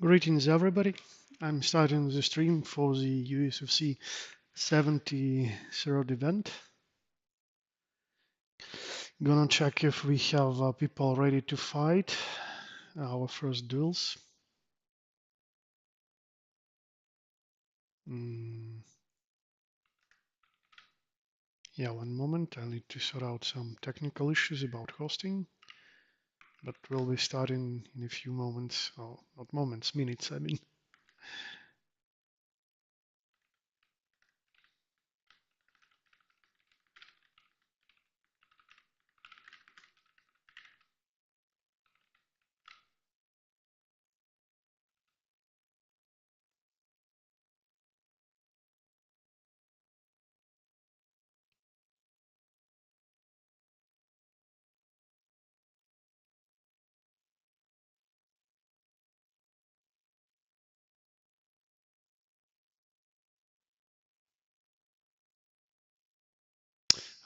Greetings everybody. I'm starting the stream for the USFC 70 third event. Gonna check if we have people ready to fight our first duels. Mm, yeah, one moment. I need to sort out some technical issues about hosting, but we'll be starting in a few moments. Oh, not moments, minutes, I mean.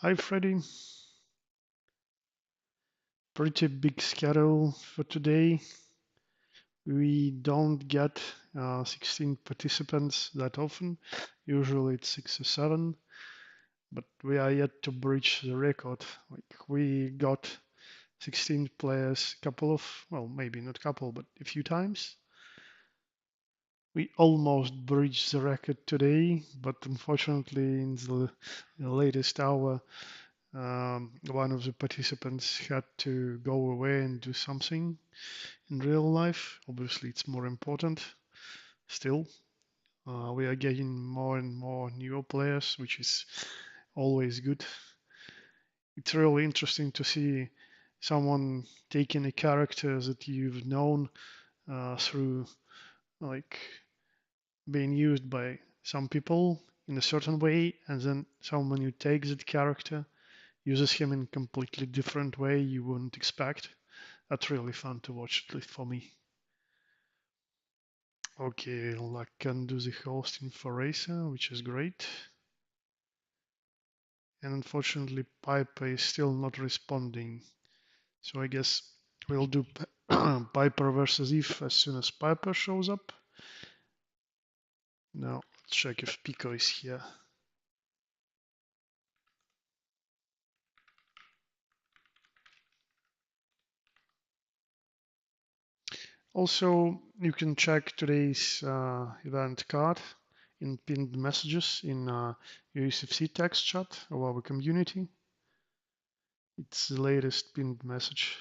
Hi, Freddy. Pretty big schedule for today. We don't get 16 participants that often. Usually it's 6 or 7, but we are yet to breach the record. Like we got 16 players a couple of, well, maybe not couple, but a few times. We almost breached the record today, but unfortunately in the latest hour, one of the participants had to go away and do something in real life. Obviously, it's more important still. We are getting more and more newer players, which is always good. It's really interesting to see someone taking a character that you've known through like being used by some people in a certain way, and then someone who takes that character uses him in a completely different way you wouldn't expect. That's really fun to watch, at least for me. Okay, I can do the hosting for Racer, which is great. And unfortunately, Piper is still not responding. So I guess we'll do Piper versus Eve as soon as Piper shows up. Now, let's check if Pico is here. Also, you can check today's event card in pinned messages in USFC text chat of our community. It's the latest pinned message.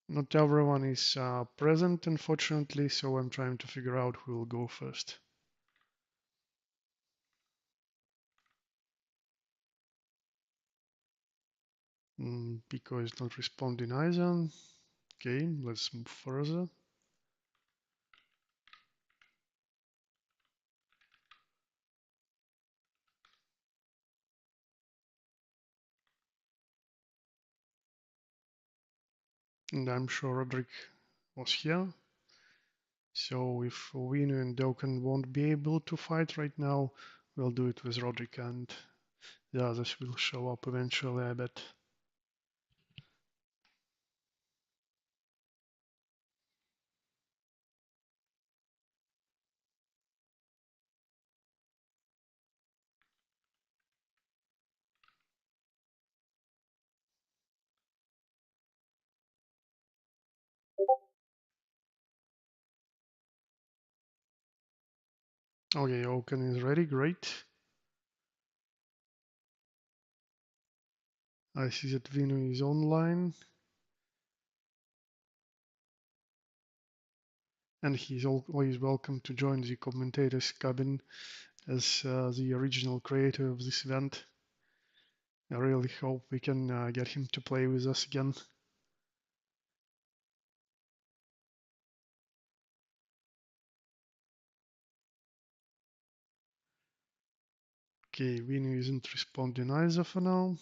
Not everyone is present, unfortunately, so I'm trying to figure out who will go first. Pico is not responding either. Okay, let's move further. And I'm sure Roderick was here. So if Wino and Dokkan won't be able to fight right now, we'll do it with Roderick and the others will show up eventually, I bet. Okay, Okan is ready, great. I see that Vino is online. And he's always welcome to join the commentators cabin as the original creator of this event. I really hope we can get him to play with us again. Okay, Vino isn't responding either for now.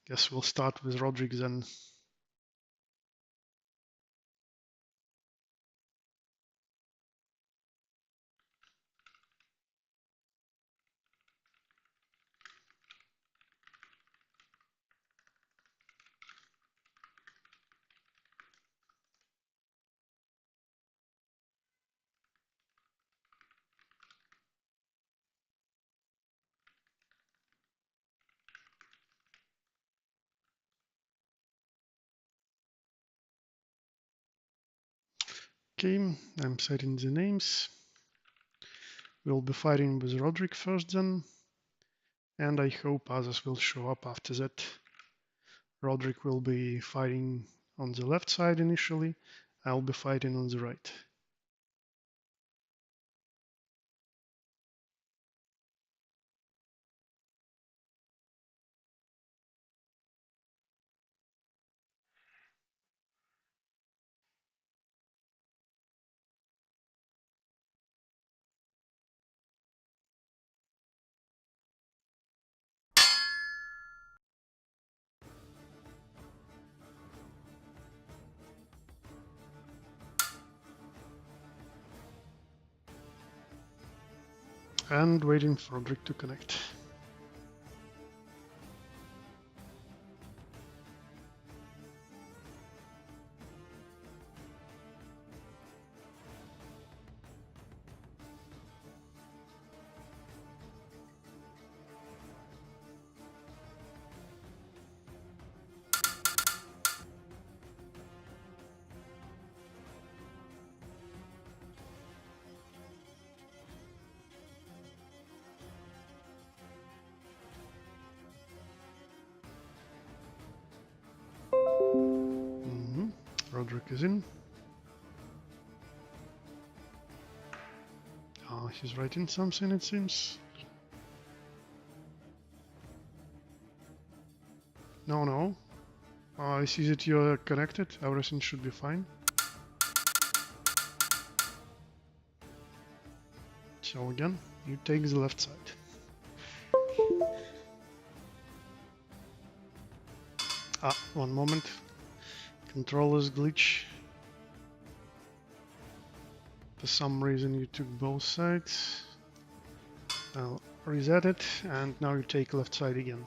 Guess we'll start with Roderick then. Okay, I'm setting the names. We'll be fighting with Roderick first then, and I hope others will show up after that. Roderick will be fighting on the left side initially. I'll be fighting on the right. And waiting for Roderick to connect. Roderick is in. He's writing something, it seems. No. I see that you're connected. Everything should be fine. So again, you take the left side. One moment. Controllers glitch. For some reason you took both sides. I'll reset it, and now you take left side again.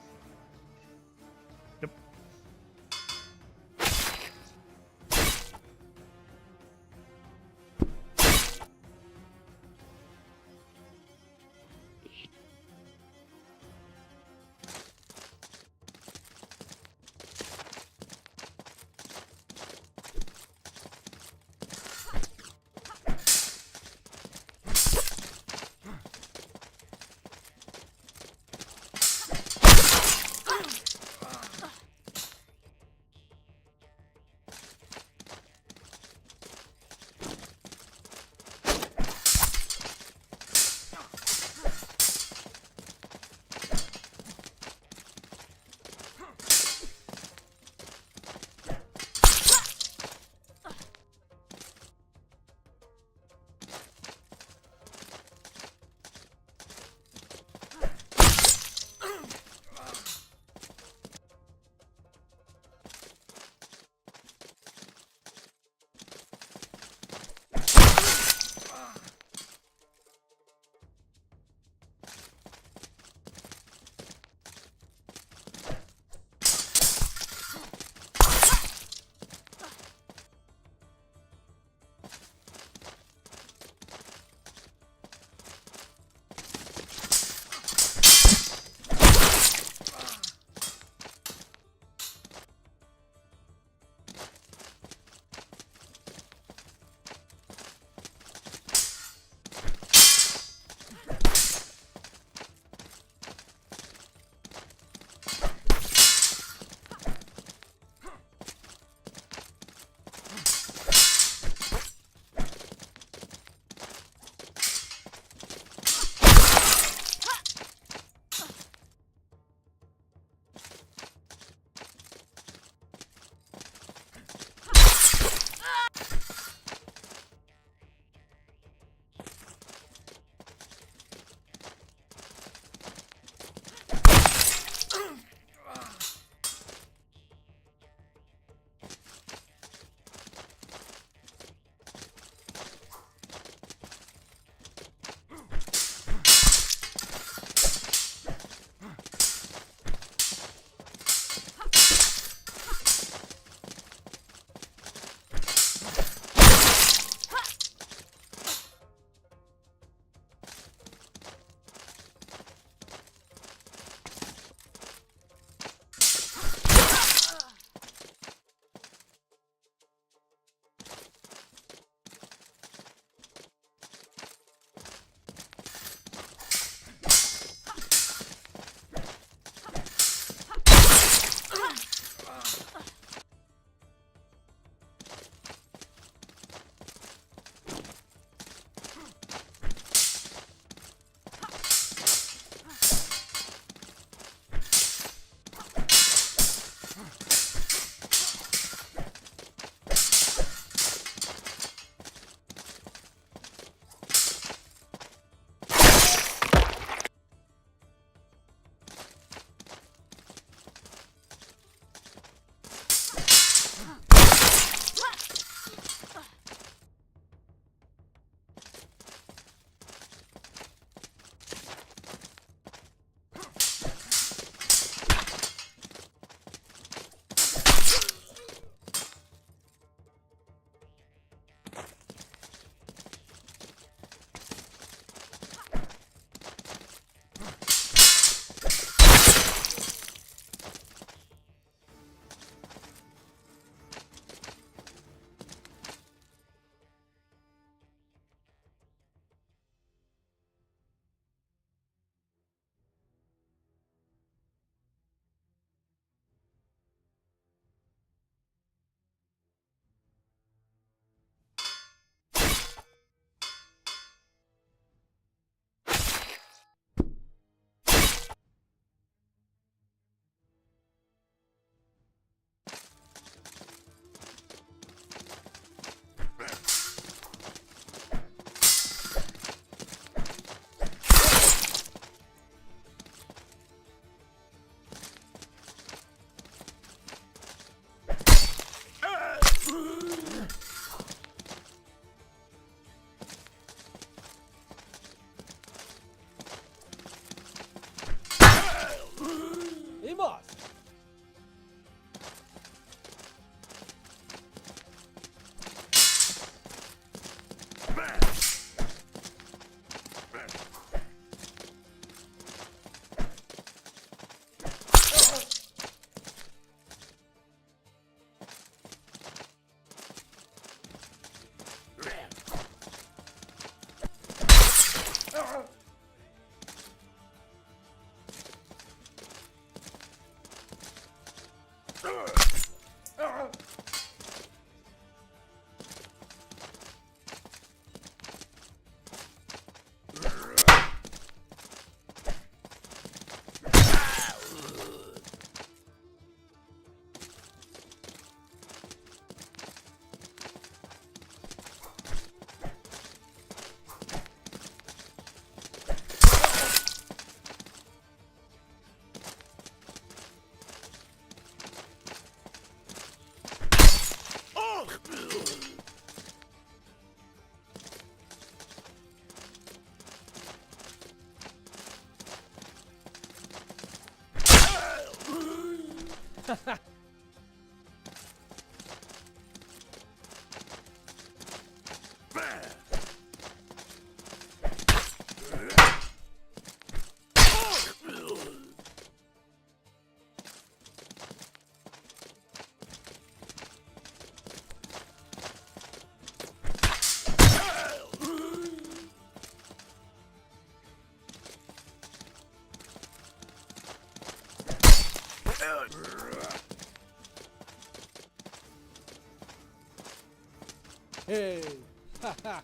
Yep. Hey! Ha ha!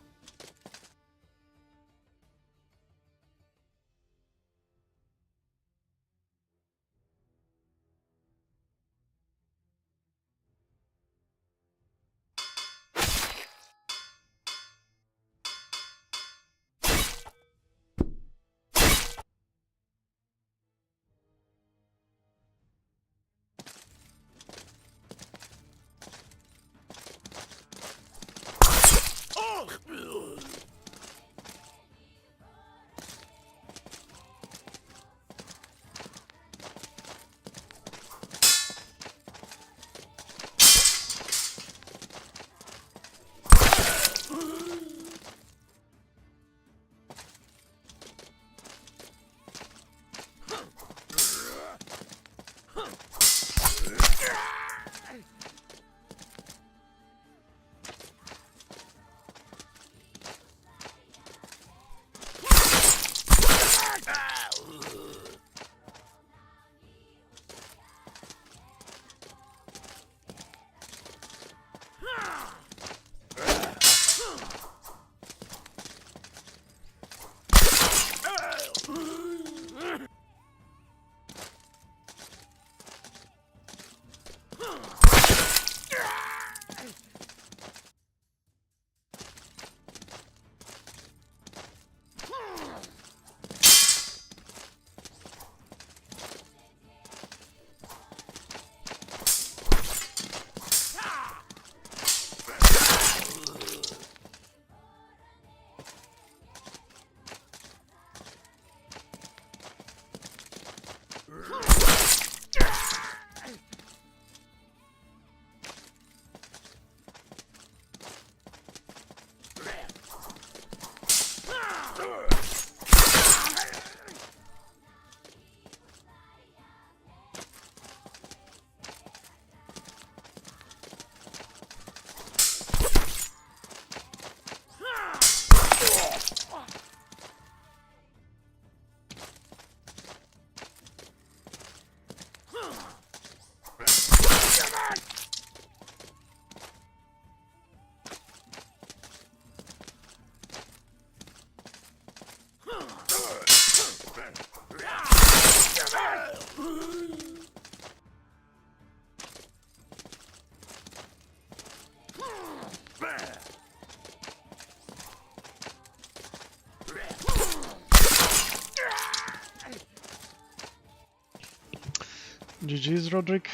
GG's, Roderick.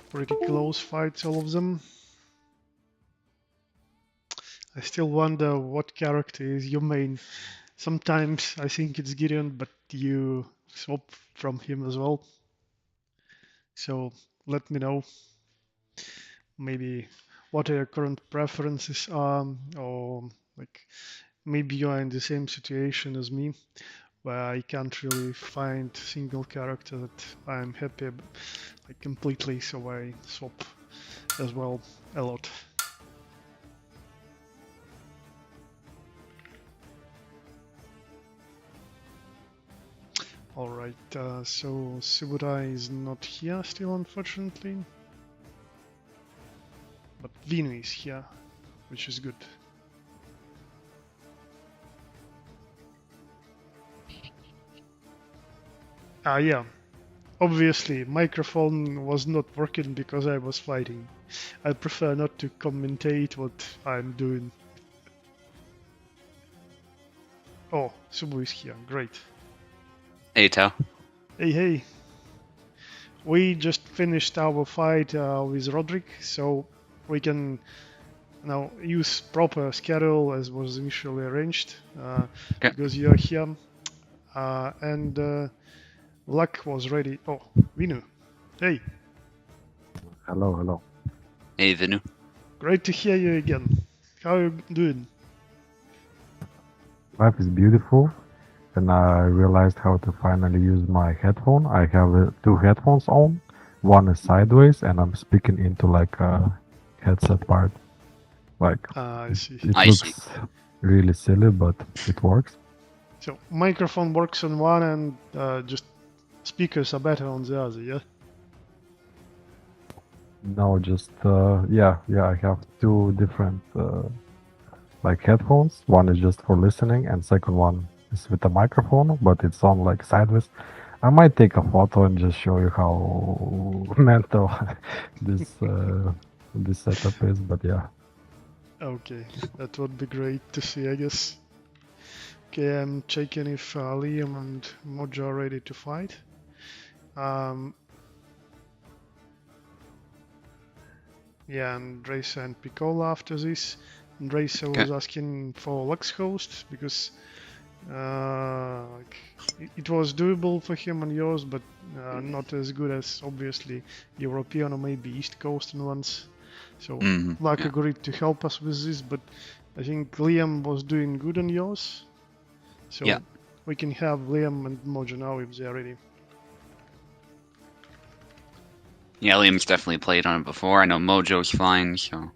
Pretty close fights, all of them. I still wonder what character is your main. Sometimes I think it's Gideon, but you swap from him as well. So let me know maybe what your current preferences are, or like maybe you are in the same situation as me, where I can't really find single character that I'm happy like completely, so I swap as well a lot. Alright, so Suburai is not here still, unfortunately. But Vinu is here, which is good. Yeah. Obviously, microphone was not working because I was fighting. I prefer not to commentate what I'm doing. Oh, Subu is here. Great. Hey, Tao. Hey, hey. We just finished our fight with Roderick, so we can now use proper schedule as was initially arranged Okay. because you're here. And Luck was ready. Oh, Vinu. Hey. Hello, hello. Hey, Vinu. Great to hear you again. How are you doing? Life is beautiful, and I realized how to finally use my headphone. I have two headphones on. One is sideways, and I'm speaking into like a headset part. Like I see. it I looks see. really silly, but it works. So microphone works on one and just speakers are better on the other, yeah? No, just yeah. I have two different like headphones. One is just for listening, and second one is with a microphone, but it's on like sideways. I might take a photo and just show you how mental this this setup is, but yeah. Okay, that would be great to see, I guess. Okay, I'm checking if Liam and Mojo are ready to fight. Yeah, and Racer and Piccola after this. And Racer was asking for Lux host because like, it was doable for him and yours, but not as good as obviously European or maybe East Coastern ones. So Luck agreed to help us with this, but I think Liam was doing good on yours. So we can have Liam and Mojo now if they're ready. Yeah, Liam's definitely played on it before. I know Mojo's fine, so.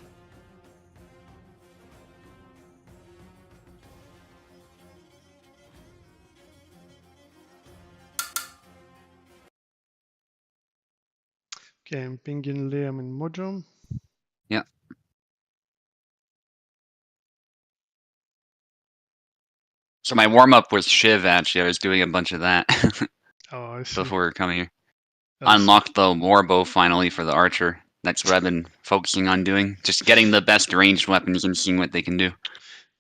Okay, I'm pinging Liam and Mojo. Yeah. So my warm-up was Shiv, actually. I was doing a bunch of that before we were coming here. Unlocked the warbow finally for the archer. That's what I've been focusing on doing. Just getting the best ranged weapons and seeing what they can do.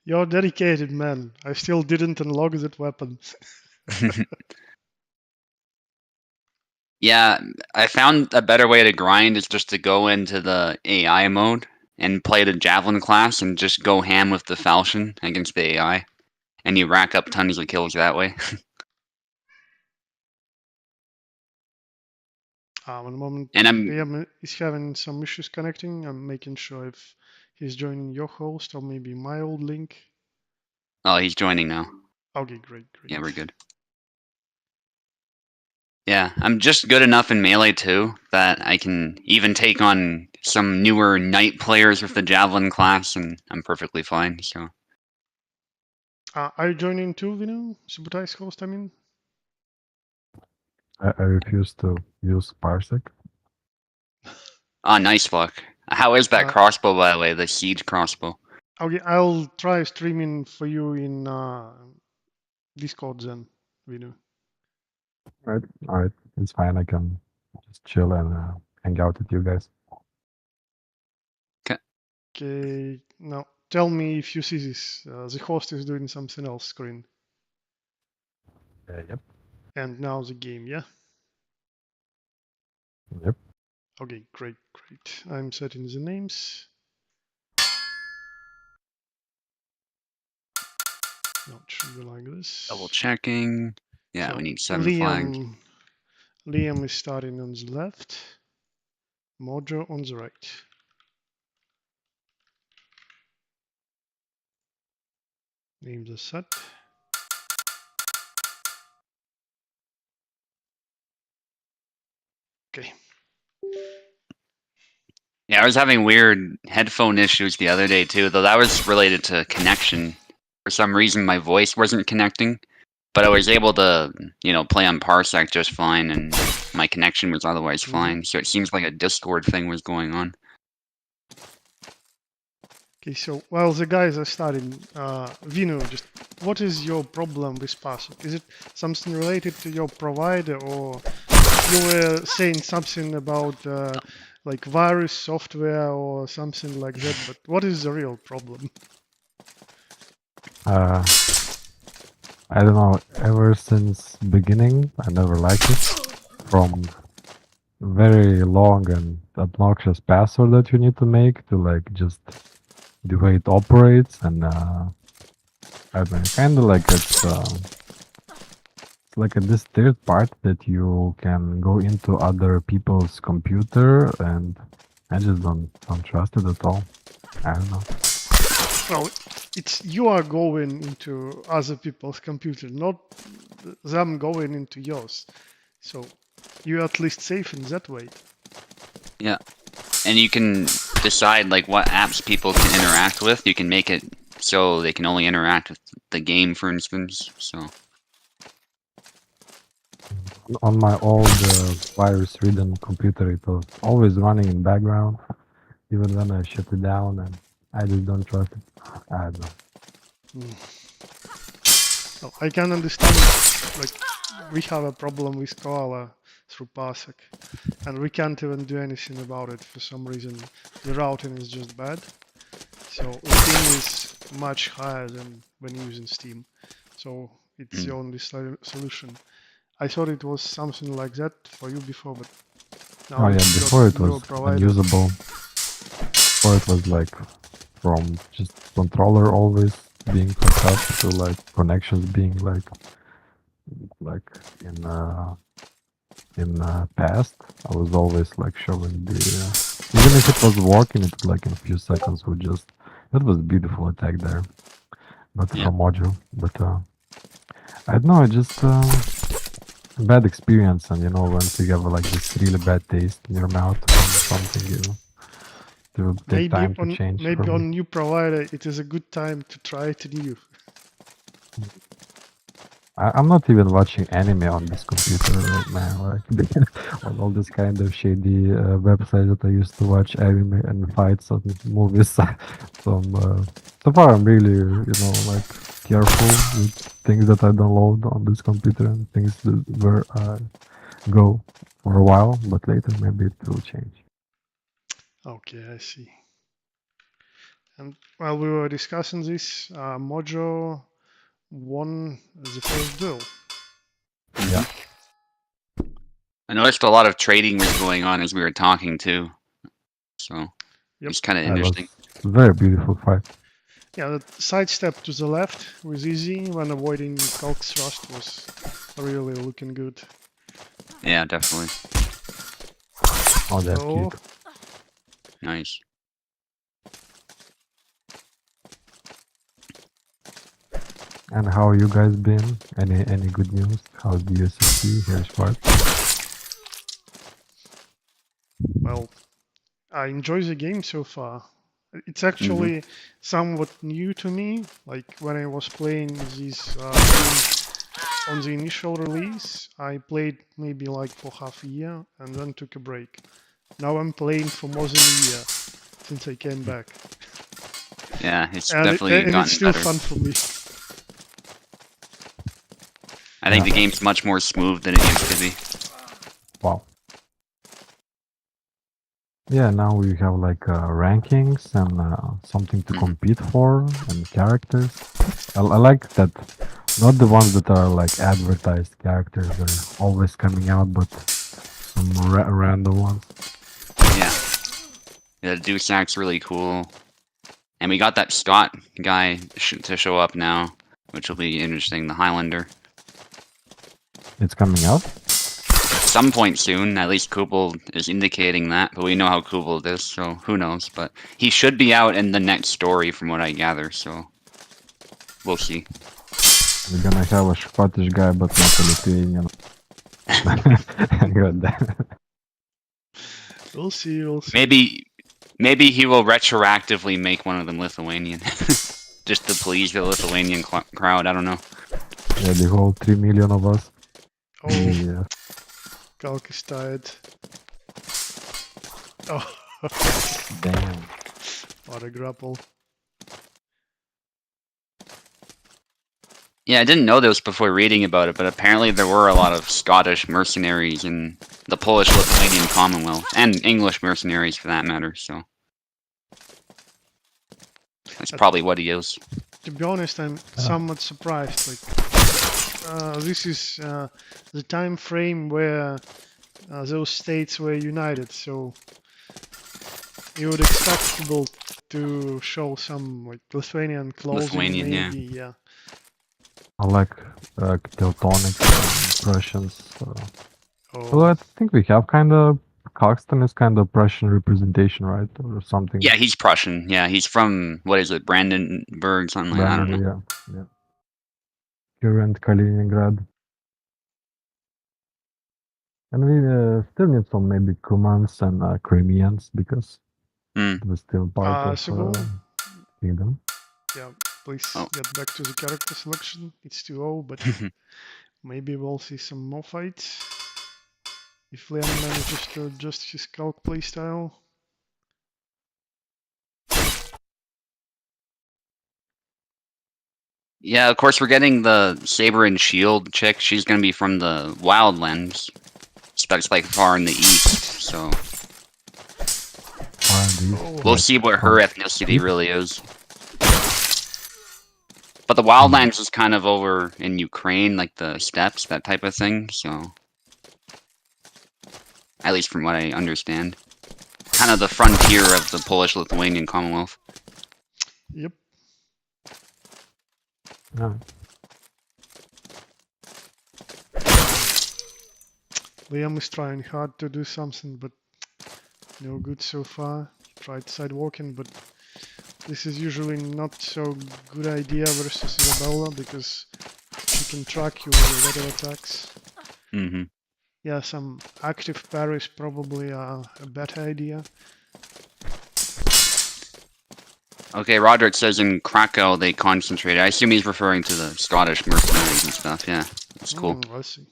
You're dedicated, man. I still didn't unlock that weapon. Yeah, I found a better way to grind is just to go into the AI mode and play the Javelin class and just go ham with the Falchion against the AI. And you rack up tons of kills that way. One moment. And Liam is having some issues connecting. I'm making sure if he's joining your host or maybe my old link. Oh, he's joining now. Okay, great. Yeah, we're good. Yeah, I'm just good enough in melee too that I can even take on some newer knight players with the Javelin class, and I'm perfectly fine. So. Are you joining too, Vinu? Subutai's host, I mean? I refuse to use Parsec. Ah, nice fuck. How is that crossbow, by the way? The siege crossbow. Okay, I'll try streaming for you in Discord then, Vinu. All right, it's fine. I can just chill and hang out with you guys. Okay, now tell me if you see this. The host is doing something else screen. Yep. And now the game, yeah? Yep. Okay, great. I'm setting the names. No, it should be like this. Double checking. Yeah, so we need 7 flags. Liam is starting on the left. Mojo on the right. Name the set. Okay. Yeah, I was having weird headphone issues the other day too, though that was related to connection. For some reason, my voice wasn't connecting, but I was able to, play on Parsec just fine, and my connection was otherwise fine. So it seems like a Discord thing was going on. Okay, so while the guys are starting, Vino, just what is your problem with Parsec? Is it something related to your provider, or you were saying something about like virus software or something like that? But what is the real problem? I don't know. Ever since beginning, I never liked it. From very long and obnoxious password that you need to make to like just the way it operates, and I don't know, kind of like it's like this third part that you can go into other people's computer, and I just don't trust it at all. I don't know. Well, it's you are going into other people's computer, not them going into yours. So you're at least safe in that way. Yeah, and you can decide like what apps people can interact with. You can make it so they can only interact with the game, for instance. So on my old virus-ridden computer, it was always running in background, even when I shut it down, and I just don't trust it. I don't know. So I can understand, like, we have a problem with Koala through Parsec, and we can't even do anything about it for some reason. The routing is just bad, so the ping is much higher than when using Steam. So it's the only solution. I thought it was something like that for you before, but now before it was unusable. Before it was like from just controller always being fucked up to like connections being like in past. I was always like showing the even if it was working, it like in a few seconds would just that was a beautiful attack there, but from Mojo. But I don't know, just bad experience, and once you have like this really bad taste in your mouth from something, it will take time to change. Maybe on new provider, it is a good time to try it new. I'm not even watching anime on this computer right now. Like on all this kind of shady websites that I used to watch anime and fights and movies. So far, I'm really, like careful with things that I download on this computer and things that where I go for a while, but later maybe it will change. Okay, I see. And while we were discussing this, Mojo won the first duel. Yeah. I noticed a lot of trading was going on as we were talking too. So it's kind of interesting. Very beautiful fight. Yeah, the sidestep to the left was easy when avoiding Kalk's thrust was really looking good. Yeah, definitely. Oh, that's cute. Nice. And how you guys been? Any good news? How's the USFC? Here's Quart. Well, I enjoy the game so far. It's actually somewhat new to me. Like when I was playing these games on the initial release, I played maybe like for half a year and then took a break. Now I'm playing for more than a year since I came back. Yeah, it's definitely gotten it's still better. fun for me. I think the game's much more smooth than it used to be. Wow. Yeah, now we have like rankings and something to compete for and characters. I like that. Not the ones that are like advertised characters that are always coming out, but some random ones. Yeah. The Dusak's really cool. And we got that Scott guy to show up now, which will be interesting, the Highlander. It's coming out? some point soon. At least Kubel is indicating that, but we know how Kubel is, so who knows. But he should be out in the next story from what I gather, so we'll see. We're gonna have a Scottish guy, but not a Lithuanian. Good. We'll see, we'll see. Maybe he will retroactively make one of them Lithuanian. Just to please the Lithuanian crowd, I don't know. Yeah, the whole 3 million of us. Oh, yeah. Kalk is tired. Oh. Damn. What a grapple. Yeah, I didn't know this before reading about it, but apparently there were a lot of Scottish mercenaries in the Polish-Lithuanian Commonwealth, and English mercenaries for that matter, so... That's probably what he is. To be honest, I'm somewhat surprised. Like, this is the time frame where those states were united, so you would expect people to show some like Lithuanian clothing, Lithuanian, maybe, yeah. Unlike Teutonics and Prussians. Oh. Well, I think we have kind of... Caxton is kind of Prussian representation, right? Or something. Yeah, he's Prussian. Yeah, he's from, what is it, Brandenburg, something like that, I don't know. Yeah. Current Kaliningrad. And we still need some maybe Cumans and Crimeans, because we're still part of Kingdom. Yeah, please get back to the character selection. It's 2-0, but maybe we'll see some more fights. If Liam manages to adjust his Calc playstyle. Yeah, of course we're getting the Saber and Shield chick. She's gonna be from the Wildlands. That's like far in the east, so... We'll see what her ethnicity really is. But the Wildlands is kind of over in Ukraine, like the steppes, that type of thing, so... At least from what I understand. Kind of the frontier of the Polish-Lithuanian Commonwealth. Yep. Yeah. Liam is trying hard to do something, but no good so far. He tried sidewalking, but this is usually not so good idea versus Isabella, because she can track you with a lot of attacks. Yeah, some active parries probably are a better idea. Okay, Roderick says in Krakow they concentrated. I assume he's referring to the Scottish mercenaries and stuff, yeah. That's cool. I see.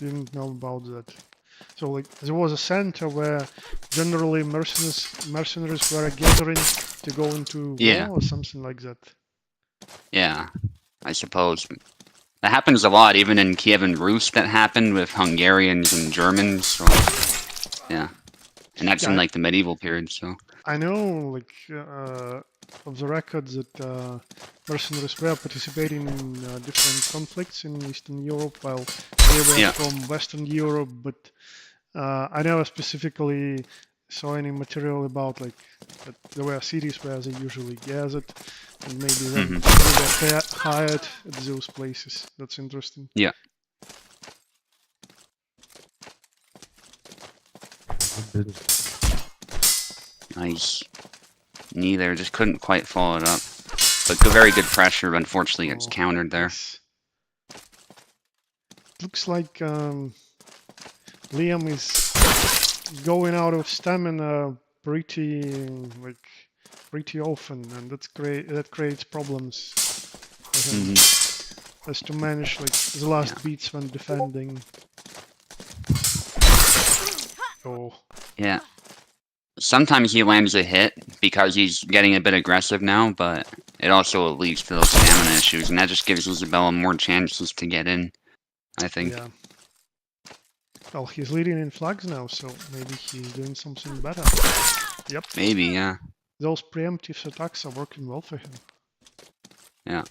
Didn't know about that. So, like, there was a center where generally mercenaries were gathering to go into war or something like that. Yeah, I suppose. That happens a lot, even in Kiev and Rus that happened with Hungarians and Germans, so... Yeah. And that's in, like, the medieval period, so... I know, like, of the records that mercenaries were participating in different conflicts in Eastern Europe while they were from Western Europe, but I never specifically saw any material about, like, that there were cities where they usually gathered, and maybe then they were hired at those places. That's interesting. Yeah. Nice. Neither, just couldn't quite follow it up. But very good pressure, unfortunately gets countered there. Looks like Liam is going out of stamina pretty often, and that creates problems for him. Has to manage like the last beats when defending. Yeah. Sometimes he lands a hit because he's getting a bit aggressive now, but it also leads to those stamina issues, and that just gives Isabella more chances to get in, I think. Yeah. Well, he's leading in flags now, so maybe he's doing something better. Yep. Maybe, yeah. Those preemptive attacks are working well for him. Yeah.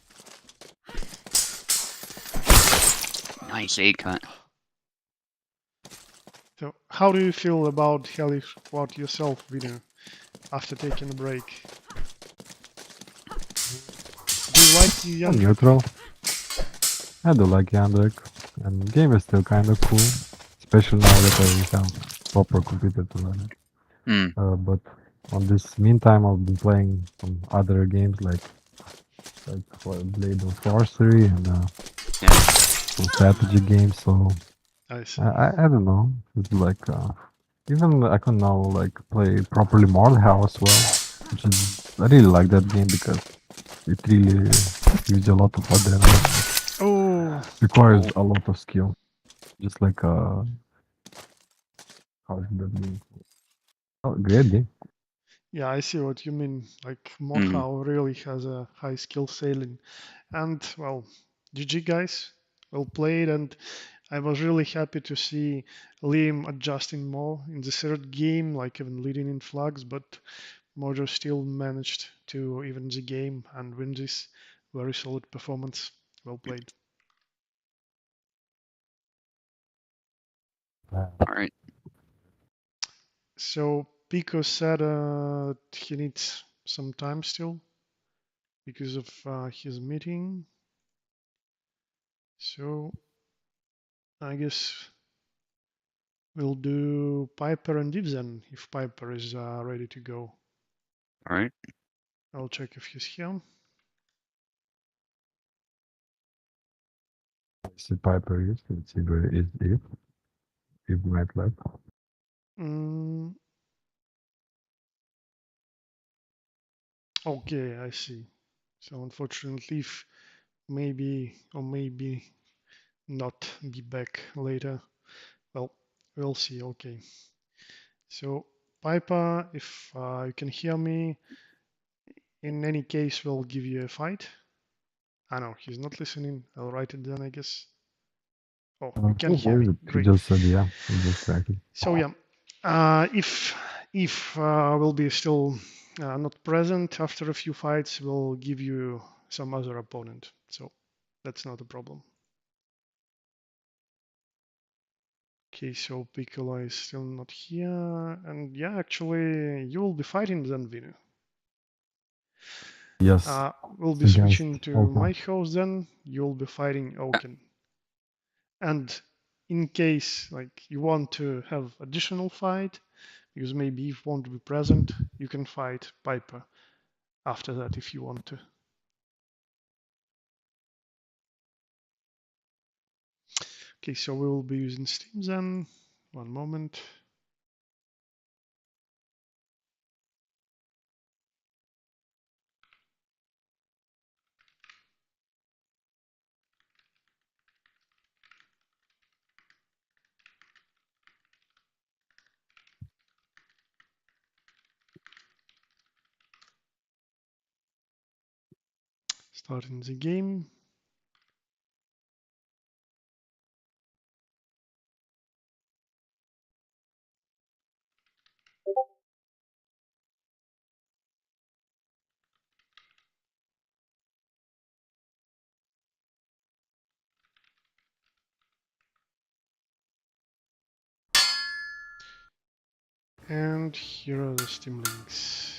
Nice A-cut. So, how do you feel about Hellish Quart yourself, Vino, after taking a break? Do you like the Yandrik? Neutral. I do like Yandrik, and the game is still kind of cool. especially now that I have proper computer to run it. But on this meantime, I've been playing some other games like Blade of Sorcery and some strategy games. So I don't know. It's like even I can now like play properly Mordhau as well, which is I really like that game because it really gives you a lot of adrenaline. Requires a lot of skill. Just like how is that game? Oh, great game. Yeah, I see what you mean. Like Mordhau really has a high skill ceiling. And well, GG guys, well played, and I was really happy to see Liam adjusting more in the third game, like even leading in flags, but Mojo still managed to even the game and win this very solid performance. Well played. All right. So Pico said he needs some time still because of his meeting. So I guess we'll do Piper and Div then, if Piper is ready to go. All right. I'll check if he's here. See Piper is. Let's see where is if. If might left. Okay, I see. So unfortunately, if maybe or maybe not be back later. Well, we'll see. Okay. So Piper, if you can hear me, in any case, we'll give you a fight. I know he's not listening. I'll write it then, I guess. Oh, you can hear me. Great. He just said yeah. He just corrected. So yeah, if we'll be still not present after a few fights, we'll give you some other opponent. So that's not a problem. Okay, so Piccolo is still not here, and yeah, actually, you will be fighting then, Vinu. Yes. We'll be switching to my house then. You'll be fighting Oaken. And in case like you want to have additional fight, because maybe you won't be present, you can fight Piper after that if you want to. Okay, so we will be using Steam then. One moment. Starting the game. And here are the Steam links.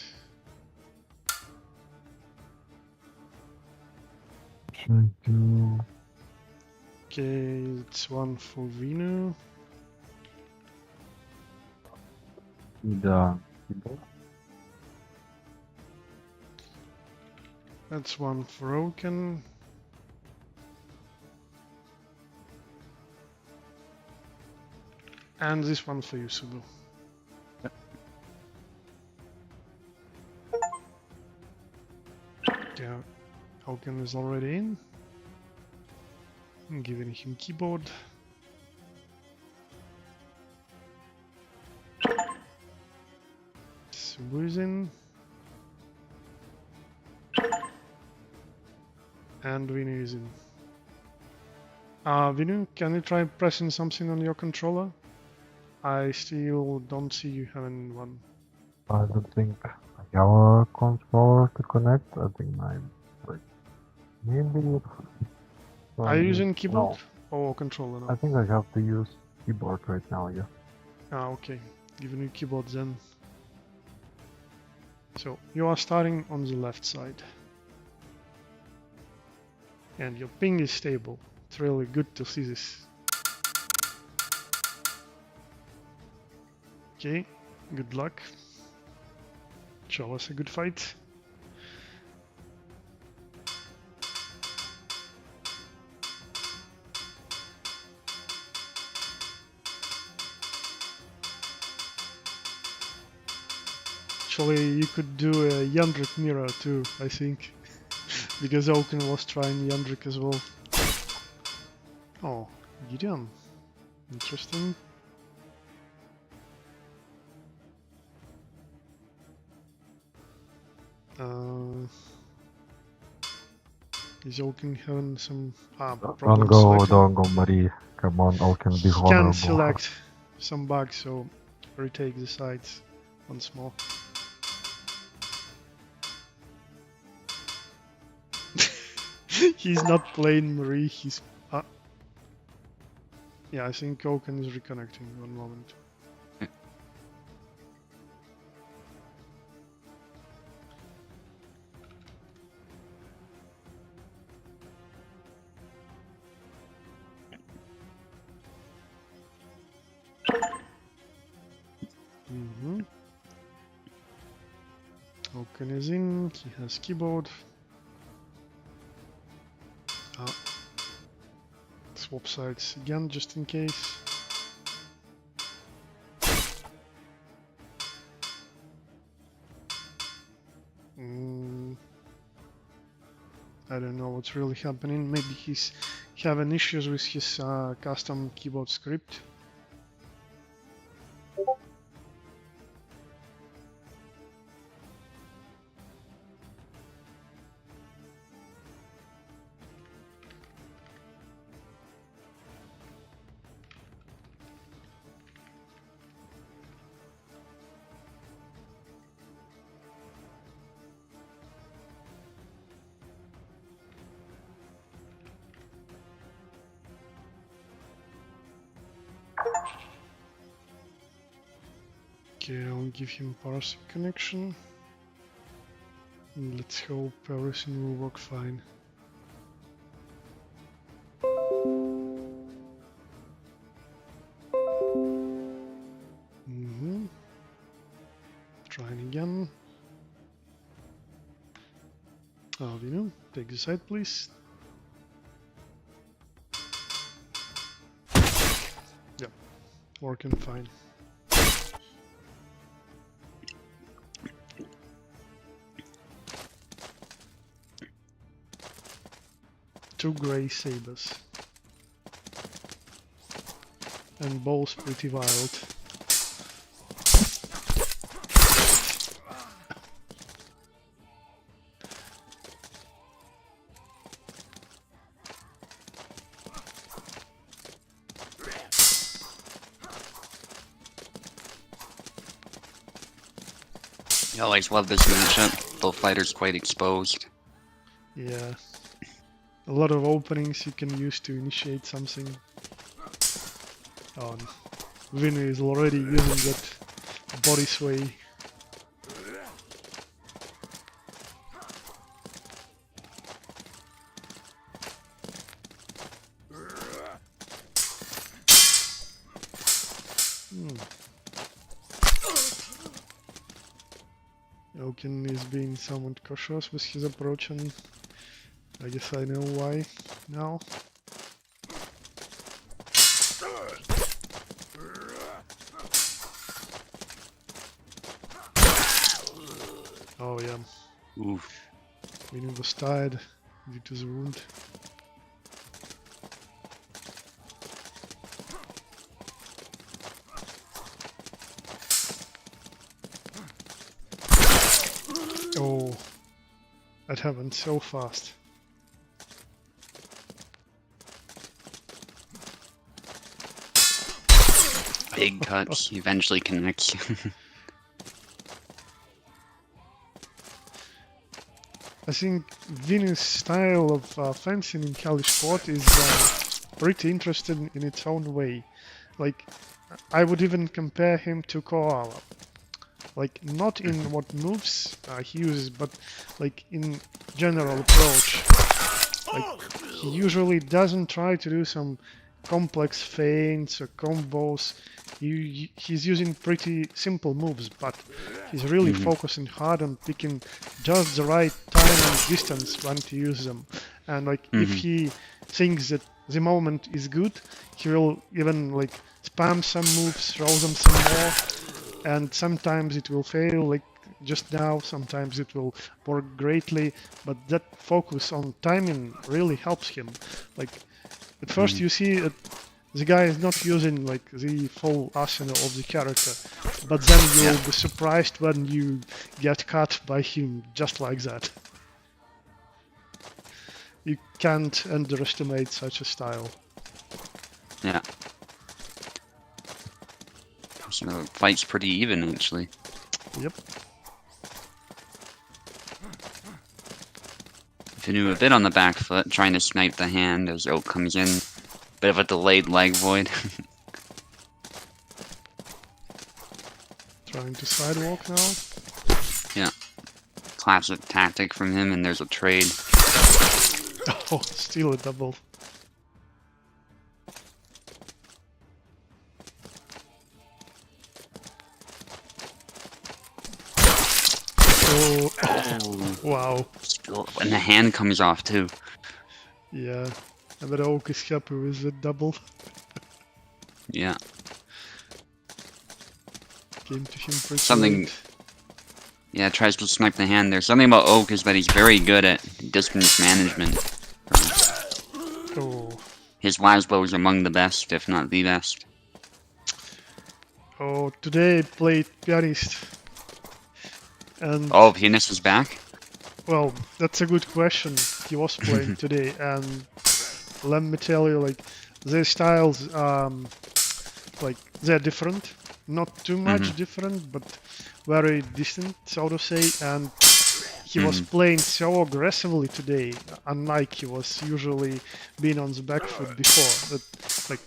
Okay, it's one for Vino. That's one for Oaken. And this one for you, Subu. Yeah, Oaken is already in. I'm giving him keyboard. Subu is in. And Vinu is in. Vinu, can you try pressing something on your controller? I still don't see you having one. I don't think I have a controller to connect. I think mine, like, maybe. Are you using keyboard no. or controller now? I think I have to use keyboard right now, yeah. Okay. Giving you keyboard then. So you are starting on the left side. And your ping is stable. It's really good to see this. Okay, good luck. Show us a good fight. Actually, you could do a Yandrik mirror too, I think. Because Oaken was trying Yandrik as well. Oh, Gideon. Interesting. Is Oaken having some problems selecting? Don't go, Marie. Come on, Oaken, be He can honorable. select some bugs, so retake the sides once more. He's not playing Marie, he's... yeah, I think Oaken is reconnecting. One moment. Oaken is in, he has keyboard. Swap sides again, just in case. I don't know what's really happening. Maybe he's having issues with his custom keyboard script. Okay, I'll give him parsing connection. And let's hope everything will work fine. Trying again. Vinu, take the side, please. Yep, working fine. Two grey sabers. And both pretty wild. I always love this matchup. Both fighters quite exposed. Yeah. A lot of openings you can use to initiate something. Vinu is already using that body sway. Oaken is being somewhat cautious with his approach, and I guess I know why now. Oh yeah. Oof. Vinu was tired due to the wound. Oh, that happened so fast. Big cuts, eventually connects. I think Vinu's style of fencing in Hellish Quart is pretty interesting in its own way. Like, I would even compare him to Koala. Like, not in what moves he uses, but like in general approach. Like, he usually doesn't try to do some complex feints or combos. he's using pretty simple moves, but he's really focusing hard on picking just the right time and distance when to use them. And like if he thinks that the moment is good, he will even like spam some moves, throw them some more, and sometimes it will fail like just now, sometimes it will work greatly, but that focus on timing really helps him. Like at first you see the guy is not using like the full arsenal of the character, but then you will be surprised when you get caught by him just like that. You can't underestimate such a style. Yeah. So the fight's pretty even actually. Yep. Vinu a bit on the back foot, trying to snipe the hand as Oak comes in. Bit of a delayed leg void. Trying to sidewalk now. Yeah. Classic tactic from him, and there's a trade. Oh, still a double. Oh, wow. And the hand comes off too. Yeah, and the Oak is happy with the double. Yeah. Came to him pretty Something. late. Yeah, tries to snipe the hand there. Something about Oak is that he's very good at distance management. Oh. His Laszlo is among the best, if not the best. Oh, today I played pianist. And oh, pianist is back? Well, that's a good question. He was playing today, and let me tell you, like, their styles, like, they're different. Not too much different, but very distant, so to say, and he was playing so aggressively today, unlike he was usually being on the back foot before. That, like,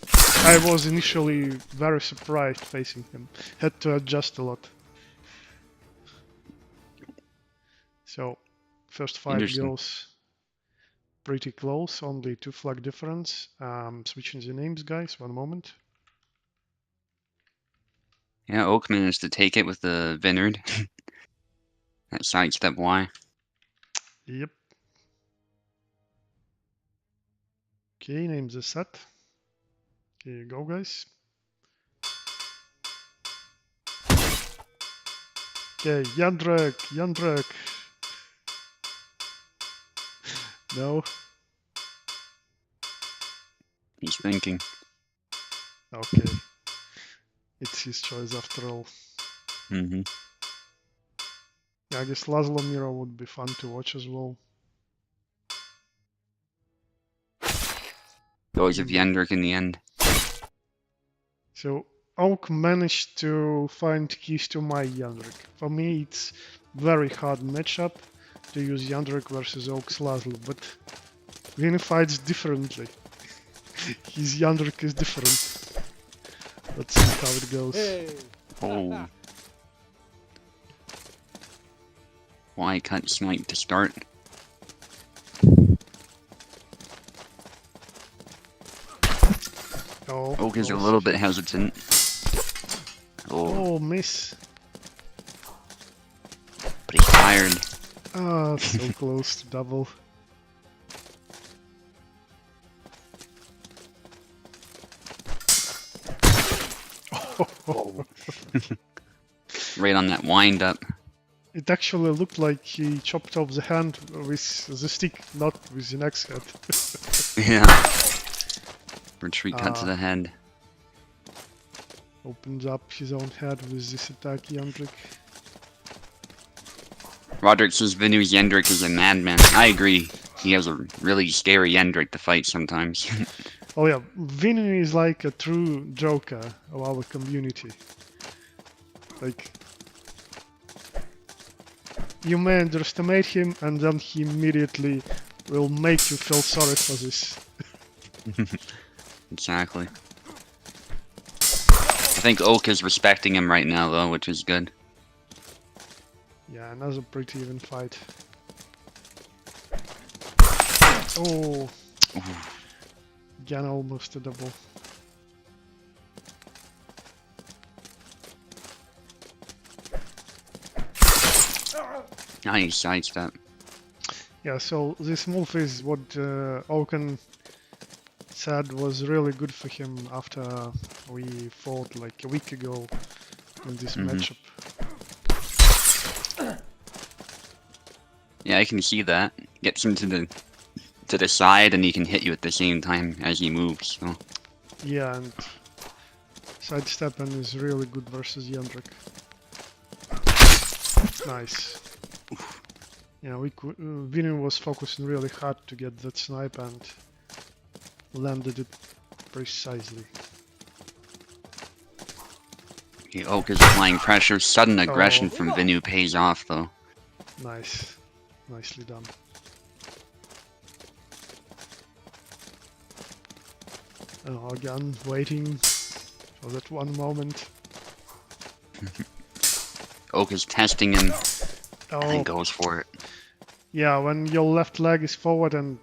I was initially very surprised facing him. Had to adjust a lot. So, first fight goes pretty close, only 2 flag difference. Switching the names, guys, one moment. Yeah, Oak managed to take it with the Vineyard. That sidestep Y. Yep. Okay, names are set. Here you go, guys. Okay, Jandrek. No. He's thinking. Okay. It's his choice after all. Mm-hmm. Yeah, I guess Laszlo Miro would be fun to watch as well. Goes of Jandrek in the end. So Oak managed to find keys to my Jandrek. For me, it's very hard matchup to use Jandrek versus Oak's Laszlo, but Vini fights differently. His Jandrek is different. Let's see how it goes. Hey. Oh. Why cut snipe to start? Oh, Oak is a little bit hesitant. Oh, miss. But he's tired. Ah, so close to double. Right on that wind up. It actually looked like he chopped off the hand with the stick, not with the next head. Yeah. Retreat cut to the head. Opens up his own head with this attack, Jandrek. Roderick says Vinu's Jandrek is a madman. I agree. He has a really scary Jandrek to fight sometimes. Oh yeah, Vinu is like a true joker of our community. Like, you may underestimate him, and then he immediately will make you feel sorry for this. Exactly. I think Oak is respecting him right now, though, which is good. Yeah, another pretty even fight. Oh, again almost a double. Nice sidestep. Yeah, so this move is what Oaken said was really good for him after we fought like a week ago in this matchup. Yeah, I can see that. Gets him to the side, and he can hit you at the same time as he moves. So. Yeah, and sidestepping is really good versus Yandrik. Nice. Yeah, Vinu was focusing really hard to get that snipe and landed it precisely. Okay, Oak is applying pressure. Sudden aggression from Vinu pays off, though. Nice. Nicely done. Again, waiting for that one moment. Oak is testing him and goes for it. Yeah, when your left leg is forward and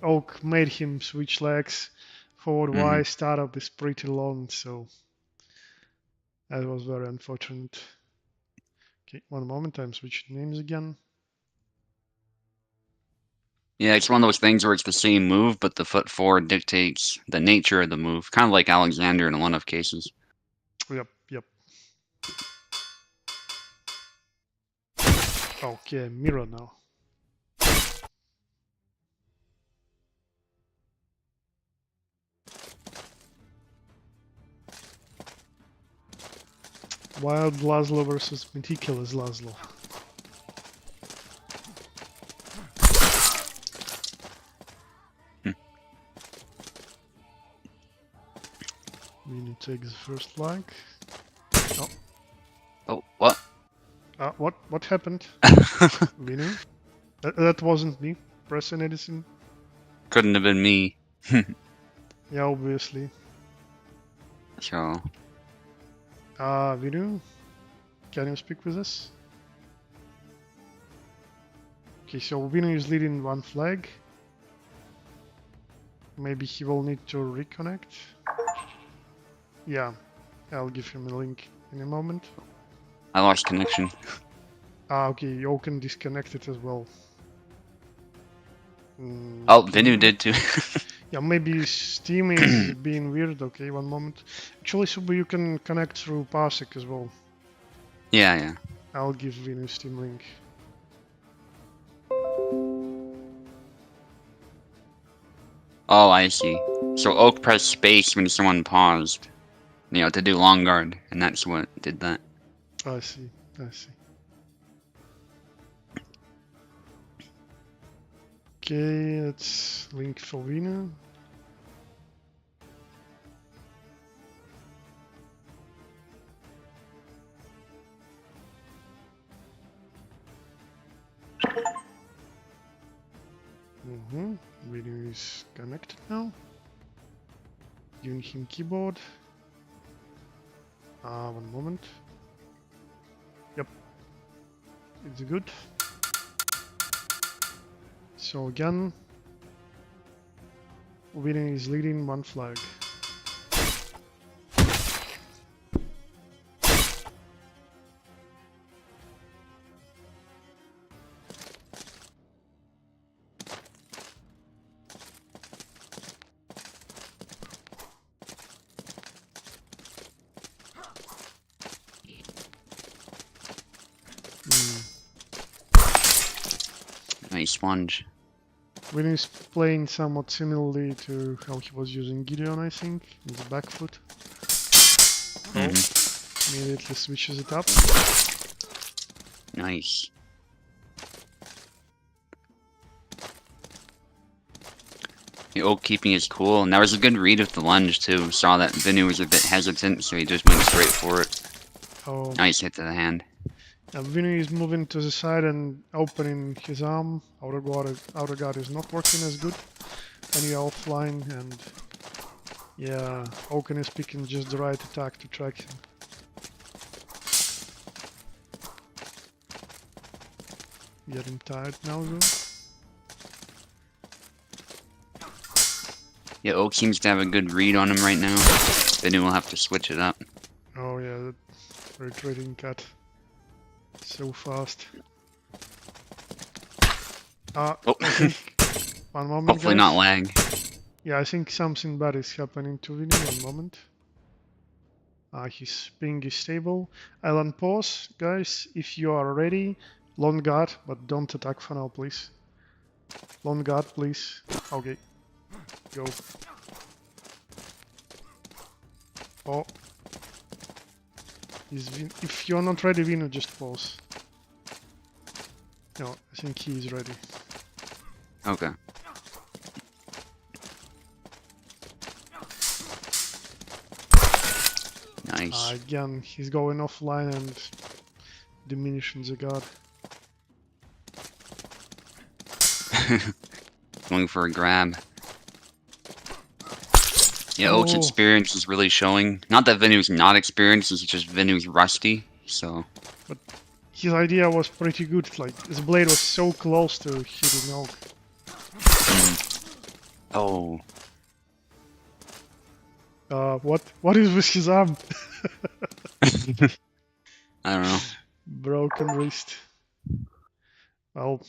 Oak made him switch legs forward Y, startup is pretty long, so that was very unfortunate. Okay, one moment, I'm switching names again. Yeah, it's one of those things where it's the same move, but the foot forward dictates the nature of the move. Kind of like Alexander in a lot of cases. Yep. Okay, mirror now. Wild Laszlo versus meticulous Laszlo. Vinu takes the first flag. Oh, what? What happened? Vinu? That wasn't me pressing anything. Couldn't have been me. Yeah, obviously. So. Vinu? Can you speak with us? Okay, so Vinu is leading one flag. Maybe he will need to reconnect. Yeah, I'll give him a link in a moment. I lost connection. Okay, Oaken disconnected as well. Oh, Vinu did too. Yeah, maybe Steam is being weird. Okay, one moment. Actually, Subu, you can connect through Parsec as well. Yeah. I'll give Vinu Steam link. Oh, I see. So Oak pressed space when someone paused, to do long guard, and that's what did that. I see. Okay, let's link for Vinu. Vinu is connected now. Giving him keyboard. One moment. Yep. It's good. So again, Vinu is leading one flag. Nice sponge. Vinu is playing somewhat similarly to how he was using Gideon, I think, in the back foot. Immediately switches it up. Nice. The Oak keeping his cool, and that was a good read of the lunge too. Saw that Vinu was a bit hesitant, so he just went straight for it. Nice hit to the hand. Vinu is moving to the side and opening his arm. Outer guard is not working as good. And you're offline, and yeah, Oaken is picking just the right attack to track him. Getting tired now, though. Yeah, Oak seems to have a good read on him right now. Vinu will have to switch it up. Oh yeah, that retreating cut. So fast. I think one moment, Hopefully guys. not lag. Yeah, I think something bad is happening to Vinny. One moment. His ping is stable. I'll unpause, guys. If you are ready, long guard, but don't attack for now, please. Long guard, please. Okay, go. Oh, if you're not ready, Vino, just pause. No, I think he is ready. Okay. Nice. Again, he's going offline and diminishing the guard. Going for a grab. Yeah, Oak's experience is really showing. Not that Venu's not experienced, it's just Venu's rusty, so... But his idea was pretty good, like, his blade was so close to hitting Oak. Oh. What is with his arm? I don't know. Broken wrist. Well,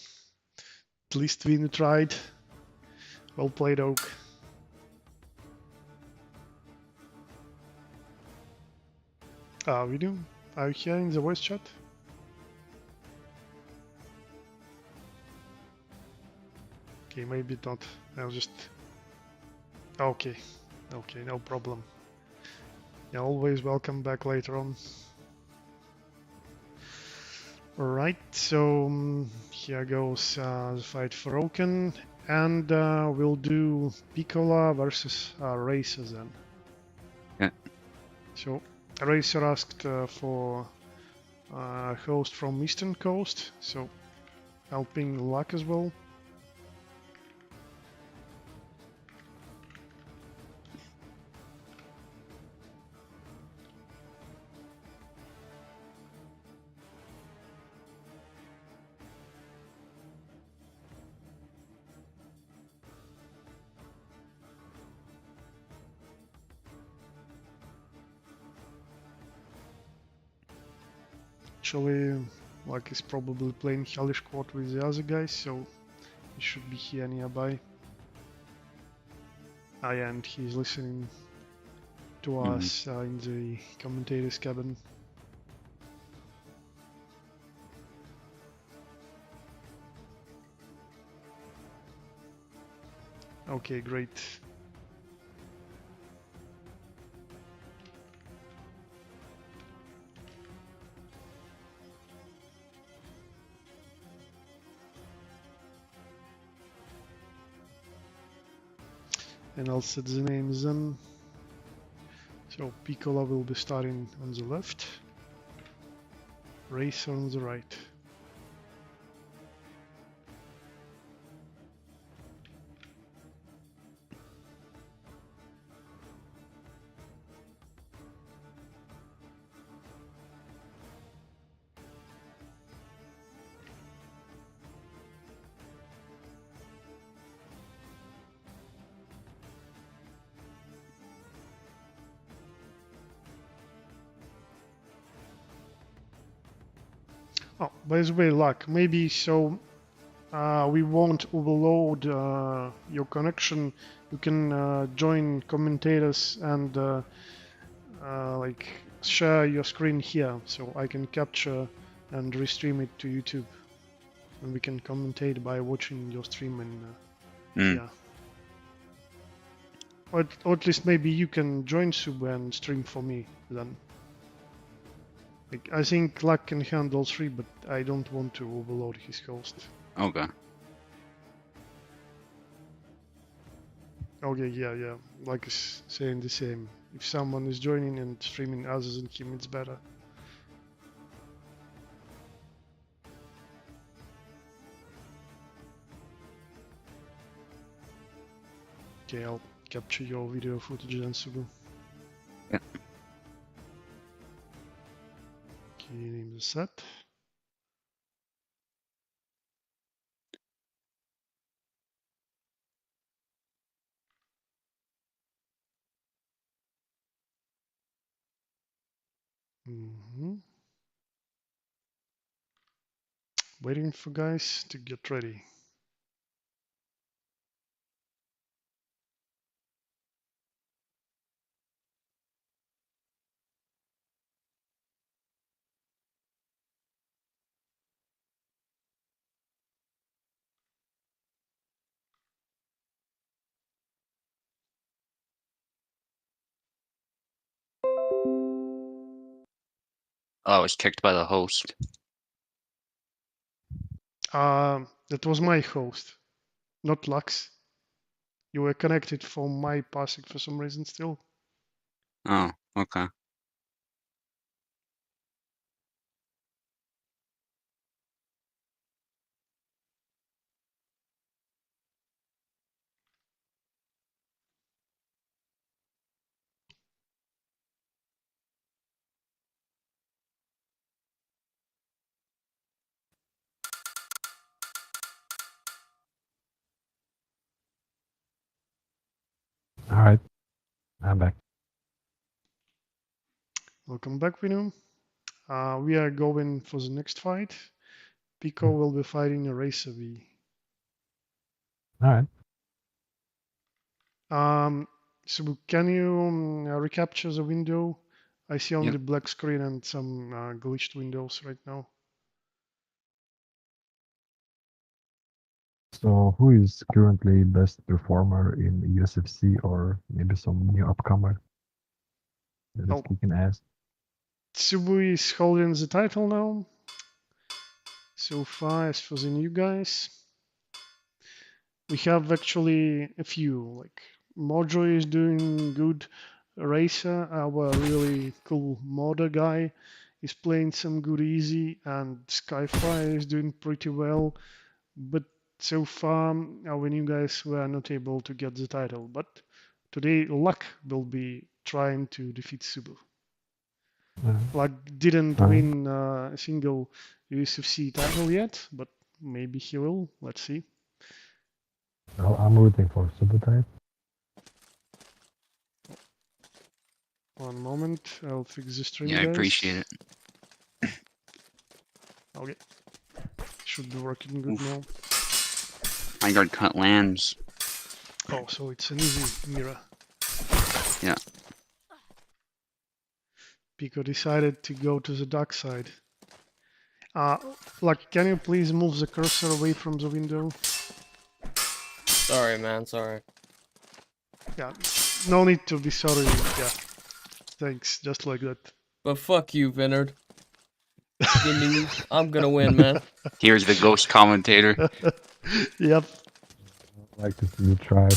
at least Vino tried. Well played, Oak. Video, are you hearing the voice chat? Okay, maybe not. I'll just... Okay, no problem. Yeah, always welcome back later on. Alright, so here goes the fight for Oaken, and we'll do Piccola versus Racer then. Yeah. So, Racer asked for a host from Eastern Coast, so helping luck as well. Actually, Luck is probably playing Hellish Quart with the other guys, so he should be here nearby. And he's listening to us in the commentator's cabin. Okay, great. And I'll set the names then. So Piccola will be starting on the left, Racer on the right. Oh, by the way, Luck, maybe so we won't overload your connection. You can join commentators and like share your screen here, so I can capture and restream it to YouTube, and we can commentate by watching your stream and yeah. Or at least maybe you can join Sub and stream for me then. Like, I think Luck can handle 3, but I don't want to overload his host. Okay. Okay, yeah. Luck is saying the same. If someone is joining and streaming other than him, it's better. Okay, I'll capture your video footage then, Subu. Yeah. Okay, name the set. Waiting for guys to get ready. Oh, I was kicked by the host. That was my host, not Lux. You were connected from my passing for some reason still. Oh, okay. Alright, I'm back. Welcome back, Vinu. We are going for the next fight. Pico will be fighting a Racer V. Alright. So can you recapture the window? I see only Yep. black screen and some glitched windows right now. So who is currently best performer in USFC or maybe some new upcomer that is kicking ass? Tsubu is holding the title now. So far as for the new guys, we have actually a few, like Mojo is doing good. Racer, our really cool modder guy, is playing some good easy, and Skyfire is doing pretty well. But so far, our new guys were not able to get the title. But today, Luck will be trying to defeat Subu. Luck didn't win a single USFC title yet, but maybe he will. Let's see. Well, I'm rooting for Subu type. One moment, I'll fix the stream. Yeah, I guys. appreciate it. Okay. Should be working good now. My guard cut lands. Oh, so it's an easy mirror. Yeah. Pico decided to go to the dark side. Like, can you please move the cursor away from the window? Sorry, man, sorry. Yeah, no need to be sorry. Yeah, thanks, just like that. But fuck you, Vinard. Give me, I'm gonna win, man. Here's the ghost commentator. Yep. I like to see you try.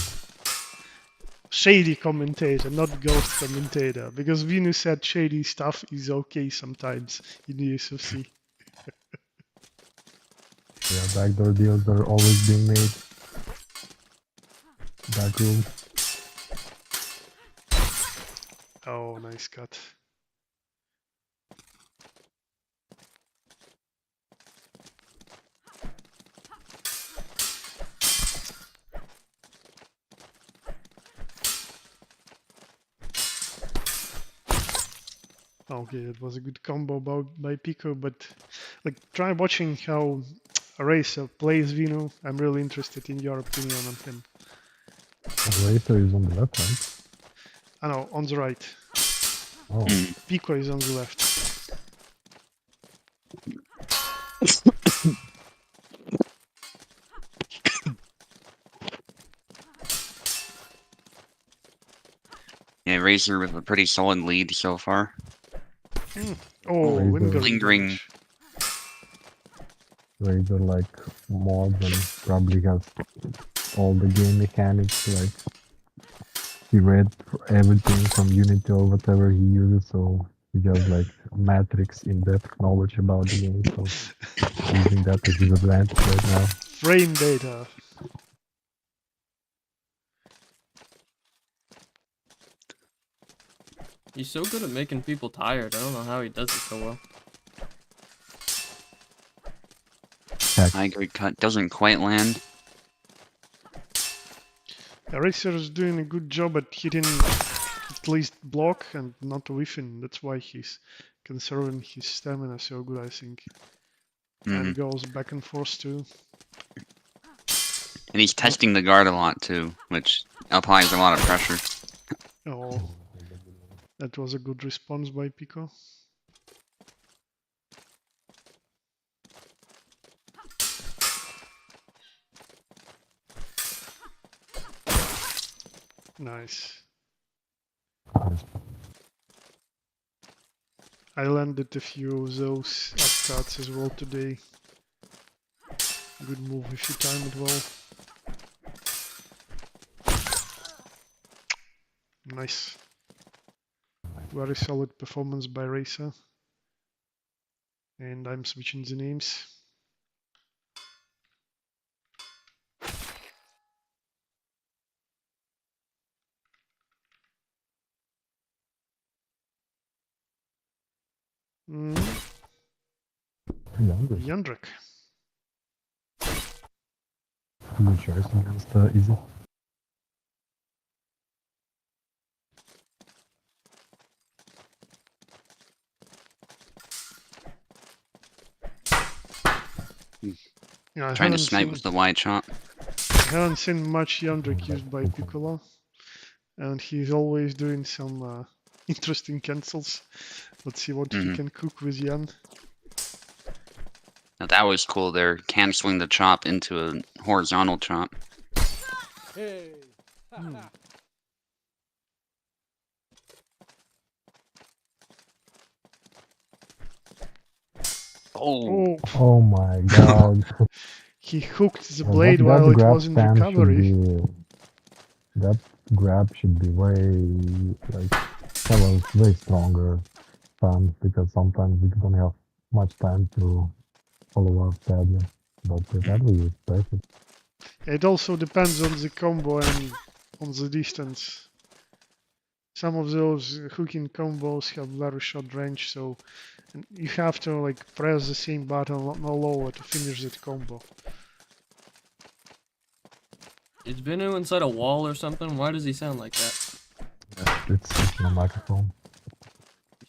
Shady commentator, not ghost commentator, because Venus said shady stuff is okay sometimes in the USFC. Yeah, backdoor deals are always being made. Back room. Oh, nice cut. Okay, it was a good combo by Pico, but like try watching how Racer plays Vino. I'm really interested in your opinion on him. Racer is on the left, right? I know, on the right. Oh. Pico is on the left. Yeah, Razor with a pretty solid lead so far. Oh, lingering. Razor like mods and probably has all the game mechanics, like he read everything from Unity or whatever he uses, so he has like matrix in-depth knowledge about the game, so using that to his advantage right now. Frame data. He's so good at making people tired. I don't know how he does it so well. High grade cut doesn't quite land. Racer is doing a good job at hitting at least block and not whiffing. That's why he's conserving his stamina so good, I think. And goes back and forth too. And he's testing the guard a lot too, which applies a lot of pressure. Oh, that was a good response by Pico. Nice. I landed a few of those upcuts as well today. Good move if you time it well. Nice. Very solid performance by Racer. And I'm switching the names. Yandrik. Good choice against Easy. Yeah, trying to snipe with the wide shot. I haven't seen much Yandrik used by Piccolo. And he's always doing some interesting cancels. Let's see what he can cook with Yan. Now that was cool. They're canceling the chop into a horizontal chop. Hey. Oh my god. He hooked the blade while it was in recovery. That grab should be way, way stronger spam, because sometimes we don't have much time to follow up that. But that was perfect. It also depends on the combo and on the distance. Some of those hooking combos have very short range, so you have to press the same button no lower to finish that combo. Is Vinu inside a wall or something? Why does he sound like that? It's my microphone.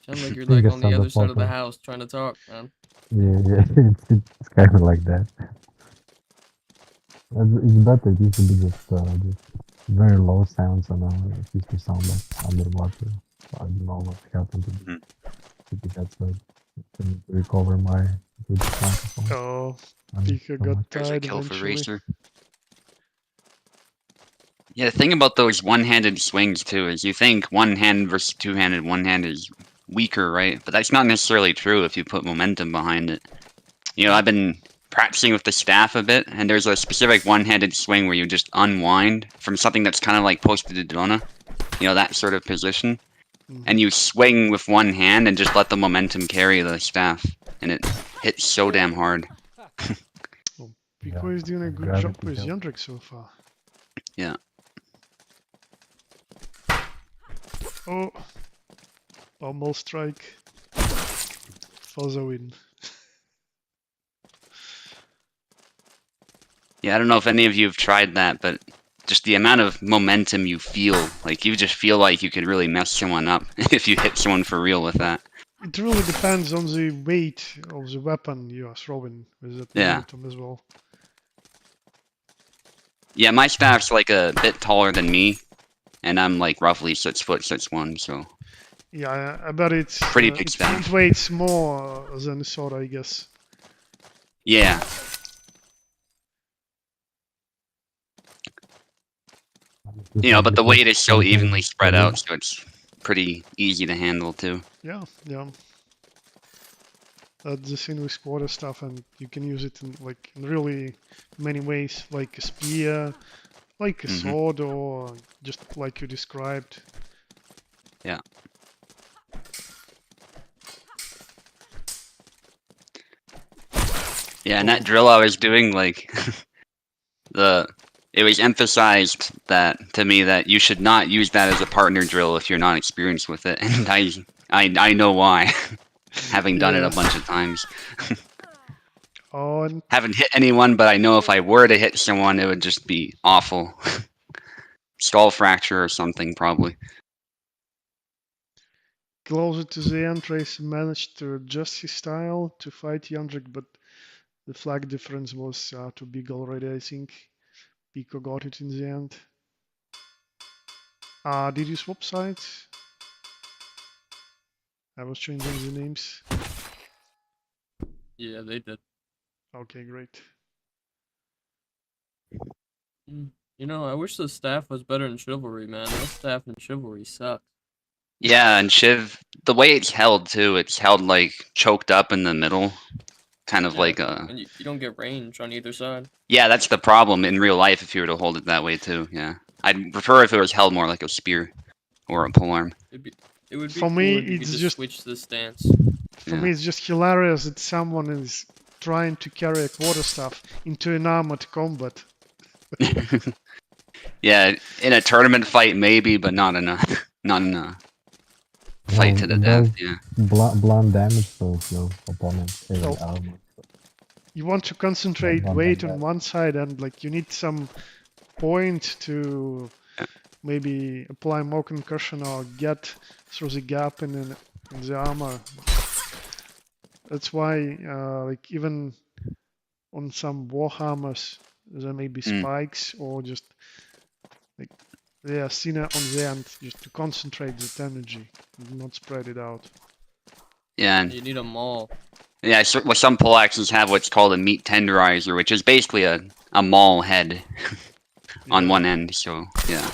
You sound like you're like on the other side of the house trying to talk, man. Yeah, it's kind of like that. It's better. It used to be just very low sounds, and it used to sound like underwater. I don't know what happened to the headset. I need to recover my good microphone. Oh, Pika got tired eventually. Yeah, the thing about those one-handed swings too is you think one-handed versus two-handed, one-handed is weaker, right? But that's not necessarily true if you put momentum behind it. You know, I've been practicing with the staff a bit, and there's a specific one-handed swing where you just unwind from something that's kind of like posted to Dona, you know, that sort of position, and you swing with one hand and just let the momentum carry the staff, and it hits so damn hard. Well, Pico is doing a good job with Yandrik so far. Yeah. Oh, almost strike for the win. Yeah, I don't know if any of you have tried that, but just the amount of momentum you feel, like you just feel like you could really mess someone up if you hit someone for real with that. It really depends on the weight of the weapon you are throwing with that momentum as well. Yeah, my staff's like a bit taller than me, and I'm like roughly 6 foot 6'1", so. Yeah, I bet it's pretty big staff. It weighs more than a sword, I guess. Yeah. You know, but the weight is so evenly spread out, so it's pretty easy to handle too. Yeah. That's the thing with quarter stuff, and you can use it in really many ways, like a spear, like a sword, or just like you described. Yeah. Yeah, and that drill I was doing, it was emphasized that to me that you should not use that as a partner drill if you're not experienced with it, and I know why, having done it a bunch of times. Haven't hit anyone, but I know if I were to hit someone, it would just be awful. Skull fracture or something, probably. Closer to the end, Trace managed to adjust his style to fight Yandrik, but The flag difference was too big already, I think. Pico got it in the end. Did you swap sides? I was changing the names. Yeah, they did. Okay, great. You know, I wish the staff was better in Chivalry, man. That staff in Chivalry sucks. Yeah, and Shiv, the way it's held too, it's held like choked up in the middle, kind of like a. And you don't get range on either side. Yeah, that's the problem in real life if you were to hold it that way too. Yeah, I'd prefer if it was held more like a spear or a polearm. It would be For cool me, if you it's could just switch the stance. For me, it's just hilarious that someone is trying to carry a quarterstaff into an armored combat. Yeah, in a tournament fight maybe, but not in a fight to the death. Yeah. Blunt damage to your opponent, even Well, armor. You want to concentrate Blunt weight on damage. one side, and like you need some point to maybe apply more concussion or get through the gap in the armor. That's why, like even on some warhammers, there may be spikes or just like they are thinner on the end, just to concentrate that energy, and not spread it out. Yeah. And you need a maul. yeah, well, some poleaxes have what's called a meat tenderizer, which is basically a maul head on one end. So yeah,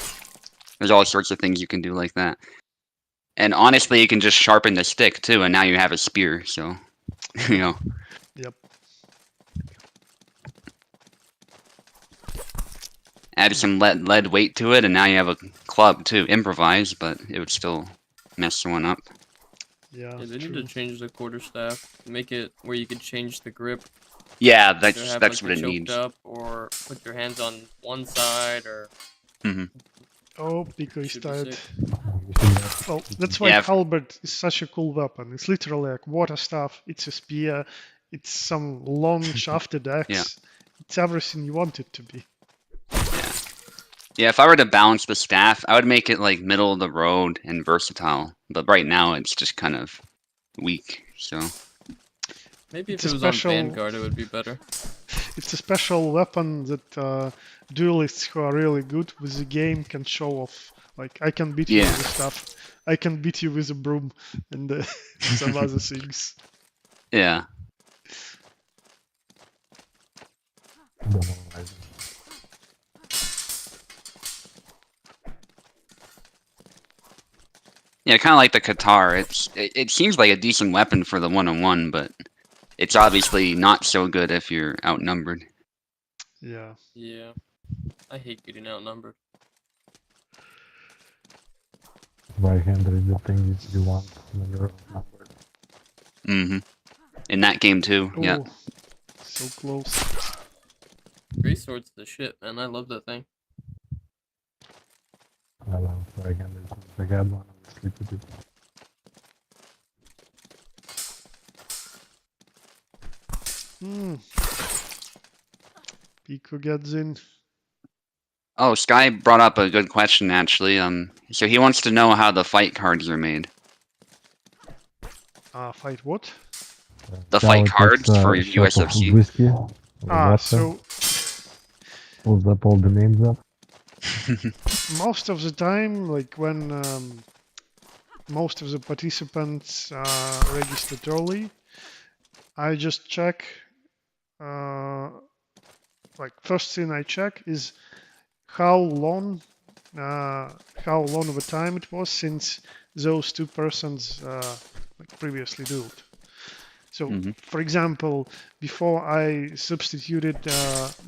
there's all sorts of things you can do like that. And honestly, you can just sharpen the stick too, and now you have a spear. So you know. Yep. Add some lead weight to it, and now you have a club too. Improvise, but it would still mess someone up. Yeah, they need to change the quarterstaff. Make it where you can change the grip. Yeah, that's have, what like, it needs. Up, or put your hands on one side, or. Oh, Pico is tired. Oh, Well, that's why halberd is such a cool weapon. It's literally a quarterstaff. It's a spear. It's some long shafted axe. It's everything you want it to be. Yeah, if I were to balance the staff, I would make it like middle of the road and versatile. But right now, it's just kind of weak. So maybe if it was on Vanguard, it would be better. It's a special weapon that duelists who are really good with the game can show off. Like, I can beat you with the stuff. I can beat you with a broom and some other things. Yeah. Yeah, kind of like the Qatar. It seems like a decent weapon for the one-on-one, but it's obviously not so good if you're outnumbered. Yeah. Yeah. I hate getting outnumbered. Right-hander is the thing you want when you're outnumbered. Mm-hmm. In that game too, Ooh, yeah. So close. Greatsword's the shit, man. I love that thing. I love right-hander. I got one, obviously, to do. Pico gets in. Oh, Sky brought up a good question, actually. So he wants to know how the fight cards are made. Fight what? The fight cards for USFC. Whiskey, so... Pulls up all the names up. Most of the time, like when most of the participants are registered early, I just check, like first thing I check is how long of a time it was since those two persons like previously dueled. So, for example, before I substituted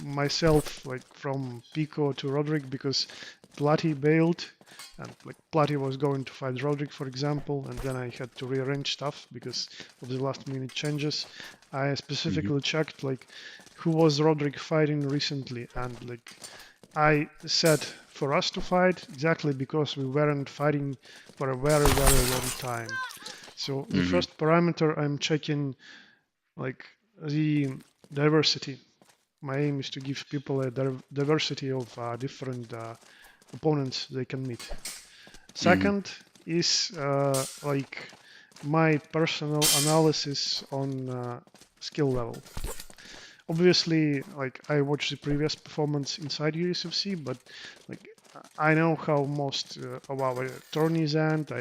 myself like from Pico to Roderick because Platy bailed, and like Platy was going to fight Roderick, for example, and then I had to rearrange stuff because of the last-minute changes. I specifically checked like who was Roderick fighting recently, and like I said for us to fight exactly because we weren't fighting for a very, very long time. So the first parameter I'm checking like the diversity. My aim is to give people a diversity of different opponents they can meet. Second is like my personal analysis on skill level. obviously, like I watched the previous performance inside USFC, but like I know how most of our tourneys end.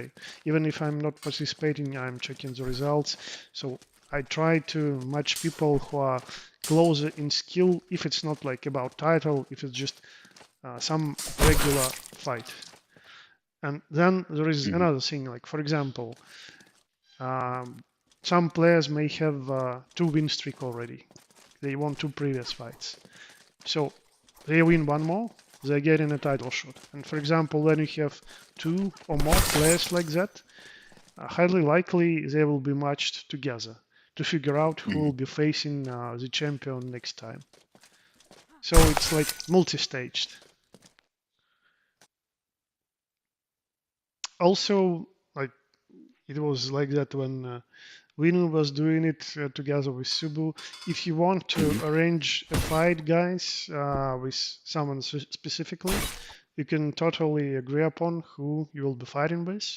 Even if I'm not participating, I'm checking the results. So I try to match people who are closer in skill. If it's not like about title, if it's just some regular fight. And then there is another thing, like for example, some players may have 2 win streak already. They won 2 previous fights. So they win 1 more, they get in a title shot. And for example, when you have 2 or more players like that, highly likely they will be matched together to figure out who will be facing the champion next time. So it's like multi-staged. Also, like it was like that when Winu was doing it together with Subu. If you want to arrange a fight, guys, with someone specifically, you can totally agree upon who you will be fighting with,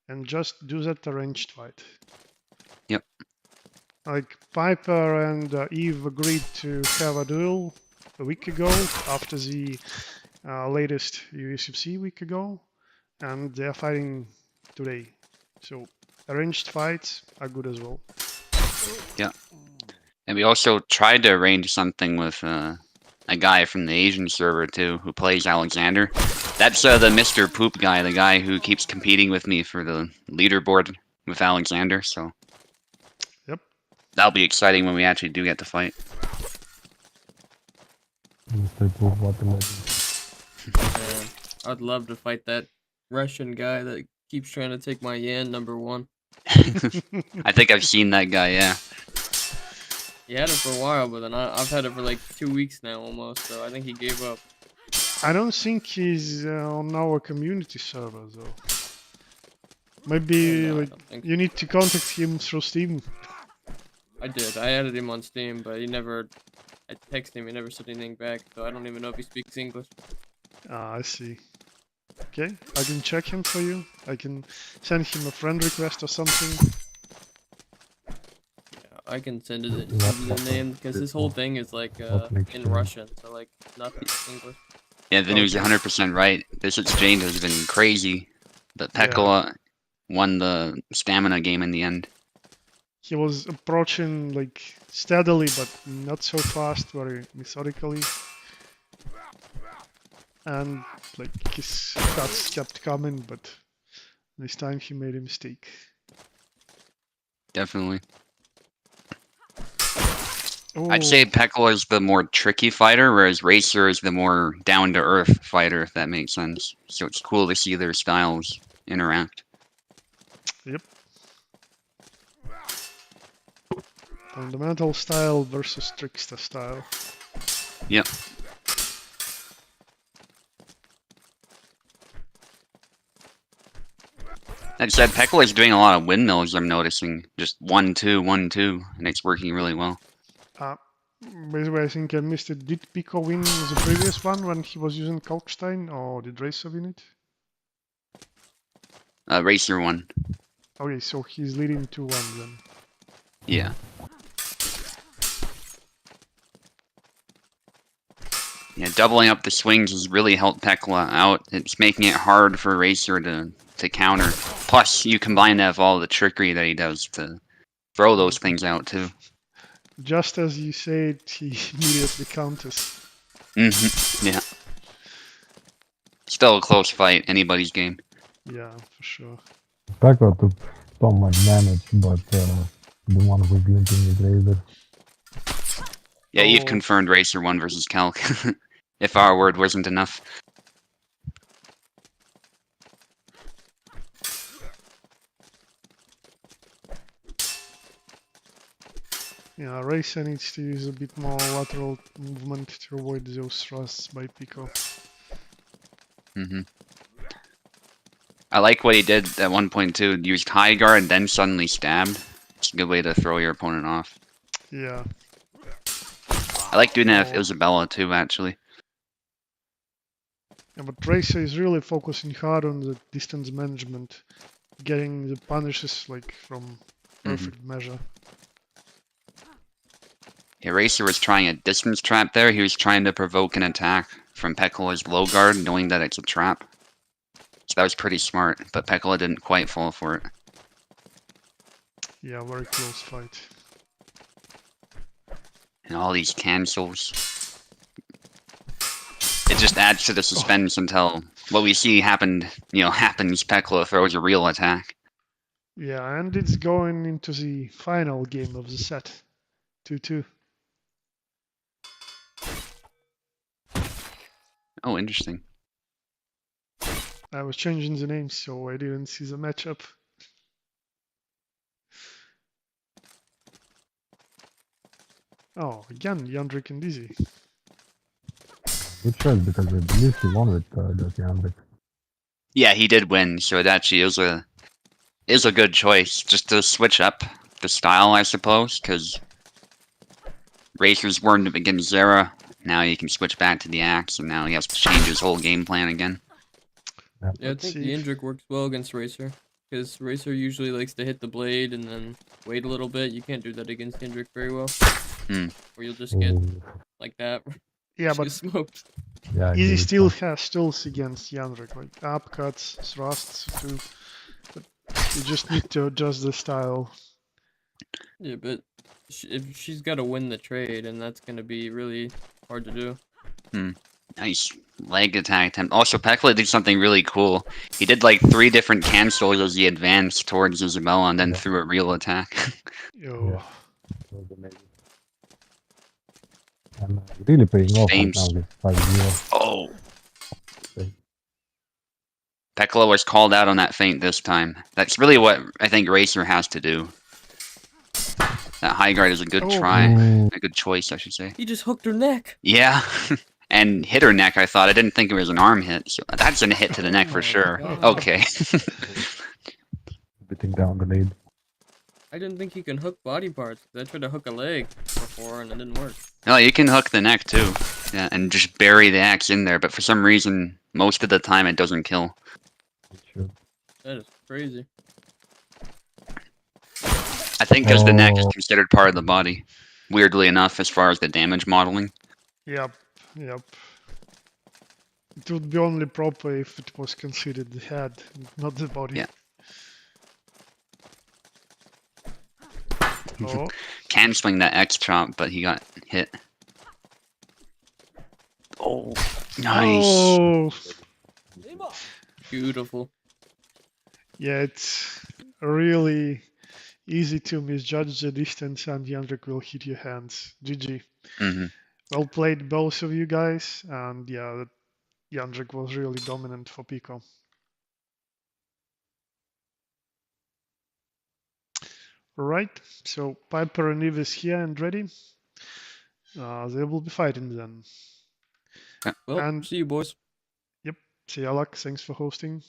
and just do that arranged fight. Yep. Like Piper and Eve agreed to have a duel a week ago after the latest USFC week ago, and they are fighting today. So arranged fights are good as well. Yeah. And we also tried to arrange something with a guy from the Asian server too, who plays Alexander. That's the Mr. Poop guy, the guy who keeps competing with me for the leaderboard with Alexander, so. Yep. That'll be exciting when we actually do get to fight. Mr. Poop, what the legend. I'd love to fight that Russian guy that keeps trying to take my Yan #1. I think I've seen that guy, yeah. He had it for a while, but then I've had it for like 2 weeks now almost, so I think he gave up. I don't think he's on our community server though. Maybe like you need to contact him through Steam. I did. I added him on Steam, but he never. I texted him. He never said anything back, so I don't even know if he speaks English. Ah, I see. Okay, I can check him for you. I can send him a friend request or something. Yeah, I can send it the name because his whole thing is like in Russian, so like not English. Yeah, Vinu's 100% right. This exchange has been crazy, but Pekola won the stamina game in the end. He was approaching like steadily, but not so fast, very methodically. And like his cuts kept coming, but this time he made a mistake. Definitely. Oh. I'd say Pekola is the more tricky fighter, whereas Racer is the more down-to-earth fighter, if that makes sense. So it's cool to see their styles interact. Yep. Fundamental style versus trickster style. Yep. That said, Pekola is doing a lot of windmills, I'm noticing. Just 1-2, 1-2, and it's working really well. Basically, I think I missed it. Did Pico win the previous one when he was using Kalkstein, or did Racer win it? Racer won. Okay, so he's leading 2-1 then. Yeah. Yeah, doubling up the swings has really helped Pekola out. It's making it hard for Racer to counter. Plus, you combine that with all the trickery that he does to throw those things out, too. Just as you said, he immediately counters. Yeah. Still a close fight, anybody's game. Yeah, for sure. Pekola took so much damage, but the one who's linking is Razor. Yeah, you've confirmed Racer won versus Calc. If our word wasn't enough. Yeah, Racer needs to use a bit more lateral movement to avoid those thrusts by Pico. I like what he did at 1.2. Used high guard and then suddenly stabbed. It's a good way to throw your opponent off. Yeah. I like doing that with Isabella too, actually. Yeah, but Racer is really focusing hard on the distance management, getting the punishes like from perfect measure. Eraser was trying a distance trap there. He was trying to provoke an attack from Pekola's low guard, knowing that it's a trap. So that was pretty smart, but Pekola didn't quite fall for it. Yeah, very close fight. And all these cancels. It just adds to the suspense until what we see happens. Pekola throws a real attack. Yeah, and it's going into the final game of the set. 2-2. Oh, interesting. I was changing the names, so I didn't see the matchup. Oh, again, Yandrik and Dizzy. Good choice, because I believe he won with that Yandrik. Yeah, he did win, so it actually is a good choice just to switch up the style, I suppose, because Racers weren't against Zera. Now he can switch back to the axe, and now he has to change his whole game plan again. Yeah, I think the Indrik works well against Racer, because Racer usually likes to hit the blade and then wait a little bit. You can't do that against Indrik very well, or you'll just get like that. Yeah, but smoked. Yeah, Easy still has stills against Yandrik, like upcuts, thrusts too. But you just need to adjust the style. Yeah, but if she's got to win the trade, and that's going to be really hard to do. Nice leg attack attempt. Also, Pekola did something really cool. He did like 3 different cancels as he advanced towards Isabella and then threw a real attack. Yo. Yeah. That was amazing. And really paying off right now, this 5-0. Oh! Pekola was called out on that feint this time. That's really what I think Racer has to do. That high guard is a good try. A good choice, I should say. He just hooked her neck. Yeah. And hit her neck, I thought. I didn't think it was an arm hit. So that's a hit to the neck for sure. God. Okay. Beating down the lead. I didn't think he can hook body parts. I tried to hook a leg before and it didn't work. No, you can hook the neck too. Yeah, and just bury the axe in there, but for some reason, most of the time it doesn't kill. That is crazy. I think because the neck is considered part of the body. Weirdly enough, as far as the damage modeling. Yep. It would be only proper if it was considered the head, not the body. Yeah. Oh. Canceling that X chomp, but he got hit. Oh, nice. Oh. Beautiful. Yeah, it's really easy to misjudge the distance, and Yandrik will hit your hands. GG. Well played, both of you guys, and yeah, Yandrik was really dominant for Pico. Alright, so Piper and Eve is here and ready. They will be fighting then. Well, and see you boys. Yep, see Alak, thanks for hosting.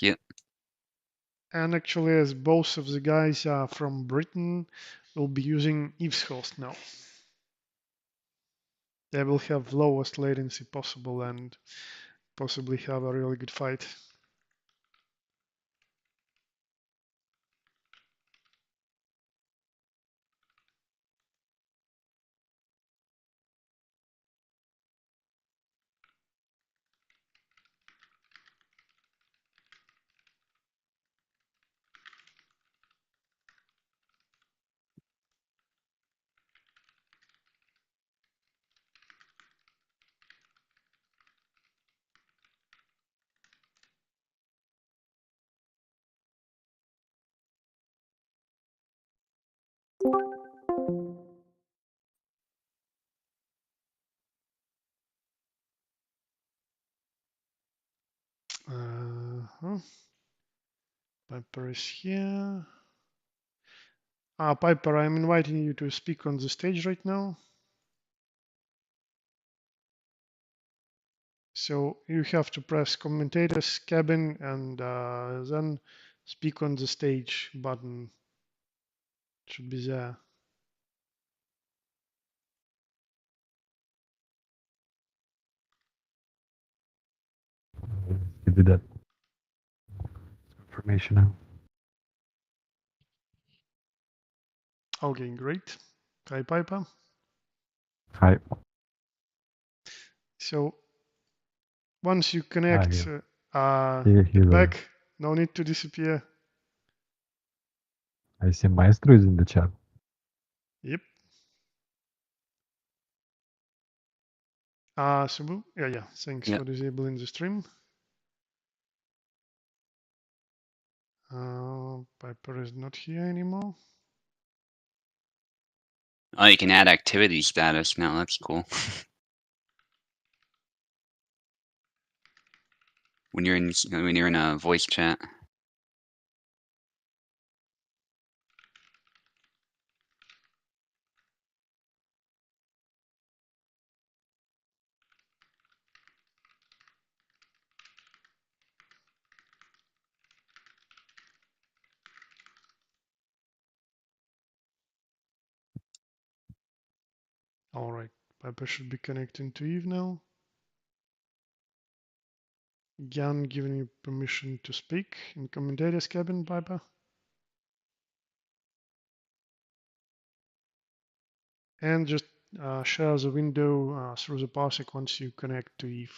Yeah. And actually, as both of the guys are from Britain, we'll be using Eve's host now. They will have lowest latency possible and possibly have a really good fight. Piper is here. Piper, I'm inviting you to speak on the stage right now. So you have to press commentator's cabin and then speak on the stage button. It should be there. You did that. Information now. Okay, great. Hi, Piper. Hi. So once you connect, He's back. No need to disappear. I see Maestro is in the chat. Yep. Subu? Yeah. Thanks for disabling the stream. Piper is not here anymore. Oh, you can add activity status now. That's cool. when you're in a voice chat. All right, Piper should be connecting to Eve now. Jan giving you permission to speak in commentator's cabin, Piper. And just share the window through the parsec once you connect to Eve.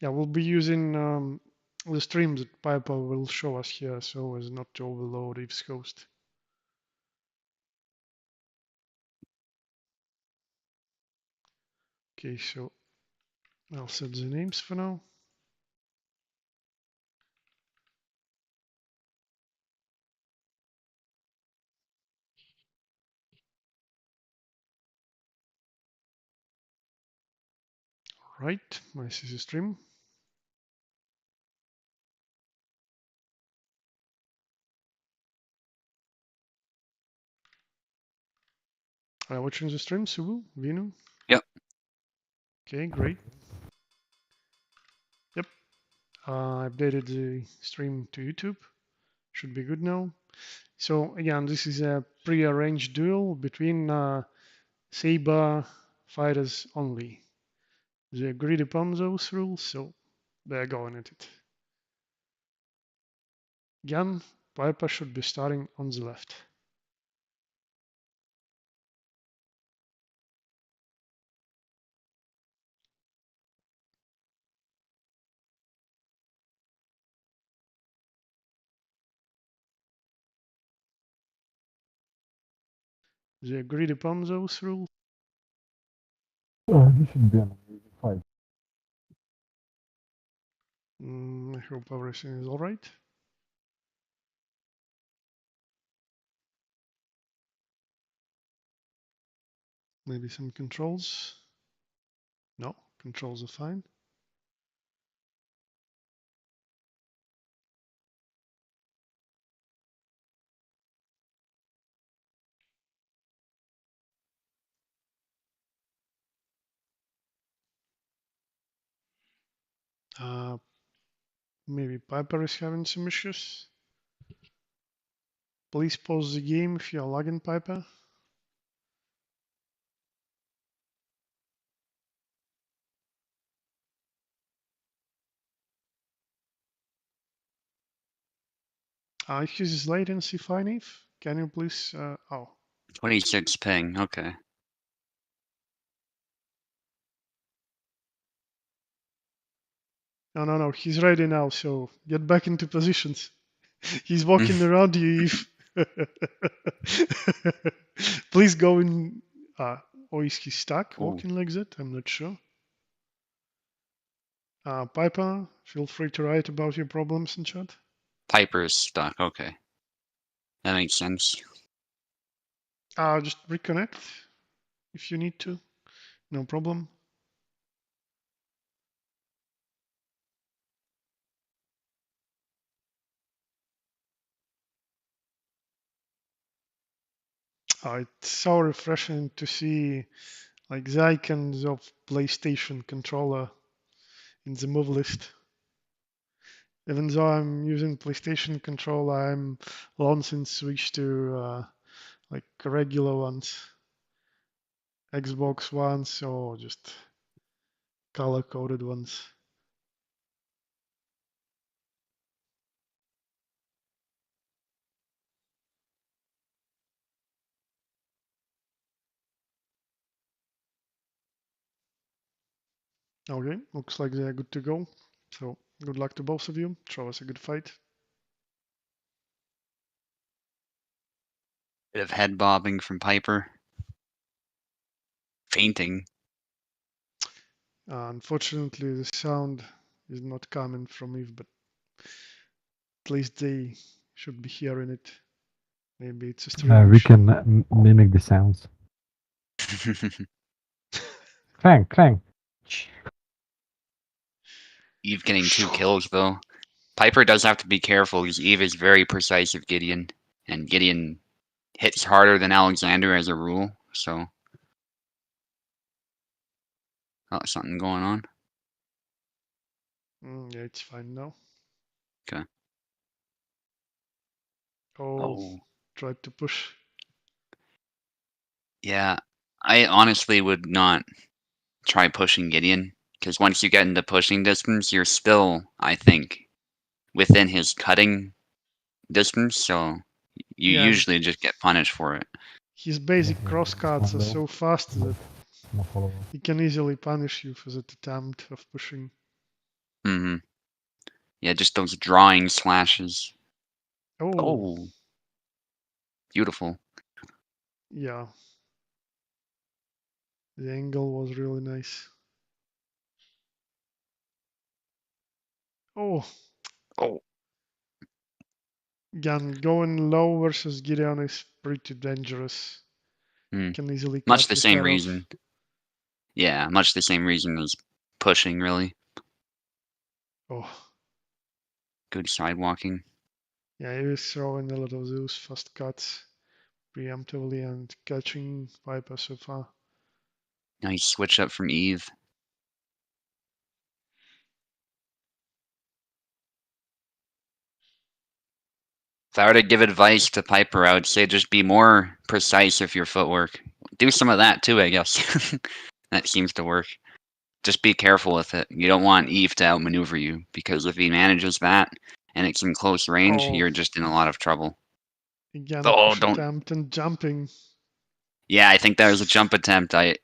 Yeah, we'll be using the stream that Piper will show us here so as not to overload Eve's host. Okay, so I'll set the names for now. All right, my CC stream. Watching the stream, Subu, Vinu? Yep. Okay, great. Yep. I updated the stream to YouTube. Should be good now. So again, this is a pre-arranged duel between Saber fighters only. They agreed upon those rules, so they're going at it. Again, Piper should be starting on the left. They agreed upon those rules. This should be an amazing fight. I hope everything is all right. Maybe some controls. No, controls are fine. Maybe Piper is having some issues. Please pause the game if you're lagging, Piper. If this is latency fine, Eve, can you please, 26 ping, okay. No, he's ready now, so get back into positions. He's walking around you, Eve. Please go in, or is he stuck walking like that? I'm not sure. Piper, feel free to write about your problems in chat. Piper is stuck, okay. That makes sense. Just reconnect if you need to. No problem. It's so refreshing to see like the icons of PlayStation controller in the move list. Even though I'm using PlayStation controller, I'm long since switched to like regular ones. Xbox ones or just color-coded ones? Okay, looks like they're good to go. So good luck to both of you. Show us a good fight. Bit of head bobbing from Piper. Fainting. Unfortunately, the sound is not coming from Eve, but at least they should be hearing it. Maybe it's a stream We issue. can mimic the sounds. Clang, clang. Eve getting 2 kills though. Piper does have to be careful because Eve is very precise with Gideon, and Gideon hits harder than Alexander as a rule. So, something going on. Yeah, it's fine now. Okay. Oh, tried to push. Yeah, I honestly would not try pushing Gideon, because once you get into pushing distance, you're still, I think, within his cutting distance, so you usually just get punished for it. His basic cross cuts are so fast that he can easily punish you for that attempt of pushing. Mm-hmm. Yeah, just those drawing slashes. Oh. Beautiful. Yeah. The angle was really nice. Oh. Again, going low versus Gideon is pretty dangerous. Can easily cut much the your same head reason. off. Yeah, much the same reason as pushing, really. Oh. Good sidewalking. Yeah, he was throwing a lot of those fast cuts preemptively and catching Piper so far. Nice switch up from Eve. If I were to give advice to Piper, I would say just be more precise with your footwork. Do some of that too, I guess. That seems to work. Just be careful with it. You don't want Eve to outmaneuver you, because if he manages that and it's in close range, you're just in a lot of trouble. Again, push attempt and jumping. Yeah, I think that was a jump attempt. I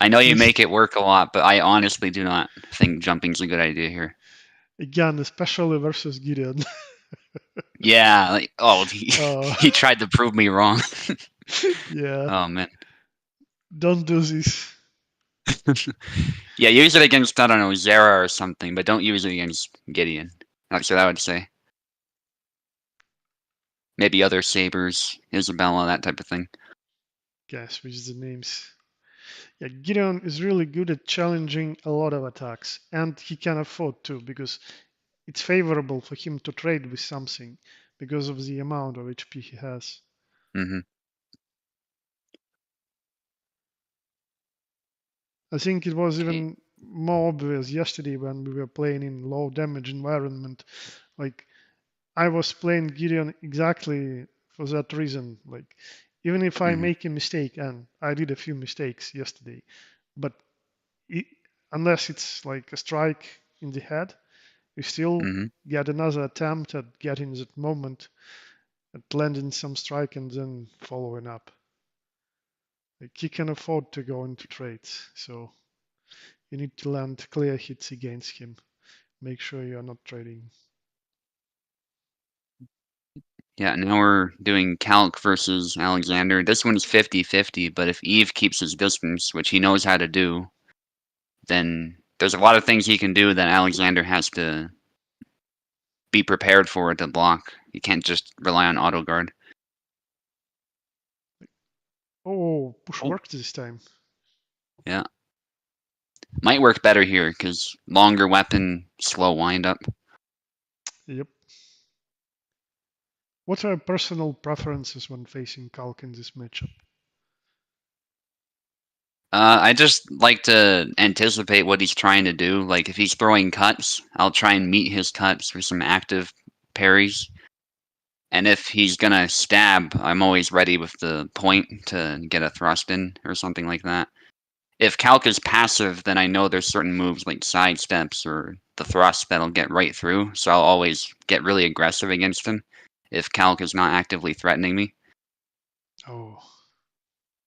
know you make it work a lot, but I honestly do not think jumping's a good idea here. Again, especially versus Gideon. Yeah, like, he tried to prove me wrong. Yeah. Oh man. Don't do this. Yeah, use it against, I don't know, Zera or something, but don't use it against Gideon. That's what I would say. Maybe other sabers, Isabella, that type of thing. Guess which the names. Yeah, Gideon is really good at challenging a lot of attacks, and he can afford to, because it's favorable for him to trade with something because of the amount of HP he has. Mm-hmm. I think it was even more obvious yesterday when we were playing in low damage environment. Like, I was playing Gideon exactly for that reason. Like, even if I make a mistake, and I did a few mistakes yesterday, but unless it's like a strike in the head, you still get another attempt at getting that moment, at landing some strike and then following up. Like, he can afford to go into trades, so you need to land clear hits against him. Make sure you're not trading. Yeah, now we're doing Calc versus Alexander. This one's 50-50, but if Eve keeps his distance, which he knows how to do, then there's a lot of things he can do that Alexander has to be prepared for to block. You can't just rely on auto guard. Oh, push worked this time. Yeah. Might work better here, because longer weapon, slow windup. Yep. What are personal preferences when facing Calc in this matchup? I just like to anticipate what he's trying to do. Like, if he's throwing cuts, I'll try and meet his cuts with some active parries. And if he's gonna stab, I'm always ready with the point to get a thrust in or something like that. If Calc is passive, then I know there's certain moves like side steps or the thrust that'll get right through, so I'll always get really aggressive against him if Calc is not actively threatening me. Oh.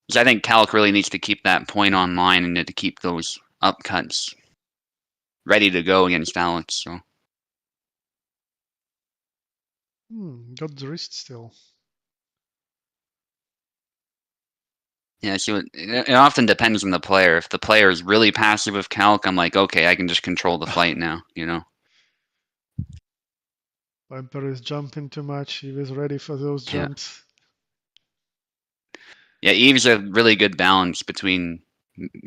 Because I think Calc really needs to keep that point online and to keep those upcuts ready to go against Alex, so. Got the wrist still. Yeah, so it often depends on the player. If the player is really passive with Calc, I'm like, okay, I can just control the fight now, you know? Viper is jumping too much. He was ready for those jumps. Yeah, Eve's a really good balance between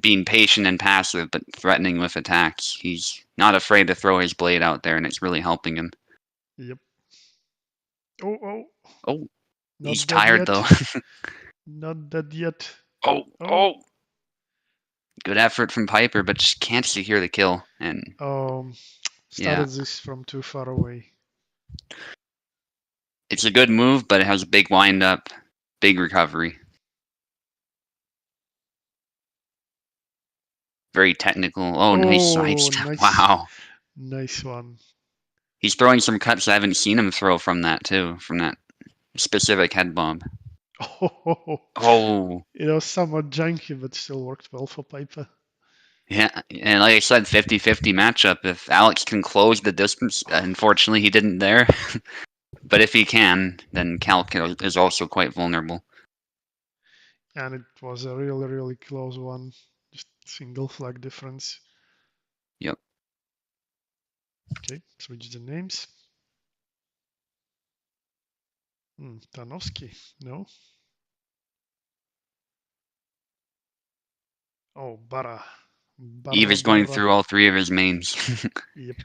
being patient and passive, but threatening with attacks. He's not afraid to throw his blade out there, and it's really helping him. Yep. Oh. Not he's tired, though. Not dead yet. Oh. Good effort from Piper, but just can't secure the kill. And started this from too far away. It's a good move, but it has a big wind-up, big recovery. Very technical. Oh, nice sidestep. Nice. Wow. Nice one. He's throwing some cuts I haven't seen him throw from that, too. From that specific head bomb. Oh. It was somewhat janky, but still worked well for Piper. Yeah, and like I said, 50-50 matchup. If Alex can close the distance, unfortunately he didn't there. But if he can, then Calc is also quite vulnerable. And it was a really, really close one. Just single flag difference. Yep. Okay, switch the names. Tarnowski, no. Oh, Bara. Eve is going through all three of his mains. Yep.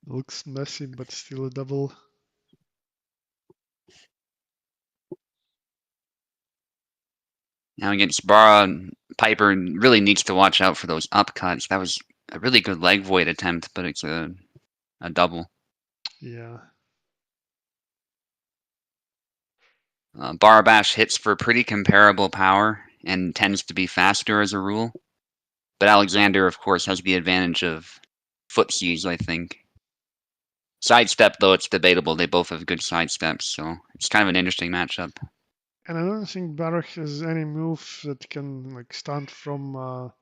Looks messy, but still a double. Now against Bara, Piper really needs to watch out for those upcuts. That was a really good leg void attempt, but it's a double. Yeah. Barabash hits for pretty comparable power and tends to be faster as a rule. But Alexander, of course, has the advantage of footsies, I think. Sidestep, though, it's debatable. They both have good sidesteps, so it's kind of an interesting matchup. And I don't think Barak has any move that can like stand from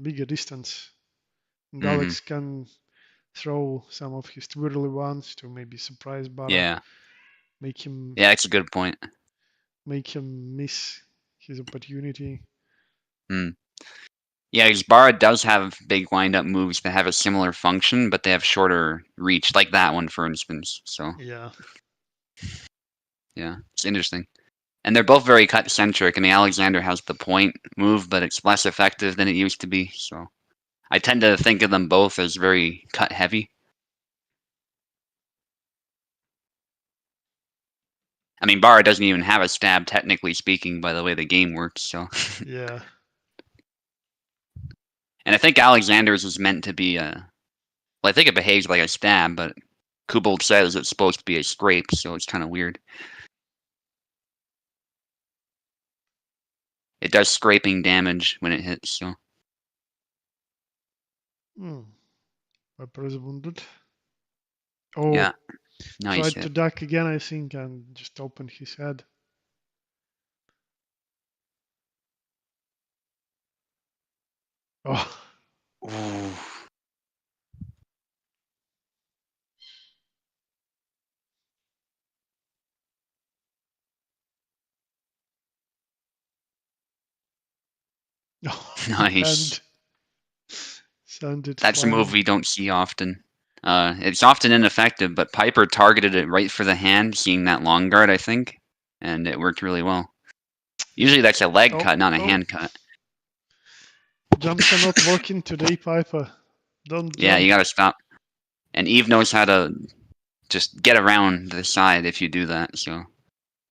bigger distance. And Alex can throw some of his twirly ones to maybe surprise Barak. Yeah. Make him. Yeah, that's a good point. Make him miss his opportunity. Yeah, because Bara does have big wind-up moves that have a similar function, but they have shorter reach, like that one, for instance. So yeah, it's interesting. And they're both very cut-centric. I mean, Alexander has the point move, but it's less effective than it used to be. So I tend to think of them both as very cut-heavy. I mean, Bara doesn't even have a stab, technically speaking, by the way the game works. So yeah. And I think Alexander's is meant to be well, I think it behaves like a stab, but Kubold says it's supposed to be a scrape, so it's kind of weird. It does scraping damage when it hits, so. Viper is wounded. Oh, yeah. Nice tried to duck again, I think, and just opened his head. Oh. Ooh. Nice. That's fine. A move we don't see often. It's often ineffective, but Piper targeted it right for the hand, seeing that long guard, I think, and it worked really well. Usually that's a leg cut, not a hand cut. Jumps are not working today, Piper. Don't jump. Yeah, you gotta stop. And Eve knows how to just get around the side if you do that, so...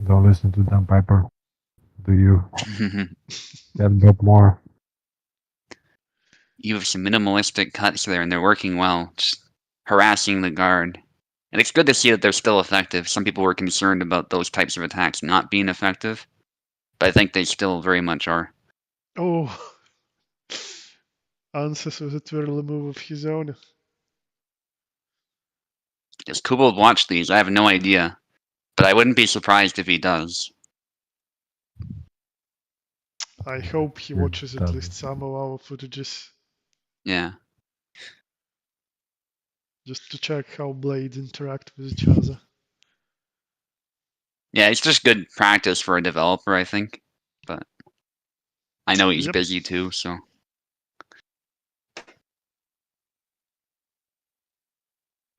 Don't listen to them, Piper. Do you? Get more. You have some minimalistic cuts there, and they're working well. Just harassing the guard. And it's good to see that they're still effective. Some people were concerned about those types of attacks not being effective, but I think they still very much are. Oh, Ansys with a twirly move of his own. Does Kubel watch these? I have no idea, but I wouldn't be surprised if he does. I hope he watches at least some of our footages. Yeah. Just to check how blades interact with each other. Yeah, it's just good practice for a developer, I think. But I know he's busy too, so.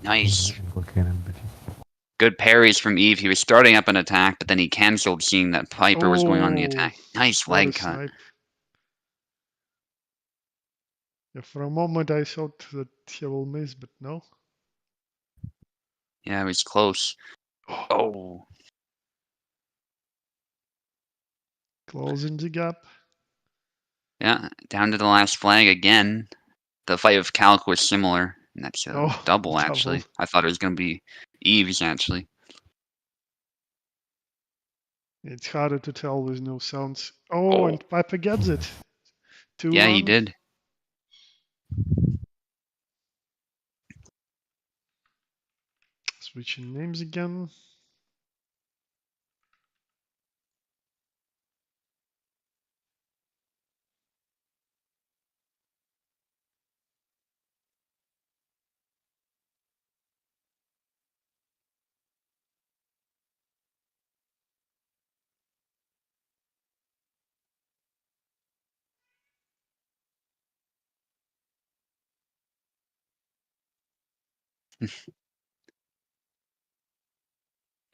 Nice. Good parries from Eve. He was starting up an attack, but then he cancelled seeing that Piper was going on the attack. Nice leg cut. Snipe. Yeah, for a moment I thought that he will miss, but no. Yeah, it was close. Oh. Closing the gap. Yeah, down to the last flag again. The fight with Calc was similar. And that's a double, actually. Double. I thought it was going to be Eve's, actually. It's harder to tell with no sounds. Oh, and Piper gets it. 2-1. Yeah, he did. Switching names again.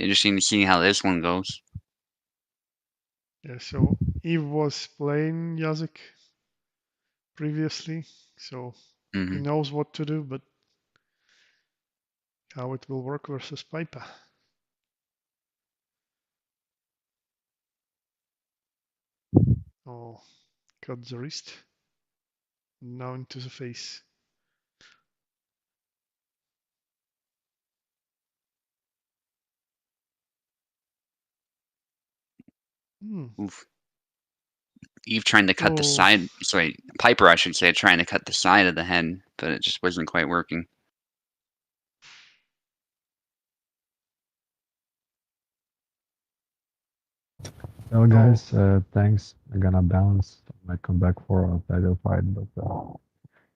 Interesting to see how this one goes. Yeah, so Eve was playing Yazik previously, so he knows what to do, but how it will work versus Piper. Oh, cut the wrist. Now into the face. Oof. Eve trying to cut the side, sorry, Piper, I should say, trying to cut the side of the head, but it just wasn't quite working. Well, guys, thanks. I'm gonna bounce. I might come back for a title fight, but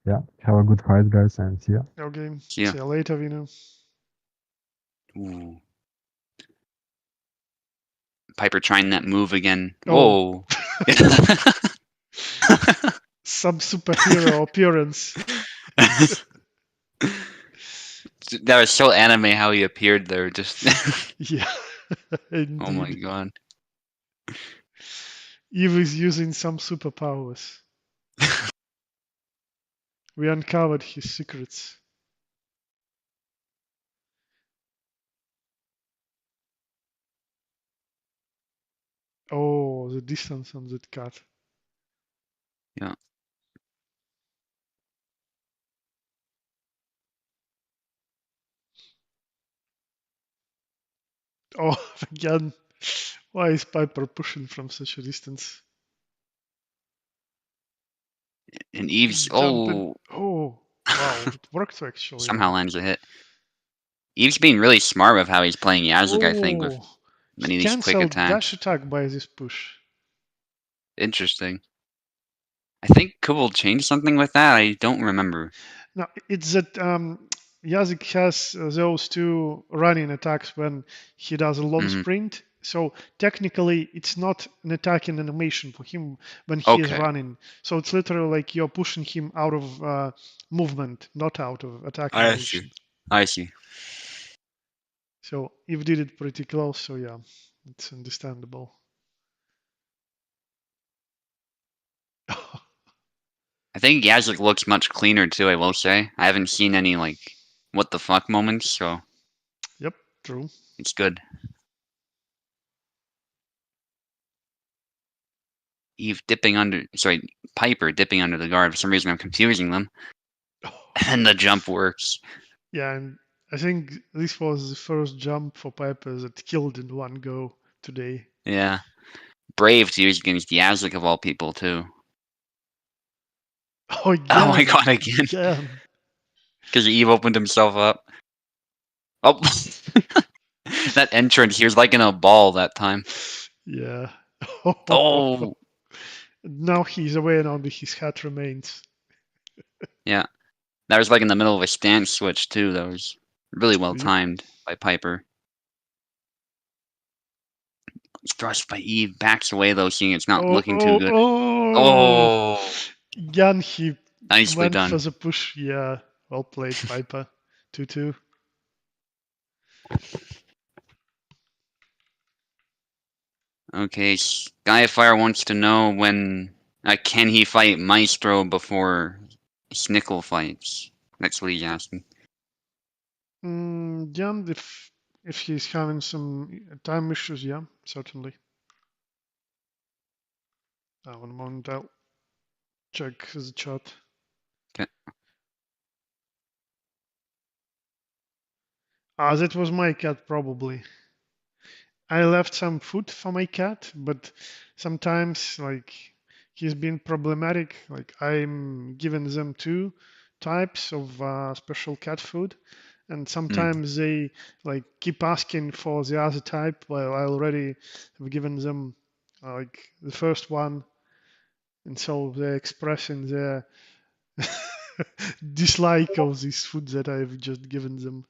yeah, have a good fight, guys, and see ya. Okay, see ya later, Vino. Ooh. Piper trying that move again. Whoa. Some superhero appearance. That was so anime how he appeared there. Just yeah. Oh my god. Eve is using some superpowers. We uncovered his secrets. Oh, the distance on that cut. Yeah. Oh, again. Why is Piper pushing from such a distance? And Eve's Oh, wow, it worked actually. Somehow lands a hit. Eve's being really smart with how he's playing Yazik, I think, with many of these quick attacks. Dash attack by this push. Interesting. I think Kubel changed something with that. I don't remember. No, it's that Yazik has those two running attacks when he does a long sprint. So technically, it's not an attacking animation for him when he is running. So it's literally like you're pushing him out of movement, not out of attack animation. I see. So Eve did it pretty close. So yeah, it's understandable. I think Yazik looks much cleaner too, I will say. I haven't seen any like what the fuck moments, so. Yep, true. It's good. Piper dipping under the guard. For some reason, I'm confusing them. And the jump works. Yeah, and I think this was the first jump for Piper that killed in one go today. Yeah. Brave to use against the Yazlik of all people, too. Oh, again. Oh my god, again. Because Eve opened himself up. Oh. That entrance, he was like in a ball that time. Yeah. Oh. Now he's away and only his hat remains. Yeah. That was like in the middle of a stance switch, too. That was really well timed by Piper. Thrust by Eve. Backs away, though, seeing it's not looking too good. Oh! Again, he Nicely went done. for the push. Yeah, well played, Piper. 2-2. Okay, Skyfire wants to know when can he fight Maestro before Snickle fights? That's what he's asking. Yeah, if he's having some time issues, yeah, certainly. 1 moment, I'll check the chat. Okay. That was my cat, probably. I left some food for my cat, but sometimes, like, he's been problematic. Like, I'm giving them 2 types of special cat food, and sometimes they like keep asking for the other type while I already have given them like the first one, and so they're expressing their dislike of this food that I've just given them.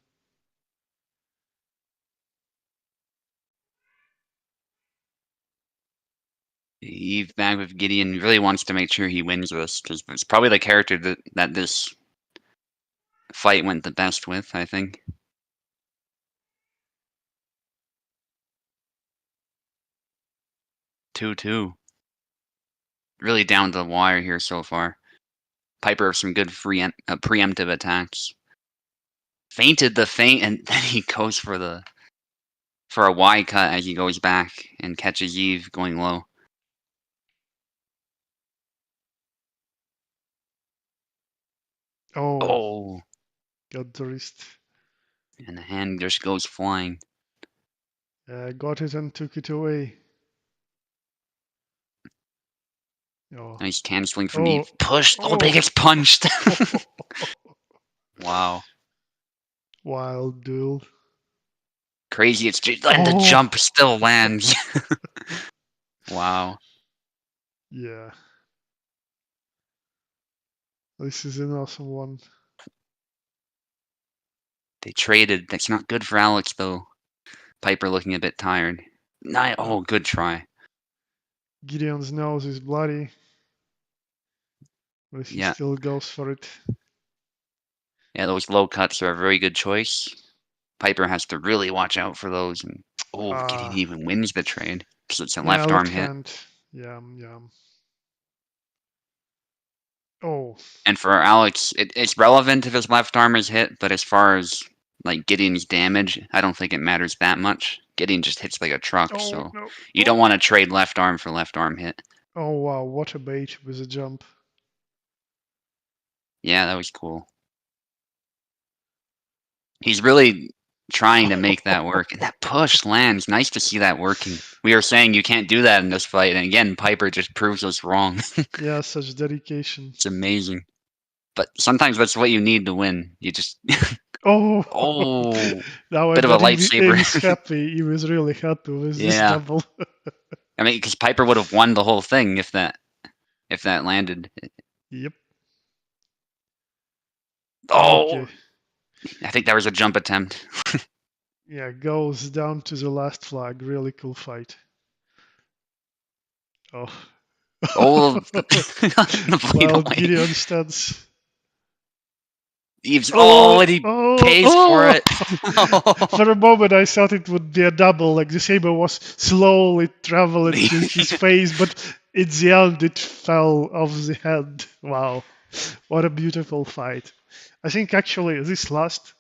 Eve back with Gideon really wants to make sure he wins this because it's probably the character that this fight went the best with, I think. 2-2. Really down to the wire here so far. Piper with some good preemptive attacks. Feinted the feint, and then he goes for a Y cut as he goes back and catches Eve going low. Oh. Got the wrist. And the hand just goes flying. Got it and took it away. Oh. Nice canceling from Eve. Pushed. Oh, but he gets punched. Wow. Wild duel. Crazy. It's just, and the jump still lands. Wow. Yeah. This is an awesome one. They traded. That's not good for Alex, though. Piper looking a bit tired. Oh, good try. Gideon's nose is bloody. But he still goes for it. Yeah, those low cuts are a very good choice. Piper has to really watch out for those. And Gideon even wins the trade because it's a left arm hit. Yeah. Oh. And for Alex, it's relevant if his left arm is hit, but as far as like Gideon's damage, I don't think it matters that much. Gideon just hits like a truck, so you don't want to trade left arm for left arm hit. Oh wow, what a bait with a jump. Yeah, that was cool. He's really trying to make that work, and that push lands. Nice to see that working. We were saying you can't do that in this fight, and again, Piper just proves us wrong. Yeah, such dedication. It's amazing. But sometimes that's what you need to win. You just bit of a lightsaber. He was happy. He was really happy with this double. I mean, because Piper would have won the whole thing if that landed. Yep. Oh. Okay. I think that was a jump attempt. Yeah, goes down to the last flag. Really cool fight. Oh. The Gideon stance. Eve's and he pays for it. For a moment, I thought it would be a double, like the saber was slowly traveling to his face, but in the end, it fell off the head. Wow, what a beautiful fight! I think actually this last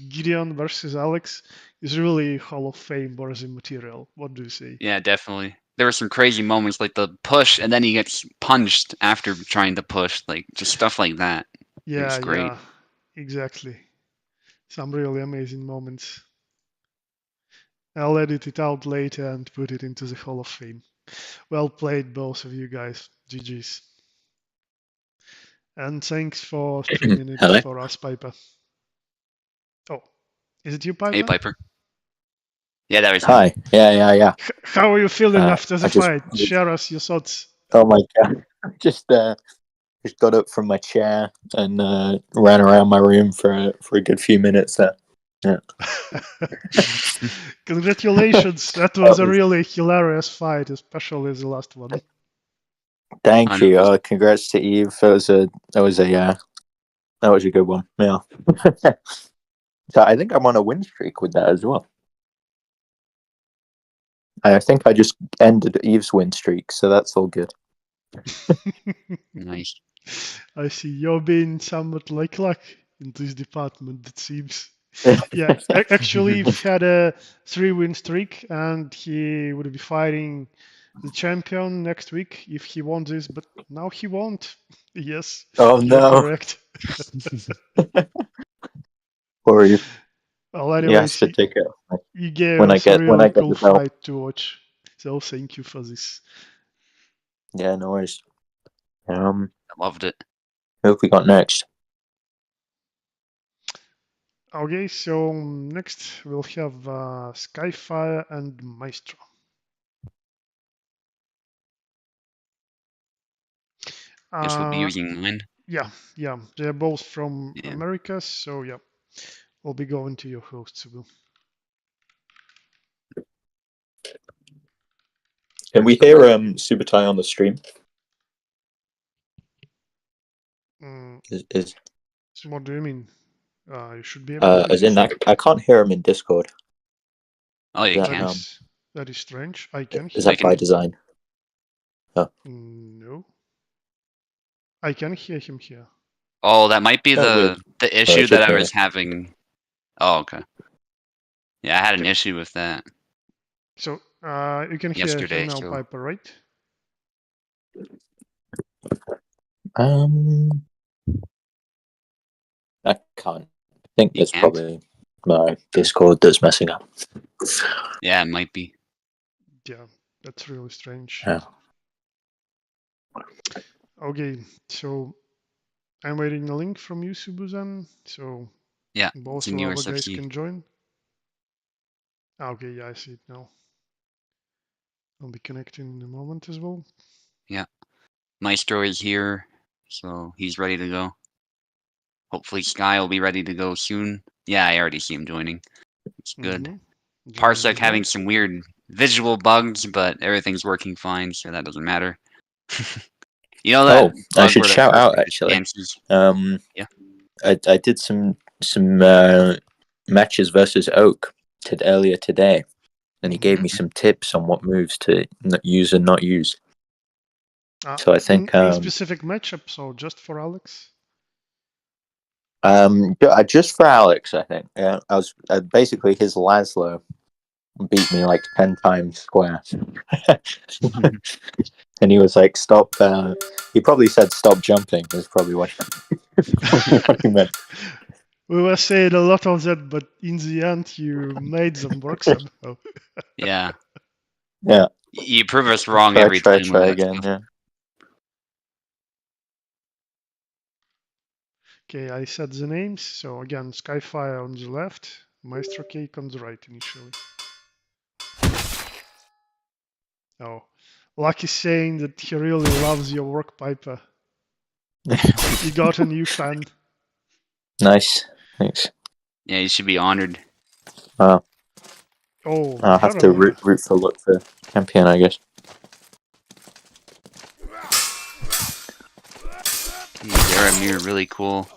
Gideon versus Alex is really Hall of Fame worthy material. What do you say? Yeah, definitely. There were some crazy moments like the push, and then he gets punched after trying to push, like just stuff like that. Yeah, great. yeah, exactly. Some really amazing moments. I'll edit it out later and put it into the Hall of Fame. Well played, both of you guys. GG's. And thanks for streaming it Hello? for us, Piper. Oh, is it you, Piper? Hey, Piper. Yeah, that was Hi. Yeah. How are you feeling after the I just- fight? Share us your thoughts. Oh my god! Just got up from my chair and ran around my room for a good few minutes there. Yeah. Congratulations! That was a really hilarious fight, especially the last one. Thank you. Congrats to Eve. That was a good one. Yeah. So I think I'm on a win streak with that as well. I think I just ended Eve's win streak, so that's all good. Nice. I see you're being somewhat like luck in this department, it seems. Yeah, actually, Eve had a 3-win streak, and he would be fighting the champion next week if he won this, but now he won't. Yes. Oh you're no! correct. Or you? Well, anyways, to take it you gave when us I a get really cool the belt. fight to watch. So thank you for this. Yeah, no worries. I loved it. Who have we got next? Okay, so next we'll have Skyfire and Maestro. Guess we'll be using mine. Yeah, they're both from America, so yeah, we'll be going to your host, Cebu. Can we hear Subutai on the stream? What do you mean? You should be able to. As in, I can't hear him in Discord. Oh, you can. That is strange. I can hear. Is that by design? Oh. No. I can hear him here. Oh, that might be the issue that I was having. Oh, okay. Yeah, I had an issue with that. So you can hear him now, Piper, right? I can't. I think it's probably my Discord that's messing up. Yeah, it might be. Yeah, that's really strange. Yeah. Okay, so I'm waiting a link from you, Subuzan. So yeah, both of our guys can join. Okay, yeah, I see it now. I'll be connecting in a moment as well. Yeah, Maestro is here, so he's ready to go. Hopefully Sky will be ready to go soon. Yeah, I already see him joining. It's good. Parsec having some weird visual bugs, but everything's working fine, so that doesn't matter. You know that? Oh, I should shout out actually. Yeah. I did some matches versus Oak earlier today, and he gave me some tips on what moves to use and not use. So I think any specific matchups or just for Alex? Just for Alex, I think. Yeah, I was basically his Laszlo beat me like 10 times square, and he was like, "Stop." He probably said, "Stop jumping." Is probably what he meant. We were saying a lot of that, but in the end, you made them work somehow. Yeah. Yeah. You prove us wrong every time. Try again. Yeah. Okay, I said the names. So again, Skyfire on the left, Maestro Cake on the right initially. Oh, Lucky's saying that he really loves your work, Piper. You got a new fan. Nice, thanks. Yeah, you should be honored. Oh, I'll have to root for luck for champion, I guess. You're really cool.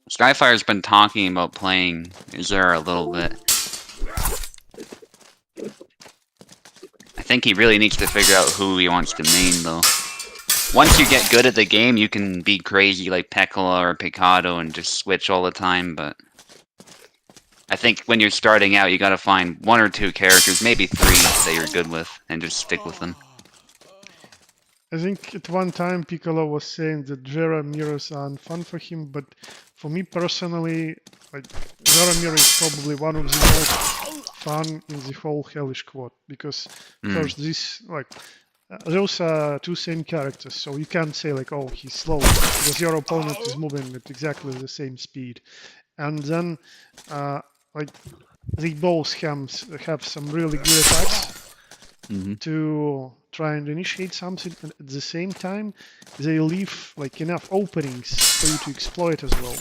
Skyfire's been talking about playing Azure a little bit. I think he really needs to figure out who he wants to main, though. once you get good at the game, you can be crazy like Pekala or Picado and just switch all the time, but I think when you're starting out, you gotta find 1 or 2 characters, maybe 3 that you're good with, and just stick with them. I think at one time Piccolo was saying that Jera mirrors aren't fun for him, but for me personally, like Jera mirror is probably one of the most fun in the whole Hellish Quart, because first this like those are 2 same characters, so you can't say like, oh, he's slow, because your opponent is moving at exactly the same speed. And then like they both have some really good attacks to try and initiate something, and at the same time they leave like enough openings for you to exploit as well.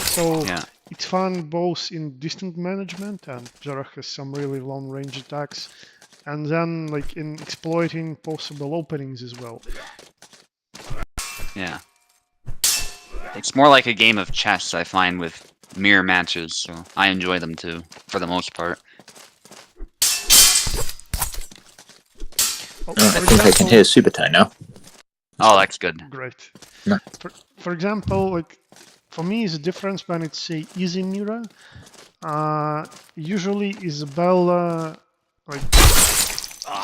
So it's fun both in distance management, and Jera has some really long range attacks, and then like in exploiting possible openings as well. Yeah. It's more like a game of chess, I find, with mirror matches, so I enjoy them too, for the most part. I think I can hear Super Tie now. Oh, that's good. Great. No. For example, like for me, the difference when it's a easy mirror, usually Isabella, like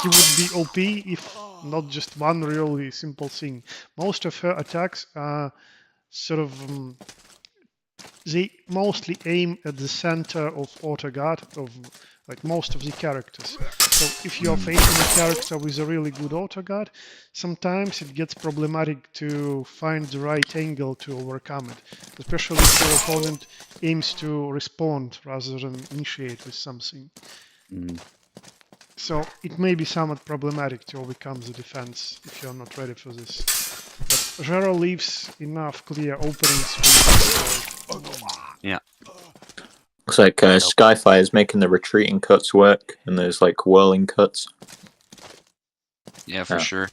he would be OP if not just one really simple thing. Most of her attacks are sort of they mostly aim at the center of auto guard of like most of the characters. So if you're facing a character with a really good auto guard, sometimes it gets problematic to find the right angle to overcome it, especially if your opponent aims to respond rather than initiate with something. So it may be somewhat problematic to overcome the defense if you're not ready for this. But Jera leaves enough clear openings for you to destroy. Yeah. Looks like Skyfire is making the retreating cuts work, and there's like whirling cuts. Yeah, for sure.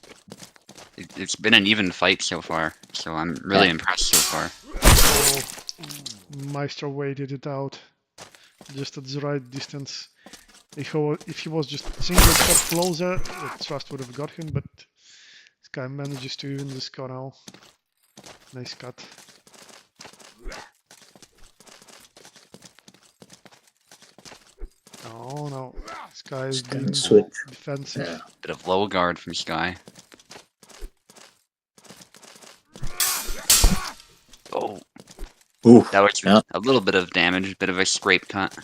It's been an even fight so far, so I'm really impressed so far. So, Maestro waited it out just at the right distance. If he was just a single step closer, the thrust would have got him, but this guy manages to even the score now. Nice cut. Oh no, this guy is being defensive. Yeah. Bit of low guard from Sky. Oh. Oof. That was a little bit of damage, a bit of a scrape cut.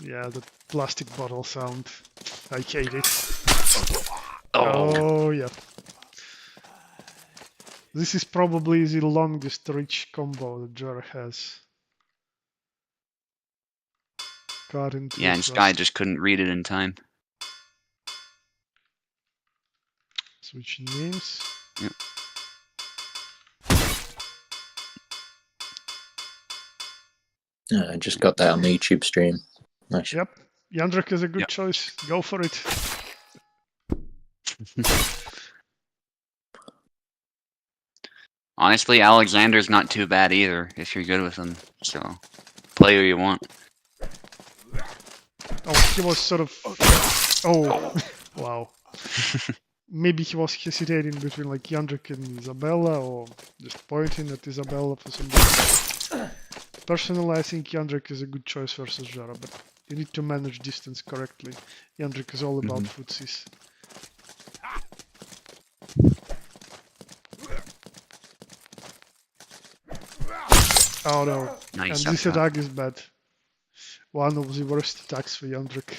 Yeah, the plastic bottle sound. I hate it. Oh yeah. This is probably the longest reach combo that Jera has. Yeah, and Sky just couldn't read it in time. Switching names. Yep. I just got that on the YouTube stream. Nice. Yep, Jandrek is a good choice. Go for it. Honestly, Alexander's not too bad either, if you're good with him. So, play who you want. Oh, he was sort of... Oh, wow. Maybe he was hesitating between like Jandrek and Isabella, or just pointing at Isabella for some reason. Personally, I think Jandrek is a good choice versus Jera, but you need to manage distance correctly. Jandrek is all about footsies. Oh no, Nice and this attack is bad. One of the worst attacks for Jandrek.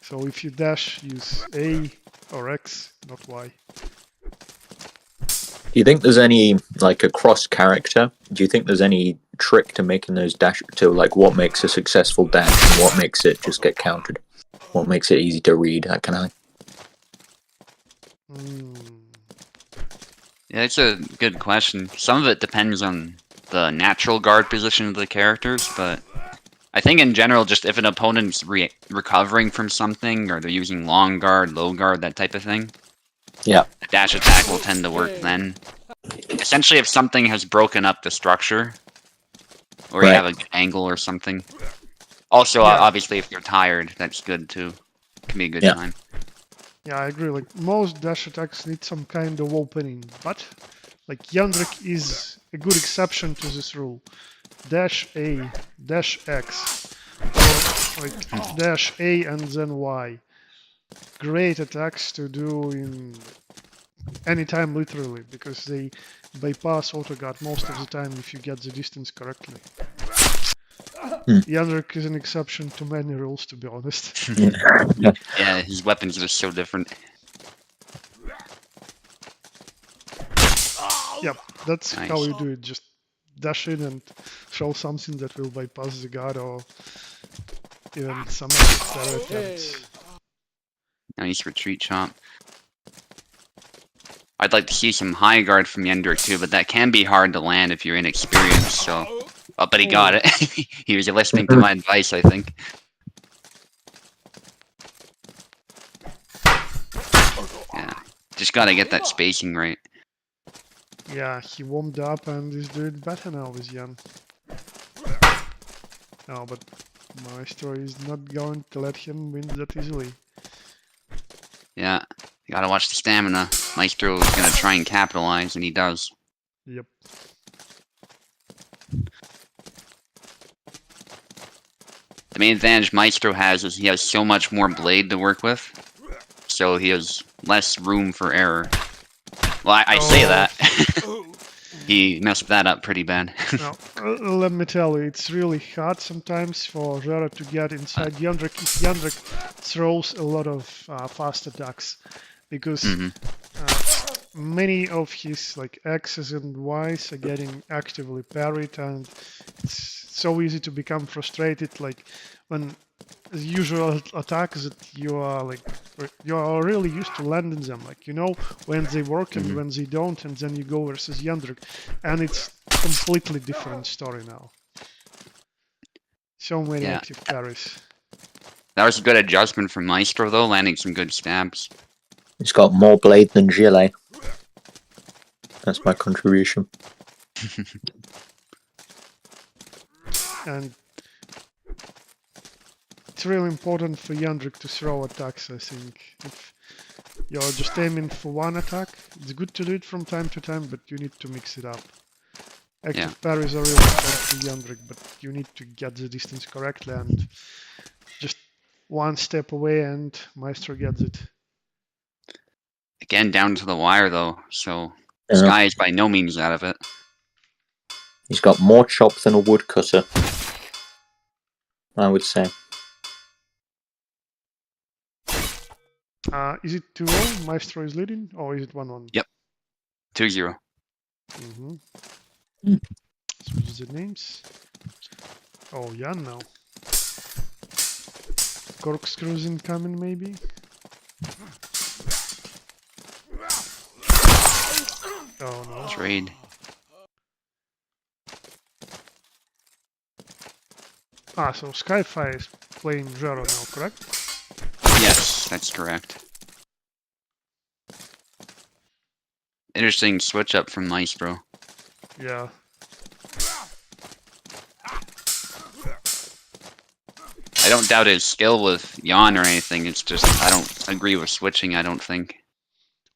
So if you dash, use A or X, not Y. Do you think there's any, like, across character? Do you think there's any trick to making those dash, to like what makes a successful dash and what makes it just get countered? What makes it easy to read, that kind of thing? Yeah, it's a good question. Some of it depends on the natural guard position of the characters, but I think in general, just if an opponent's recovering from something, or they're using long guard, low guard, that type of thing, yeah, a dash attack will tend to work then. Essentially, if something has broken up the structure, or you have a good angle or something. Also, obviously, if you're tired, that's good too. Can be a good time. Yeah, I agree. Like most dash attacks need some kind of opening, but like Yandrik is a good exception to this rule. Dash A, dash X, or like dash A and then Y. Great attacks to do in any time literally, because they bypass auto guard most of the time if you get the distance correctly. Yandrik is an exception to many rules, to be honest. Yeah, his weapons are so different. Yep, that's Nice. how you do it. Just dash in and throw something that will bypass the guard or even some other attempts. Nice retreat chop. I'd like to see some high guard from Yendrick too, but that can be hard to land if you're inexperienced, so... Oh, but he got it. He was listening to my advice, I think. Yeah, just gotta get that spacing right. Yeah, he warmed up and is doing better now with Jan. No, but Maestro is not going to let him win that easily. Yeah, you gotta watch the stamina. Maestro is gonna try and capitalize, and he does. Yep. The main advantage Maestro has is he has so much more blade to work with, so he has less room for error. Well, I say that. He messed that up pretty bad. Now, let me tell you, it's really hard sometimes for Zera to get inside Yandrik if Yandrik throws a lot of fast attacks, because many of his like X's and Y's are getting actively parried, and it's so easy to become frustrated. Like when the usual attacks that you are really used to landing them, like you know when they work and when they don't, and then you go versus Yandrik, and it's completely different story now. So many active parries. That was a good adjustment from Maestro though, landing some good stabs. He's got more blade than Gillet. That's my contribution. And it's really important for Yandrik to throw attacks, I think. If you're just aiming for one attack, it's good to do it from time to time, but you need to mix it up. Active parries are really important for Yandrik, but you need to get the distance correctly, and just one step away and Maestro gets it. Again, down to the wire though, so this guy is by no means out of it. He's got more chop than a woodcutter, I would say. Is it 2-0? Maestro is leading, or is it 1-1? Yep. 2-0. Switch the names. Oh, Jan now. Corkscrews incoming, maybe? Oh no. Trade. So Skyfire is playing Zero now, correct? Yes, that's correct. Interesting switch up from Maestro. Yeah. I don't doubt his skill with Yawn or anything, it's just I don't agree with switching, I don't think.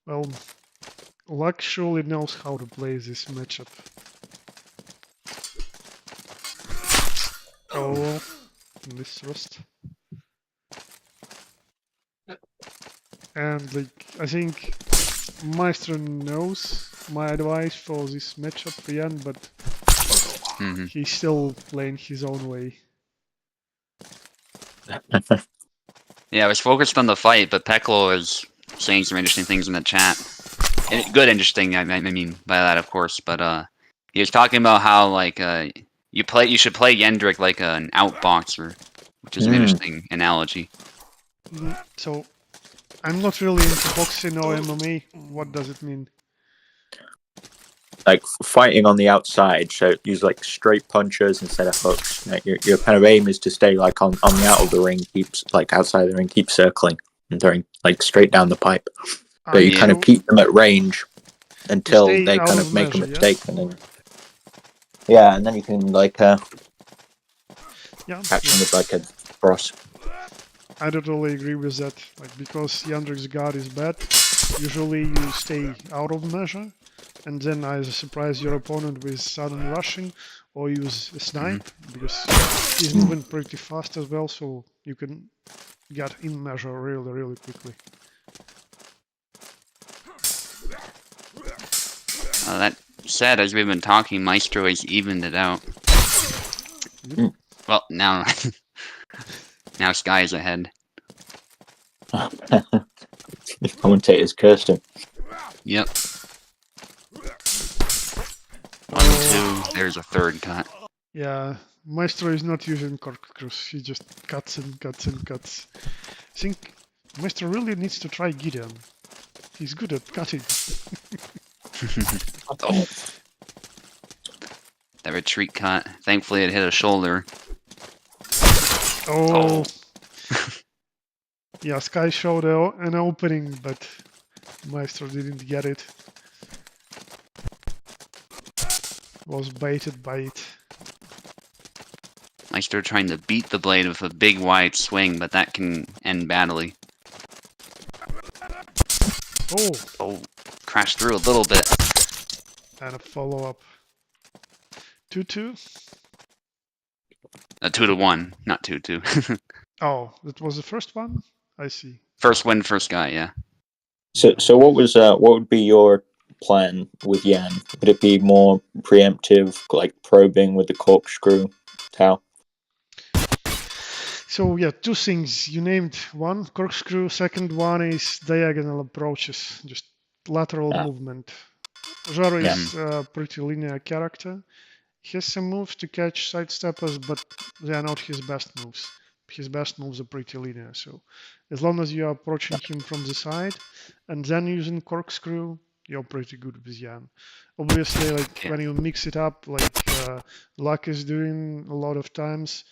Well, Luck surely knows how to play this matchup. Oh, mistrust. And like, I think Maestro knows my advice for this matchup for Jan, but he's still playing his own way. Yeah, I was focused on the fight, but Peklo is saying some interesting things in the chat. Good interesting, I mean by that, of course, but he was talking about how like you should play Yendrick like an outboxer, which is an interesting analogy. So, I'm not really into boxing or MMA. What does it mean? Like fighting on the outside, so use like straight punches instead of hooks. Like your kind of aim is to stay like on the out of the ring, keeps like outside the ring, keep circling and throwing like straight down the pipe. But you kind of keep them at range until they kind of make a mistake, and then and then you can like catch them with like a cross. I totally agree with that. Like, because Yandrik's guard is bad, usually you stay out of measure, and then either surprise your opponent with sudden rushing, or use a snipe, because he's moving pretty fast as well, so you can get in measure really, really quickly. That said, as we've been talking, Maestro has evened it out. Well, now Sky's ahead. Commentators cursed him. Yep. 1, 2. There's a third cut. Yeah, Maestro is not using corkscrews. He just cuts and cuts and cuts. I think Maestro really needs to try Gideon. He's good at cutting. That retreat cut. Thankfully, it hit a shoulder. Oh. Yeah, Sky showed an opening, but Maestro didn't get it. Was baited by it. Maestro trying to beat the blade with a big wide swing, but that can end badly. Oh, crashed through a little bit. And a follow-up. 2-2? 2-1, not 2-2. Oh, that was the first one? I see. First win, first guy, yeah. So what would be your plan with Yan? Would it be more preemptive, like probing with the corkscrew towel? So yeah, two things. You named one, corkscrew. Second one is diagonal approaches, just lateral movement. Zoro is a pretty linear character. He has some moves to catch sidesteppers, but they are not his best moves. His best moves are pretty linear, so as long as you are approaching him from the side and then using corkscrew, you're pretty good with Yan. Obviously, like when you mix it up, like Luck is doing a lot of times,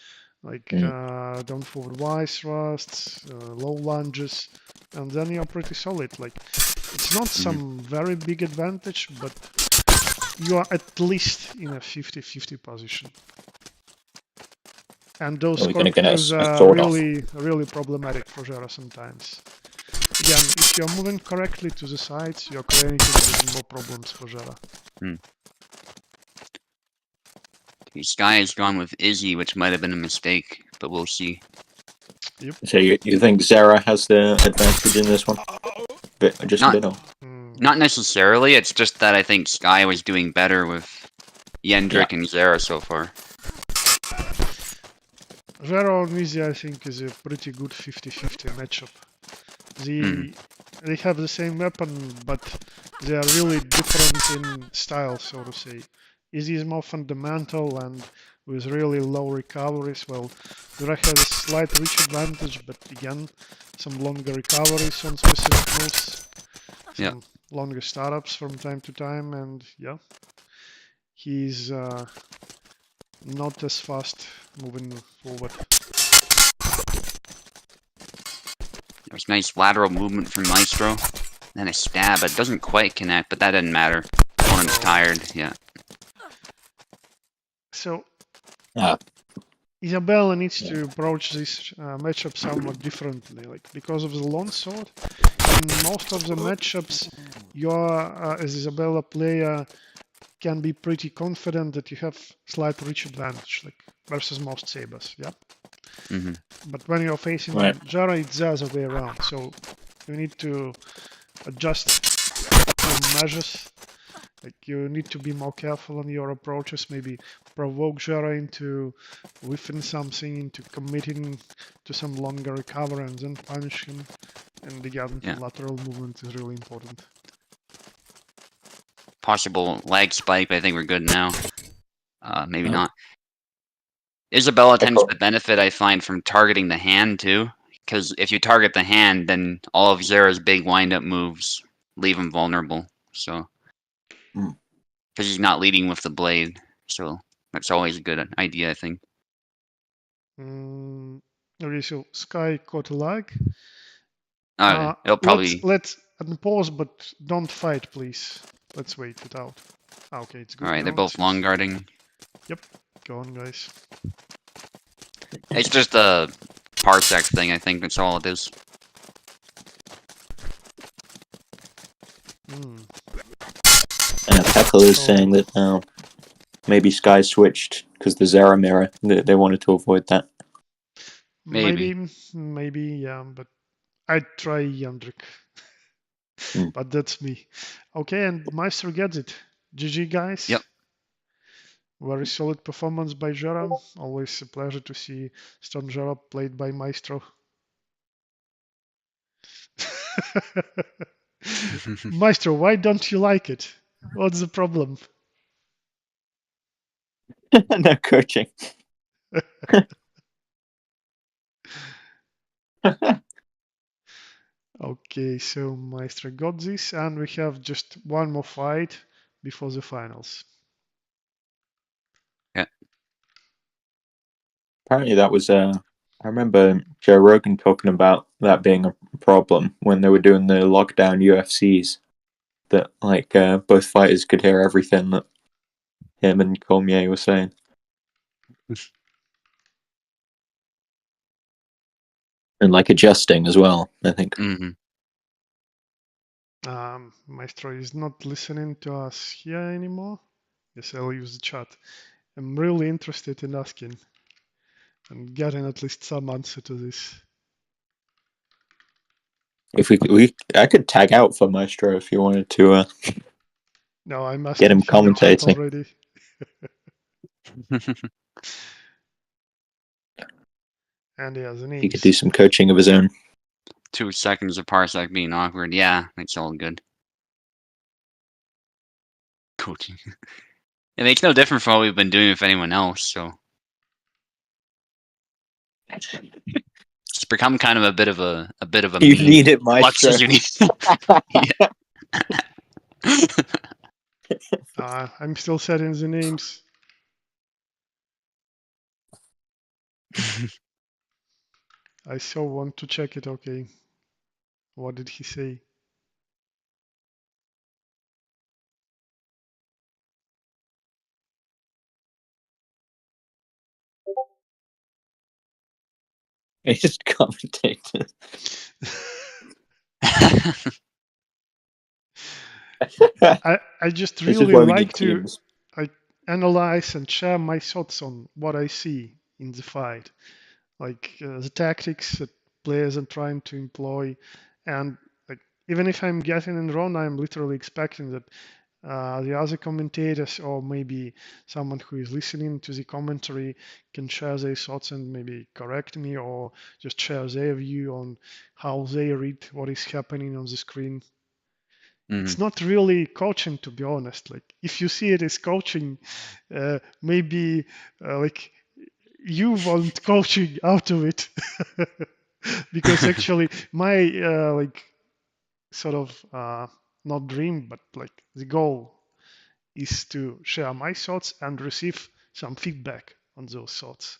like down forward wise thrusts, low lunges, and then you're pretty solid. Like it's not some very big advantage, but you are at least in a 50-50 position. And those corkscrews are really problematic for Jera sometimes. Again, if you're moving correctly to the sides, you're creating more problems for Jera. Sky has gone with Izzy, which might have been a mistake, but we'll see. Yep. So you think Zera has the advantage in this one? Not necessarily, it's just that I think Sky was doing better with Yendrik and Zera so far. Zero and Izzy, I think, is a pretty good 50-50 matchup. They have the same weapon, but they are really different in style, so to say. Izzy is more fundamental and with really low recoveries. Well, Zera has a slight reach advantage, but again, some longer recoveries on specific moves. Some longer startups from time to time, and yeah, he's not as fast moving forward. There's nice lateral movement from Maestro. Then a stab. It doesn't quite connect, but that doesn't matter. Opponent's tired, yeah. So, Isabella needs to approach this matchup somewhat differently. Like, because of the long sword, in most of the matchups, you as Isabella player, can be pretty confident that you have slight reach advantage, like versus most sabers, yeah? But when you're facing Jera, it's the other way around, so you need to adjust your measures. Like you need to be more careful on your approaches, maybe provoke Jera into whiffing something, into committing to some longer recovery and then punish him. And again, lateral movement is really important. Possible lag spike, but I think we're good now. Maybe not. Isabella tends to benefit, I find, from targeting the hand too. Because if you target the hand, then all of Zera's big wind-up moves leave him vulnerable. So, because he's not leading with the blade, so that's always a good idea, I think. Okay, so Sky caught a lag. It'll probably... Let's pause, but don't fight, please. Let's wait it out. Okay, it's good. Alright, they're both long guarding. Yep, go on, guys. It's just a parsec thing, I think that's all it is. Peckle is saying that maybe Sky switched because the Zera mirror. They wanted to avoid that. Maybe, yeah, but I'd try Yandrik. But that's me. Okay, and Maestro gets it. GG, guys. Yep. Very solid performance by Jera. Always a pleasure to see Stone Jera played by Maestro. Maestro, why don't you like it? What's the problem? No coaching. Okay, so Maestro got this, and we have just one more fight before the finals. Yeah. Apparently that was I remember Joe Rogan talking about that being a problem when they were doing the lockdown UFCs. That like both fighters could hear everything that him and Cormier were saying. And like adjusting as well, I think. Maestro is not listening to us here anymore. Yes, I'll use the chat. I'm really interested in asking and getting at least some answer to this. If I could tag out for Maestro if you wanted to. No, I'm asking get him commentating already. And he has a name. He could do some coaching of his own. 2 seconds of parsec being awkward. Yeah, it's all good. Coaching. It makes no difference from what we've been doing with anyone else, so. It's become kind of a bit of a You meme. need it, Maestro. Much as you need. I'm still setting the names. I so want to check it. Okay. What did he say? He just commentated. I just really like to analyze and share my thoughts on what I see in the fight, like the tactics that players are trying to employ, and like even if I'm getting it wrong, I'm literally expecting that the other commentators or maybe someone who is listening to the commentary can share their thoughts and maybe correct me or just share their view on how they read what is happening on the screen. It's not really coaching, to be honest. Like if you see it as coaching, maybe like you want coaching out of it because actually my like sort of not dream but like the goal is to share my thoughts and receive some feedback on those thoughts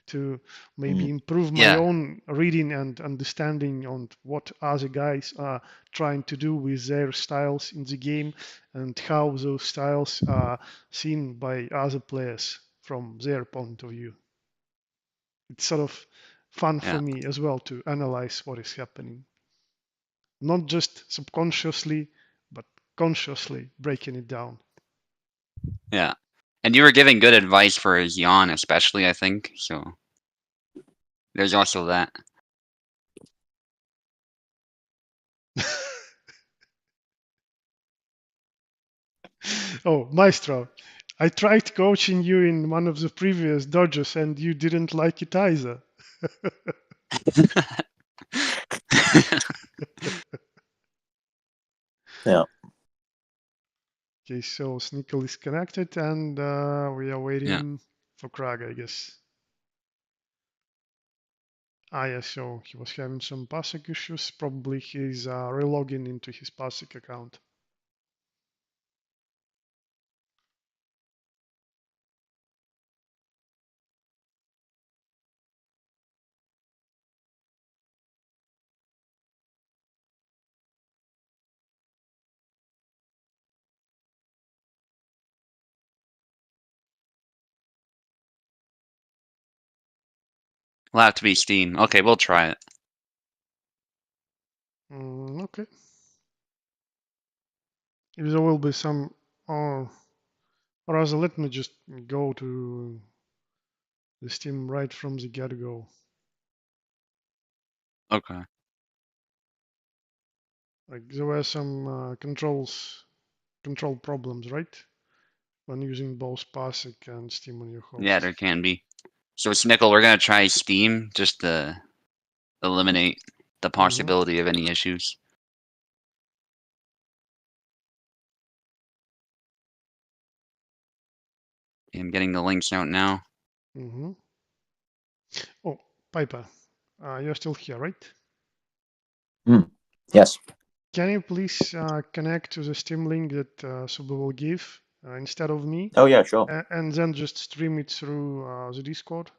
to maybe improve my own reading and understanding on what other guys are trying to do with their styles in the game and how those styles are seen by other players from their point of view. It's sort of fun for me as well to analyze what is happening. Not just subconsciously, but consciously breaking it down. Yeah. And you were giving good advice for Xian, especially, I think. So there's also that. Oh, Maestro, I tried coaching you in one of the previous dodges and you didn't like it either. Yeah. Okay, so Sneakle is connected and we are waiting for Krag, I guess. Yeah, so he was having some Parsec issues. Probably he's relogging into his Parsec account. Will have to be Steam. Okay, we'll try it. Okay. If there will be some, or rather, let me just go to the Steam right from the get-go. Okay. Like there were some control problems, right? When using both PASIC and Steam on your host. Yeah, there can be. So Snickle, we're gonna try Steam just to eliminate the possibility of any issues. I'm getting the links out now. Oh, Piper, you're still here, right? Yes. Can you please connect to the Steam link that Subu will give instead of me? Oh yeah, sure. And then just stream it through the Discord.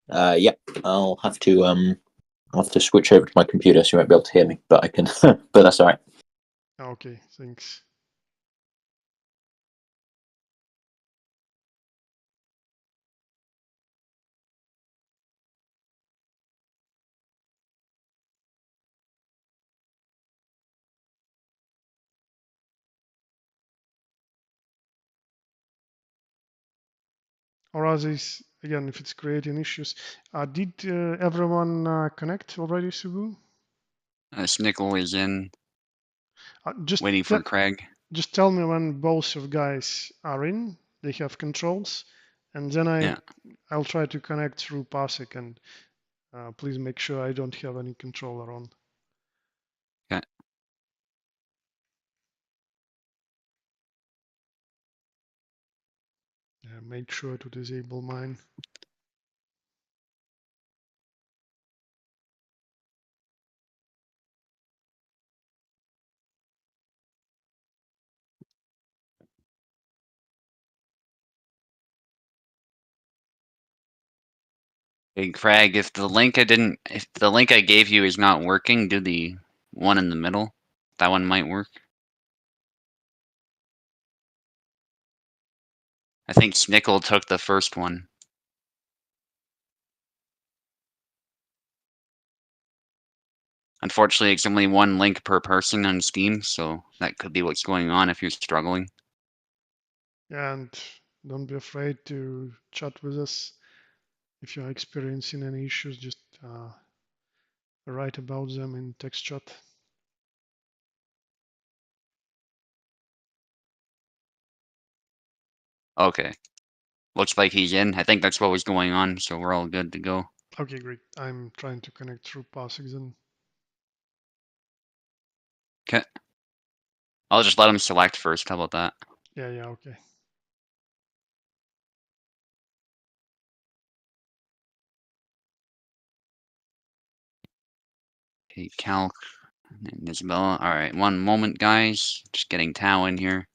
Yeah, I'll have to switch over to my computer, so you won't be able to hear me, but I can. But that's all right. Okay, thanks. Or others, again, if it's creating issues. Did everyone connect already, Subu? Snickle is in. Just waiting for Craig. Just tell me when both of guys are in. They have controls, and then I'll try to connect through PASIC, and please make sure I don't have any controller on. Okay. Make sure to disable mine. Hey Craig, if the link I gave you is not working, do the one in the middle. That one might work. I think Snickle took the first one. Unfortunately, it's only one link per person on Steam, so that could be what's going on if you're struggling. And don't be afraid to chat with us. If you're experiencing any issues, just write about them in text chat. Okay. Looks like he's in. I think that's what was going on, so we're all good to go. Okay, great. I'm trying to connect through PASIC then. Okay. I'll just let him select first. How about that? Yeah, okay. Okay, Calc and Isabella. Alright, one moment, guys. Just getting Tao in here.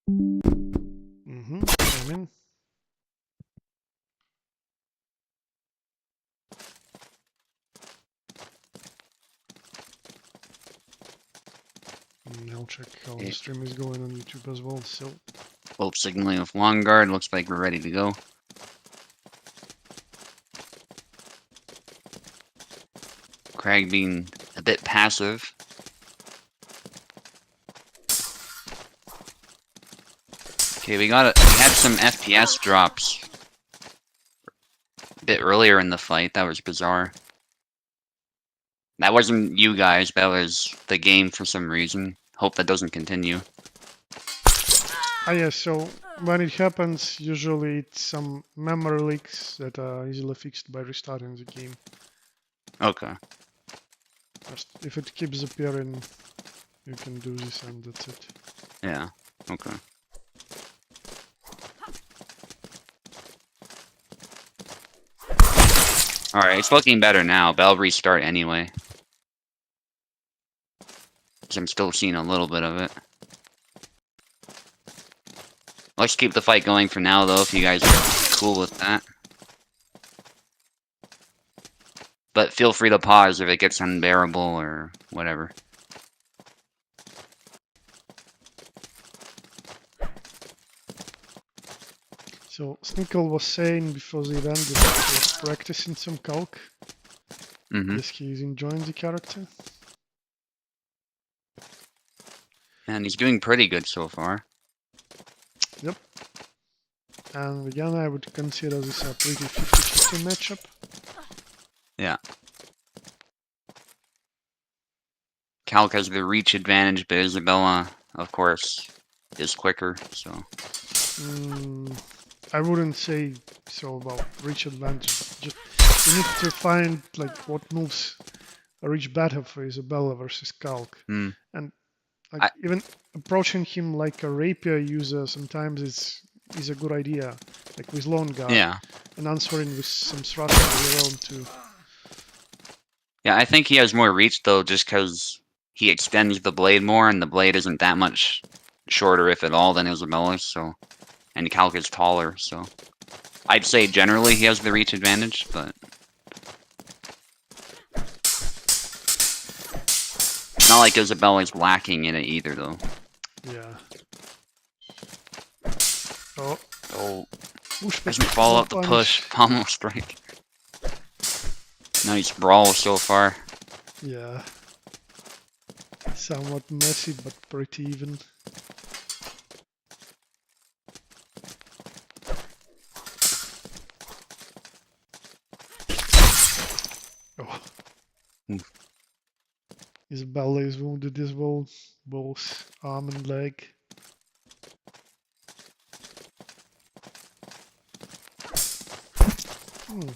I'm in. I'll check how the stream is going on YouTube as well. So both signaling with long guard. Looks like we're ready to go. Craig being a bit passive. Okay, we had some FPS drops a bit earlier in the fight. That was bizarre. That wasn't you guys, that was the game for some reason. Hope that doesn't continue. Yeah, so when it happens, usually it's some memory leaks that are easily fixed by restarting the game. Okay. Just if it keeps appearing, you can do this and that's it. Yeah, okay. Alright, it's looking better now, but I'll restart anyway. Because I'm still seeing a little bit of it. Let's keep the fight going for now, though, if you guys are cool with that. But feel free to pause if it gets unbearable or whatever. So Snickle was saying before the event that he was practicing some calc. Yes, he's enjoying the character. And he's doing pretty good so far. Yep. And again, I would consider this a pretty 50-50 matchup. Yeah. Calc has the reach advantage, but Isabella, of course, is quicker, so... I wouldn't say so about reach advantage. Just you need to find like what moves reach better for Isabella versus Calc. And like even approaching him like a rapier user sometimes is a good idea. Like with lone guard. Yeah. And answering with some thrust of your own too. Yeah, I think he has more reach though, just because he extends the blade more, and the blade isn't that much shorter, if at all, than Isabella's, so... And Calc is taller, so... I'd say generally he has the reach advantage, but... It's not like Isabella's lacking in it either, though. Yeah. Oh. Doesn't follow up the push. Pommel strike. Nice brawl so far. Yeah. Somewhat messy, but pretty even. Oh. Isabella is wounded as well, both arm and leg.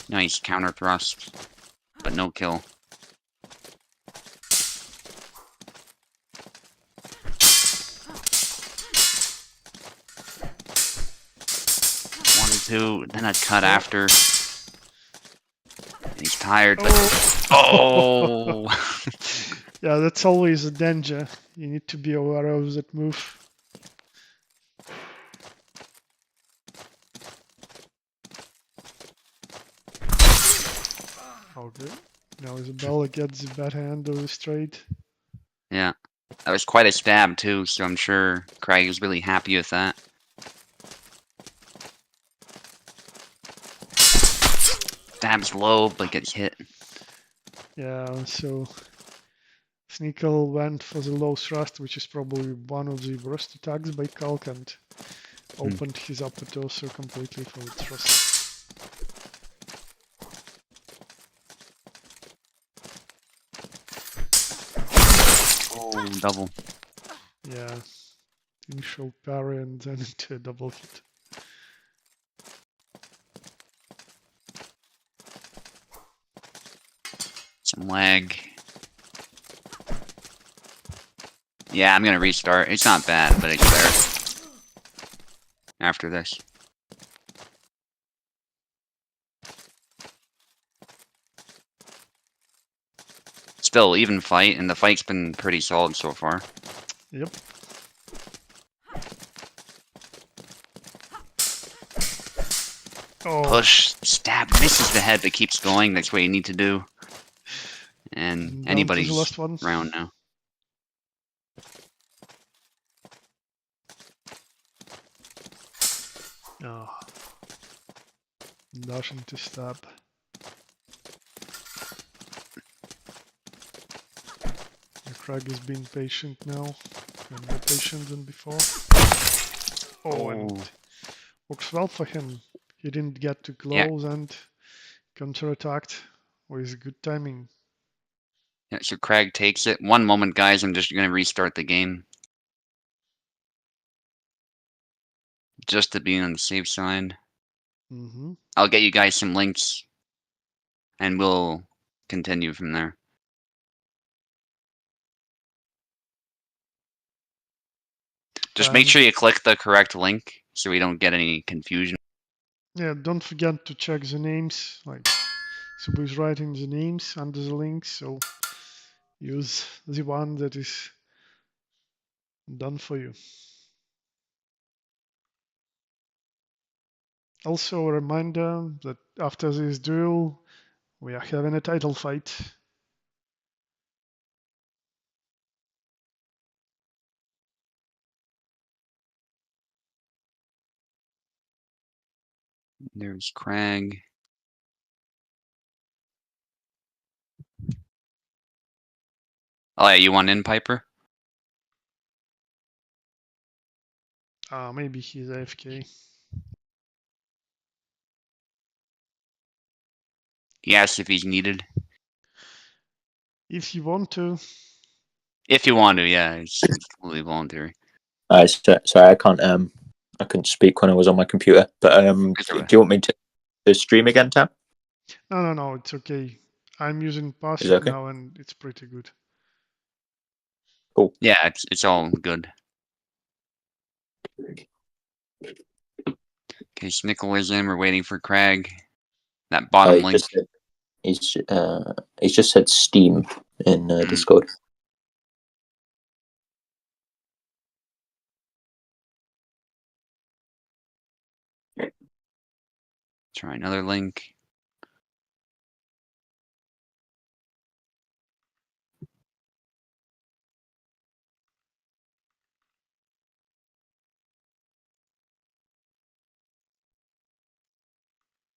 Nice counter thrust, but no kill. One, two, then a cut after. He's tired, but... Oh! Yeah, that's always a danger. You need to be aware of that move. Okay. Now Isabella gets the bad hand of the straight. Yeah. That was quite a stab too, so I'm sure Craig is really happy with that. Stabs low, but gets hit. Yeah, so Sneakle went for the low thrust, which is probably one of the worst attacks by Calc, and opened his upper torso completely for the thrust. Oh, double. Yeah, initial parry and then into a double hit. Some lag. Yeah, I'm gonna restart. It's not bad, but it's there. After this. Still, even fight, and the fight's been pretty solid so far. Yep. Oh. Push, stab, misses the head, but keeps going. That's what you need to do. And anybody's round now. Oh. Dashing to stab. Craig is being patient now, and more patient than before. Oh, and works well for him. He didn't get too close and counterattacked with good timing. Yeah, so Craig takes it. One moment, guys. I'm just going to restart the game. Just to be on the safe side. I'll get you guys some links, and we'll continue from there. Just make sure you click the correct link so we don't get any confusion. Yeah, don't forget to check the names. Like, Subu is writing the names under the links, so use the one that is done for you. Also, a reminder that after this duel, we are having a title fight. There's Crag. Oh yeah, you want in, Piper? Maybe he's AFK. He asks if he's needed. If you want to. If you want to, yeah, it's completely voluntary. Sorry, I couldn't speak when I was on my computer. But do you want me to stream again, Tam? No, it's okay. I'm using Passive okay? now, and it's pretty good. Cool. Yeah, it's all good. Okay, Snickle is in. We're waiting for Crag. That bottom link. He's just said Steam in Discord. Try another link.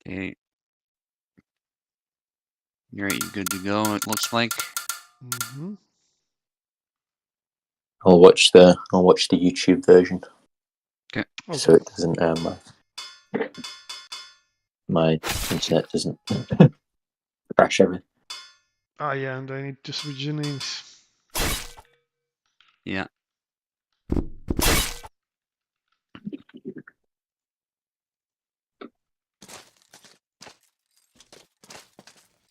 Okay. You're good to go, it looks like. Mm-hmm. I'll watch the YouTube version. Okay. So it doesn't my internet doesn't crash everything. Yeah, and I need to switch the names. Yeah.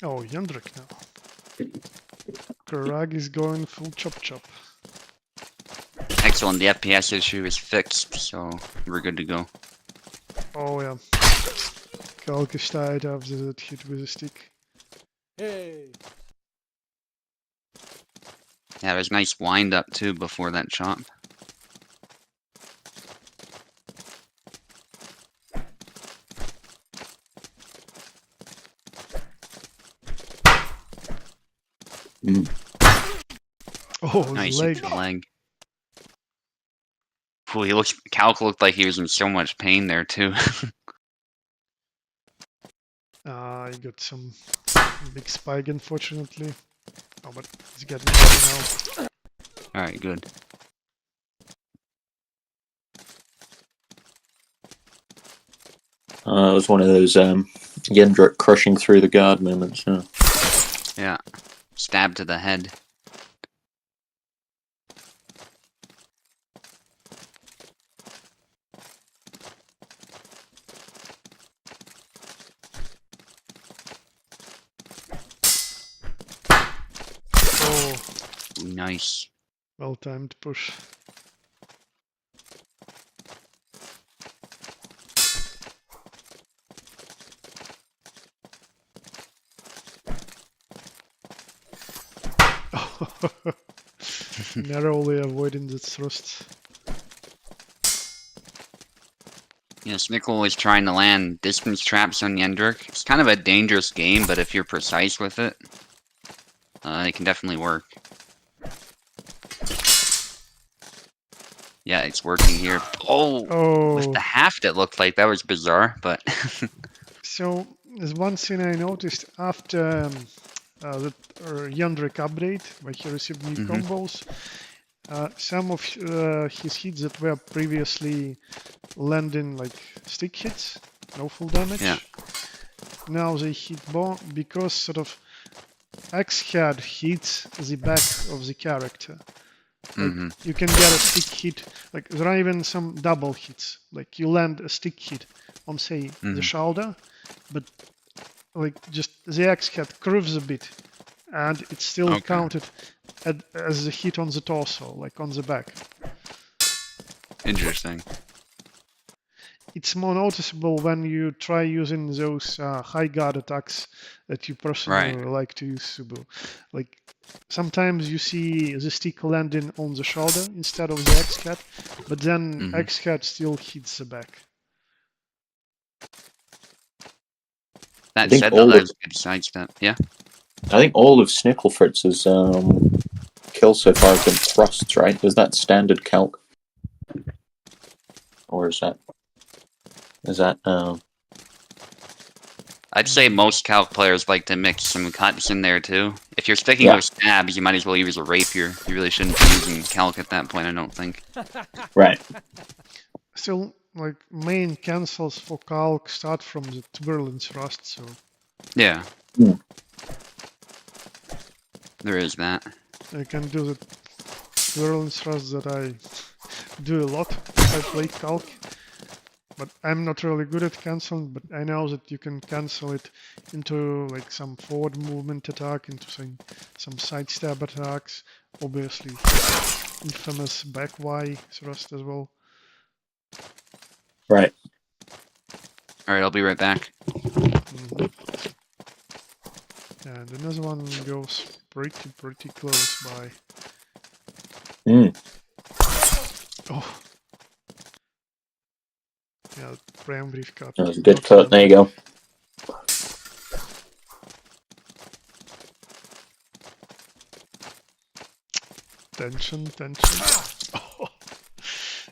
Oh, Yandrik now. Karag is going full chop. Excellent, the FPS issue is fixed, so we're good to go. Oh ja. Kalkgesteid after that hit with a stick. Hey. Yeah, there's nice wind up too before that chop. Oh, nice leg. leg. Ooh, Calc looked like he was in so much pain there too. He got some big spike, unfortunately. Oh, but he's getting better now. Alright, good. It was one of those Yendrik crushing through the guard moments. Yeah. Stab to the head. Oh. Nice. Well timed push. Narrowly avoiding the thrust. Yeah, Snickle is trying to land distance traps on Yendrik. It's kind of a dangerous game, but if you're precise with it, it can definitely work. Yeah, it's working here. Oh, with the haft it looked like. That was bizarre, but... So, there's one thing I noticed after the Yandrik update, where he received new combos. Some of his hits that were previously landing like stick hits, no full damage. Yeah. Now they hit more because sort of X-Head hits the back of the character. Like you can get a stick hit, like there are even some double hits, like you land a stick hit on say the shoulder, but like just the X-Head curves a bit and it's still counted as a hit on the torso, like on the back. Interesting. It's more noticeable when you try using those high guard attacks that you personally like to use, Subu. Like sometimes you see the stick landing on the shoulder instead of the X-Cat, but then X-Cat still hits the back. That said, though, that was a good sidestep. Yeah. I think all of Snicklefritz's kills so far have been thrusts, right? Is that standard calc? Or is that I'd say most calc players like to mix some cuts in there too. If you're sticking with stabs, you might as well use a rapier. You really shouldn't be using calc at that point, I don't think. Right. Still, like, main cancels for calc start from the twirling thrust, so... Yeah. There is that. I can do the twirling thrust that I do a lot if I play calc. But I'm not really good at canceling, but I know that you can cancel it into like some forward movement attack, into some side stab attacks, obviously infamous back Y thrust as well. Right. Alright, I'll be right back. And another one goes pretty close by. Oh. Yeah, Brown Brief cut. That was a good cut. There you go. Tension. Oh.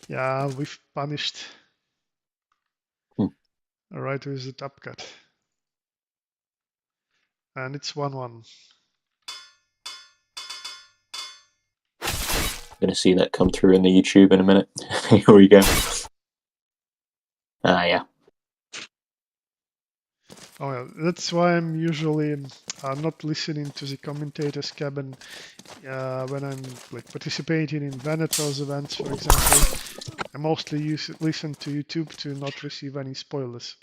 Yeah, we've punished. Alright, with the top cut. And it's 1-1. Gonna see that come through in the YouTube in a minute. Here we go. Yeah. Oh yeah, that's why I'm usually not listening to the commentators' cabin when I'm like participating in Venetros events, for example. I mostly listen to YouTube to not receive any spoilers.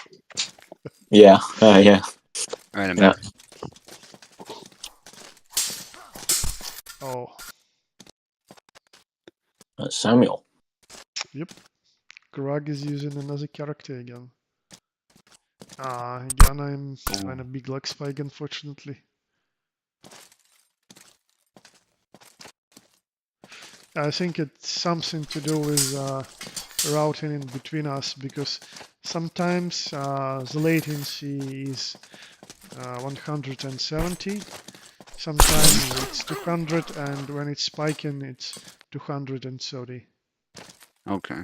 Yeah. Yeah. Alright, I'm back. Oh. Samuel. Yep. Greg is using another character again. Again I'm on a big leg spike, unfortunately. I think it's something to do with routing in between us, because sometimes the latency is 170, sometimes it's 200, and when it's spiking it's 230. Okay.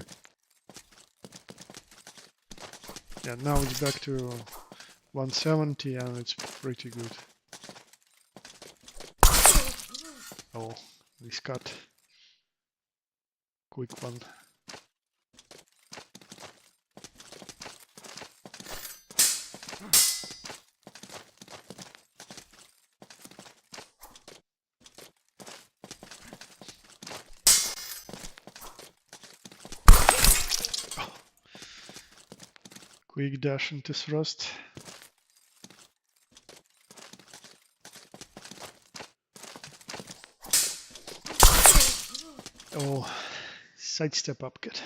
Yeah, now it's back to 170 and it's pretty good. Oh, this cut. Quick one. Quick dash into thrust. Oh, sidestep upcut.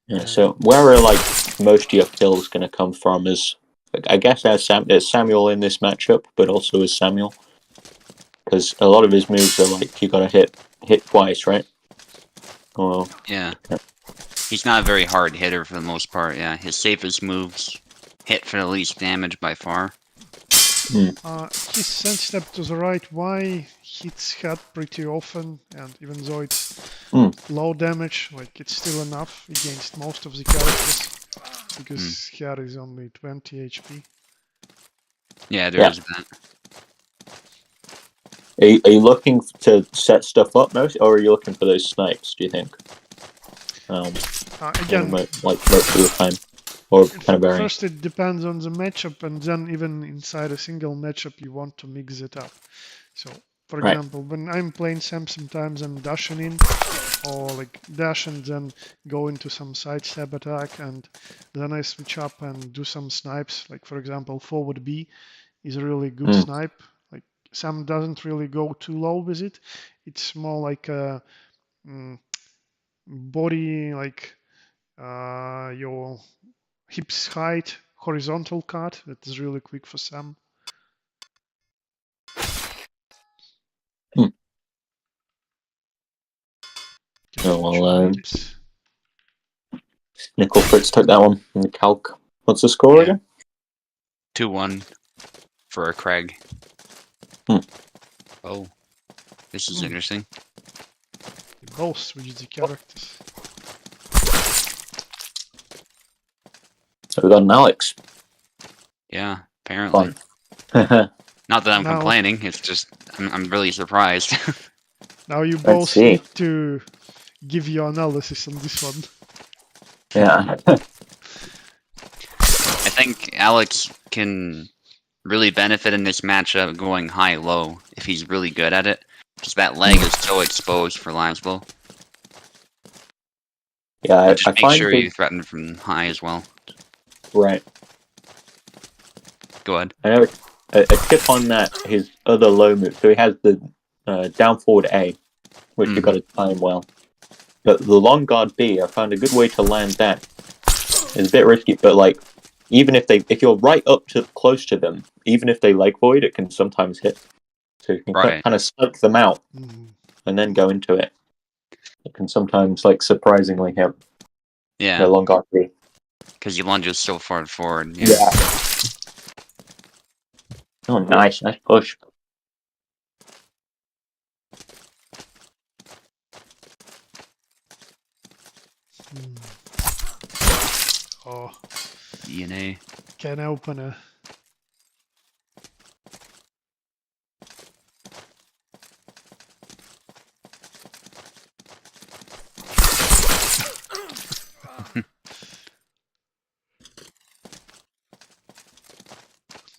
Yeah. So where are like most of your kills going to come from? Is I guess there's Samuel in this matchup, but also as Samuel, because a lot of his moves are like you got to hit twice, right? Oh. Yeah. He's not a very hard hitter for the most part, yeah. His safest moves hit for the least damage by far. His sense step to the right Y hits head pretty often, and even though it's low damage, like it's still enough against most of the characters, because head is only 20 HP. Yeah, there is that. Are you looking to set stuff up most, or are you looking for those snipes, do you think? Again, like most of the time, or kind of varying? First, it depends on the matchup, and then even inside a single matchup, you want to mix it up. So, for example, when I'm playing Sam, sometimes I'm dashing in, or like dash and then go into some side stab attack, and then I switch up and do some snipes. Like, for example, forward B is a really good snipe. Like, Sam doesn't really go too low with it. It's more like a body, like your hips height horizontal cut that is really quick for Sam. Nickel Fritz took that one in the calc. What's the score again? 2-1 for Craig. Oh, this is interesting. They both switch the characters. So we got an Alex. Yeah, apparently. Fun. Not that I'm complaining. It's just I'm really surprised. Now you both need to give your analysis on this one. Yeah. I think Alex can really benefit in this matchup going high-low if he's really good at it. Because that leg is so exposed for Laszlo. Yeah, just make sure you threaten from high as well. Right. Go ahead. I know a tip on that, his other low move. So he has the down forward A, which you've got to time well. But the long guard B, I found a good way to land that. It's a bit risky, but like, even if you're right up to close to them, even if they leg void, it can sometimes hit. So you can kind of smoke them out and then go into it. It can sometimes, like, surprisingly hit. Yeah. The long guard B. Because you lunges so far forward. Yeah. Oh, nice push. Oh. DNA. Can opener.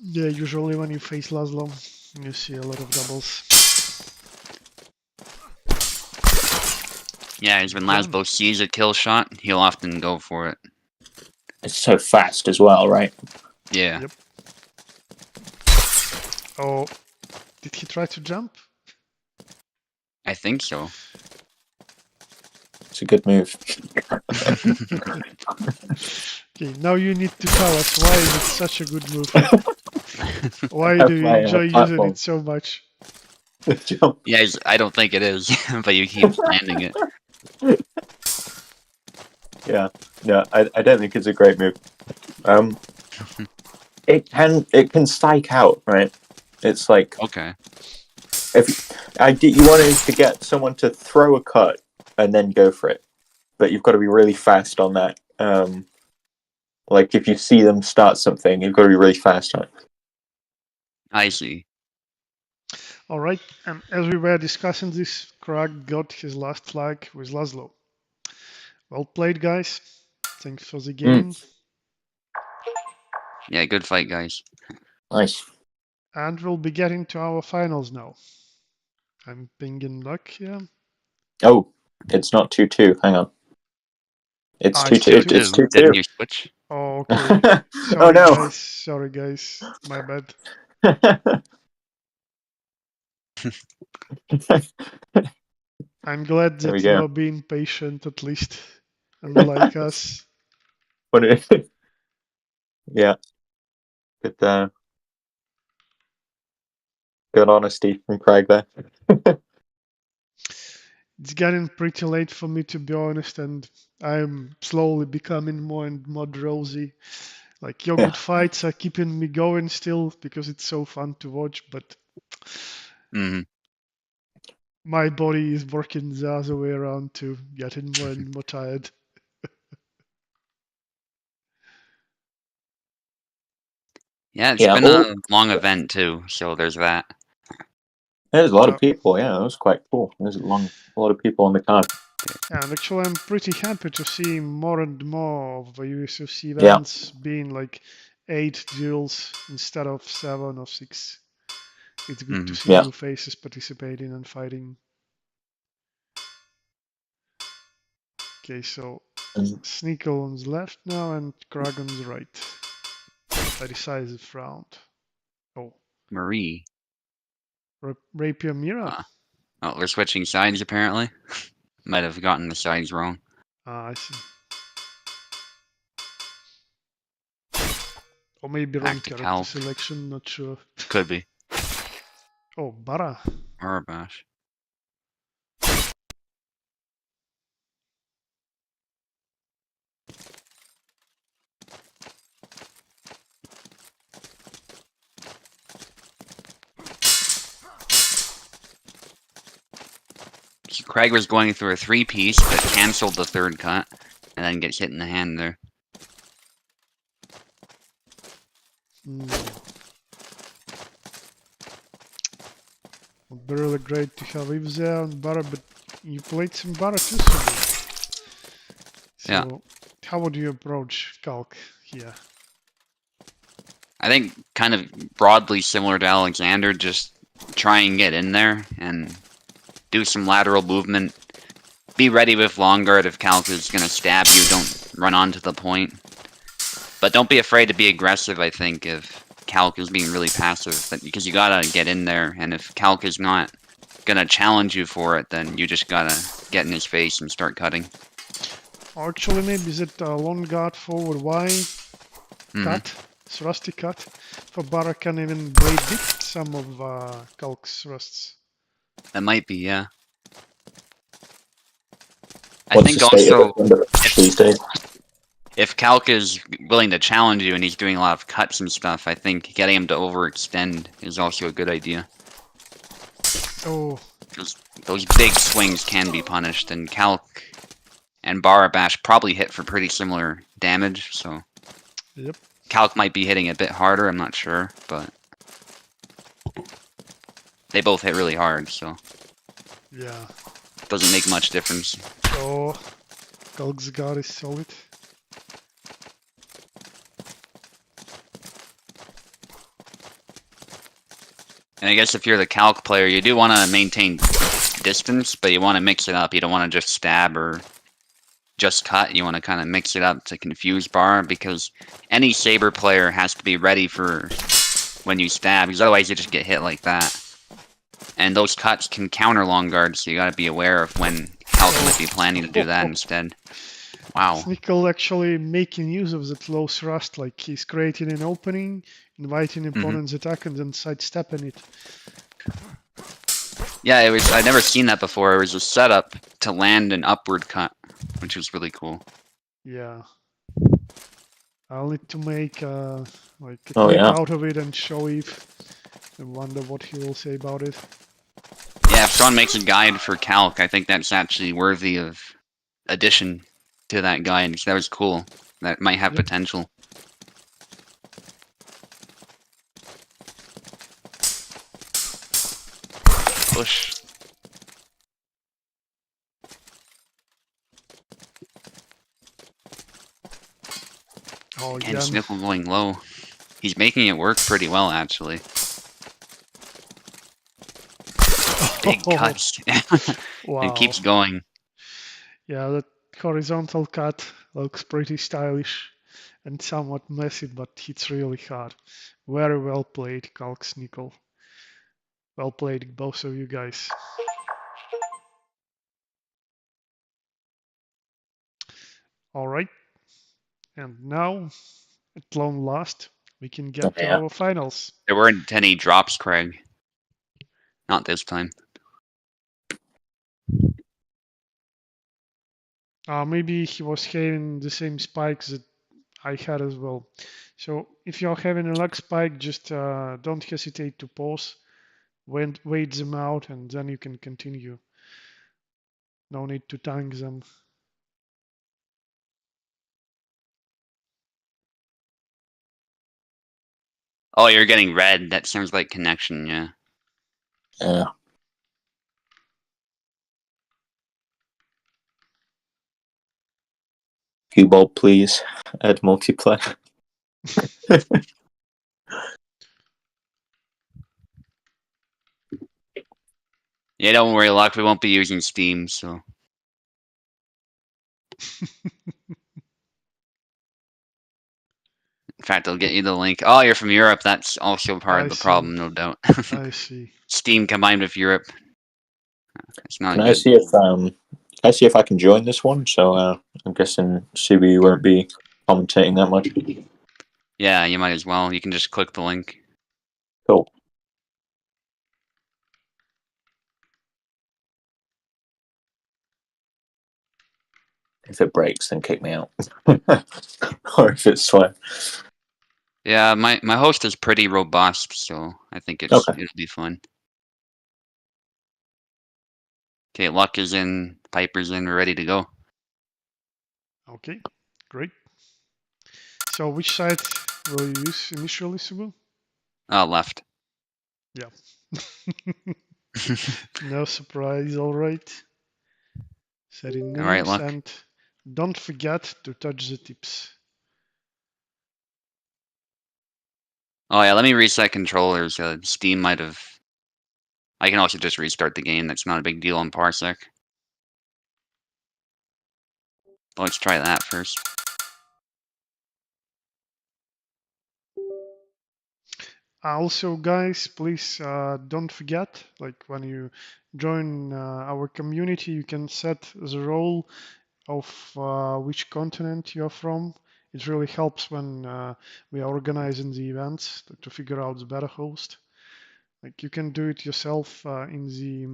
Yeah, usually when you face Laszlo, you see a lot of doubles. Yeah, when Laszlo sees a kill shot, he'll often go for it. It's so fast as well, right? Yeah. Yep. Oh, did he try to jump? I think so. It's a good move. Okay, now you need to tell us why is it such a good move? Why do you enjoy using it so much? Yeah, I don't think it is, but you keep landing it. Yeah, I don't think it's a great move. It can psych out, right? It's like, okay, if you wanted to get someone to throw a cut and then go for it, but you've got to be really fast on that. Like if you see them start something, you've got to be really fast on it. I see. All right, as we were discussing this, Krag got his last flag with Laszlo. Well played, guys. Thanks for the game. Yeah, good fight, guys. Nice. And we'll be getting to our finals now. I'm pinging luck here. Oh, it's not 2-2. Hang on. It's 2-2. It's 2-2. Didn't you switch? Oh, okay. Sorry, oh no. Guys. Sorry, guys. My bad. I'm glad that you are being patient, at least, unlike us. Yeah. Good honesty from Craig there. It's getting pretty late for me, to be honest, and I'm slowly becoming more and more drowsy. Like, your good fights are keeping me going still because it's so fun to watch, but my body is working the other way around too, getting more and more tired. Yeah, it's been a long event too, so there's that. There's a lot of people, yeah, it was quite cool. There's a lot of people on the card. Yeah, and actually I'm pretty happy to see more and more of the USFC events being like 8 duels instead of 7 or 6. It's good to see new faces participating and fighting. Okay, so Sneakle on the left now and Krag on the right. A decisive round. Oh. Marie. Rapier Mira? Oh, we're switching sides apparently. Might have gotten the sides wrong. Ah, I see. Or maybe wrong character selection, not sure. Could be. Oh, Bara. Arabash. Craig was going through a 3-piece, but canceled the third cut, and then gets hit in the hand there. Would be really great to have Eve there and Bara, but you played some Bara too, Subu. So Yeah. how would you approach Calc here? I think kind of broadly similar to Alexander, just try and get in there and do some lateral movement. Be ready with long guard if Calc is going to stab you. Don't run onto the point. But don't be afraid to be aggressive, I think, if Calc is being really passive. Because you gotta get in there, and if Calc is not gonna challenge you for it, then you just gotta get in his face and start cutting. Actually, maybe is it a long guard forward Y cut, thrusty cut, for Bara can even blade dip some of Calc's thrusts. That might be, yeah. I think also if Calc is willing to challenge you and he's doing a lot of cuts and stuff, I think getting him to overextend is also a good idea. Oh. Because those big swings can be punished, and Calc and Barabash probably hit for pretty similar damage, so... Yep. Calc might be hitting a bit harder, I'm not sure, but... They both hit really hard, so... Yeah. Doesn't make much difference. Oh, Calc's guard is solid. And I guess if you're the Calc player, you do want to maintain distance, but you want to mix it up. You don't want to just stab or just cut. You want to kind of mix it up to confuse Bar, because any Saber player has to be ready for when you stab, because otherwise you just get hit like that. And those cuts can counter long guard, so you got to be aware of when Calc might be planning to do that instead. Wow. Nickel actually making use of that low thrust, like he's creating an opening, inviting opponent's attack, and then sidestepping it. Yeah, it was. I'd never seen that before. It was a setup to land an upward cut, which was really cool. Yeah. I'll need to make like a clip out of it and show Eve. I wonder what he will say about it. Yeah, if someone makes a guide for Calc, I think that's actually worthy of addition to that guide, because that was cool. That might have potential. Push. Oh, and Sniffle going low. He's making it work pretty well, actually. Big cuts. Wow. And keeps going. Yeah, that horizontal cut looks pretty stylish and somewhat messy, but hits really hard. Very well played, Calc's Nickel. Well played, both of you guys. All right. And now, at long last, we can get to our finals. There weren't any drops, Craig. Not this time. Maybe he was having the same spikes that I had as well. So if you're having a luck spike, just don't hesitate to pause, wait them out, and then you can continue. No need to tank them. Oh, you're getting red. That sounds like connection, yeah. Yeah. Cue please. Add multiplayer. Yeah, don't worry, Luck. We won't be using Steam, so. In fact, I'll get you the link. Oh, you're from Europe. That's also part of the problem, no doubt. I see. Steam combined with Europe. It's not Can good. I see if I can join this one? So I'm guessing CB won't be commentating that much. Yeah, you might as well. You can just click the link. Cool. If it breaks, then kick me out. Or if it's fine. Yeah, my host is pretty robust, so I think it'll be fun. Okay, Luck is in, Piper's in, we're ready to go. Okay, great. So which side will you use initially, Subu? Left. Yeah. No surprise, alright. Setting names, Alright, Luck. and don't forget to touch the tips. Oh yeah, let me reset controllers. Steam might have... I can also just restart the game. That's not a big deal on Parsec. Let's try that first. Also, guys, please don't forget, like when you join our community, you can set the role of which continent you're from. It really helps when we are organizing the events to figure out the better host. Like you can do it yourself in the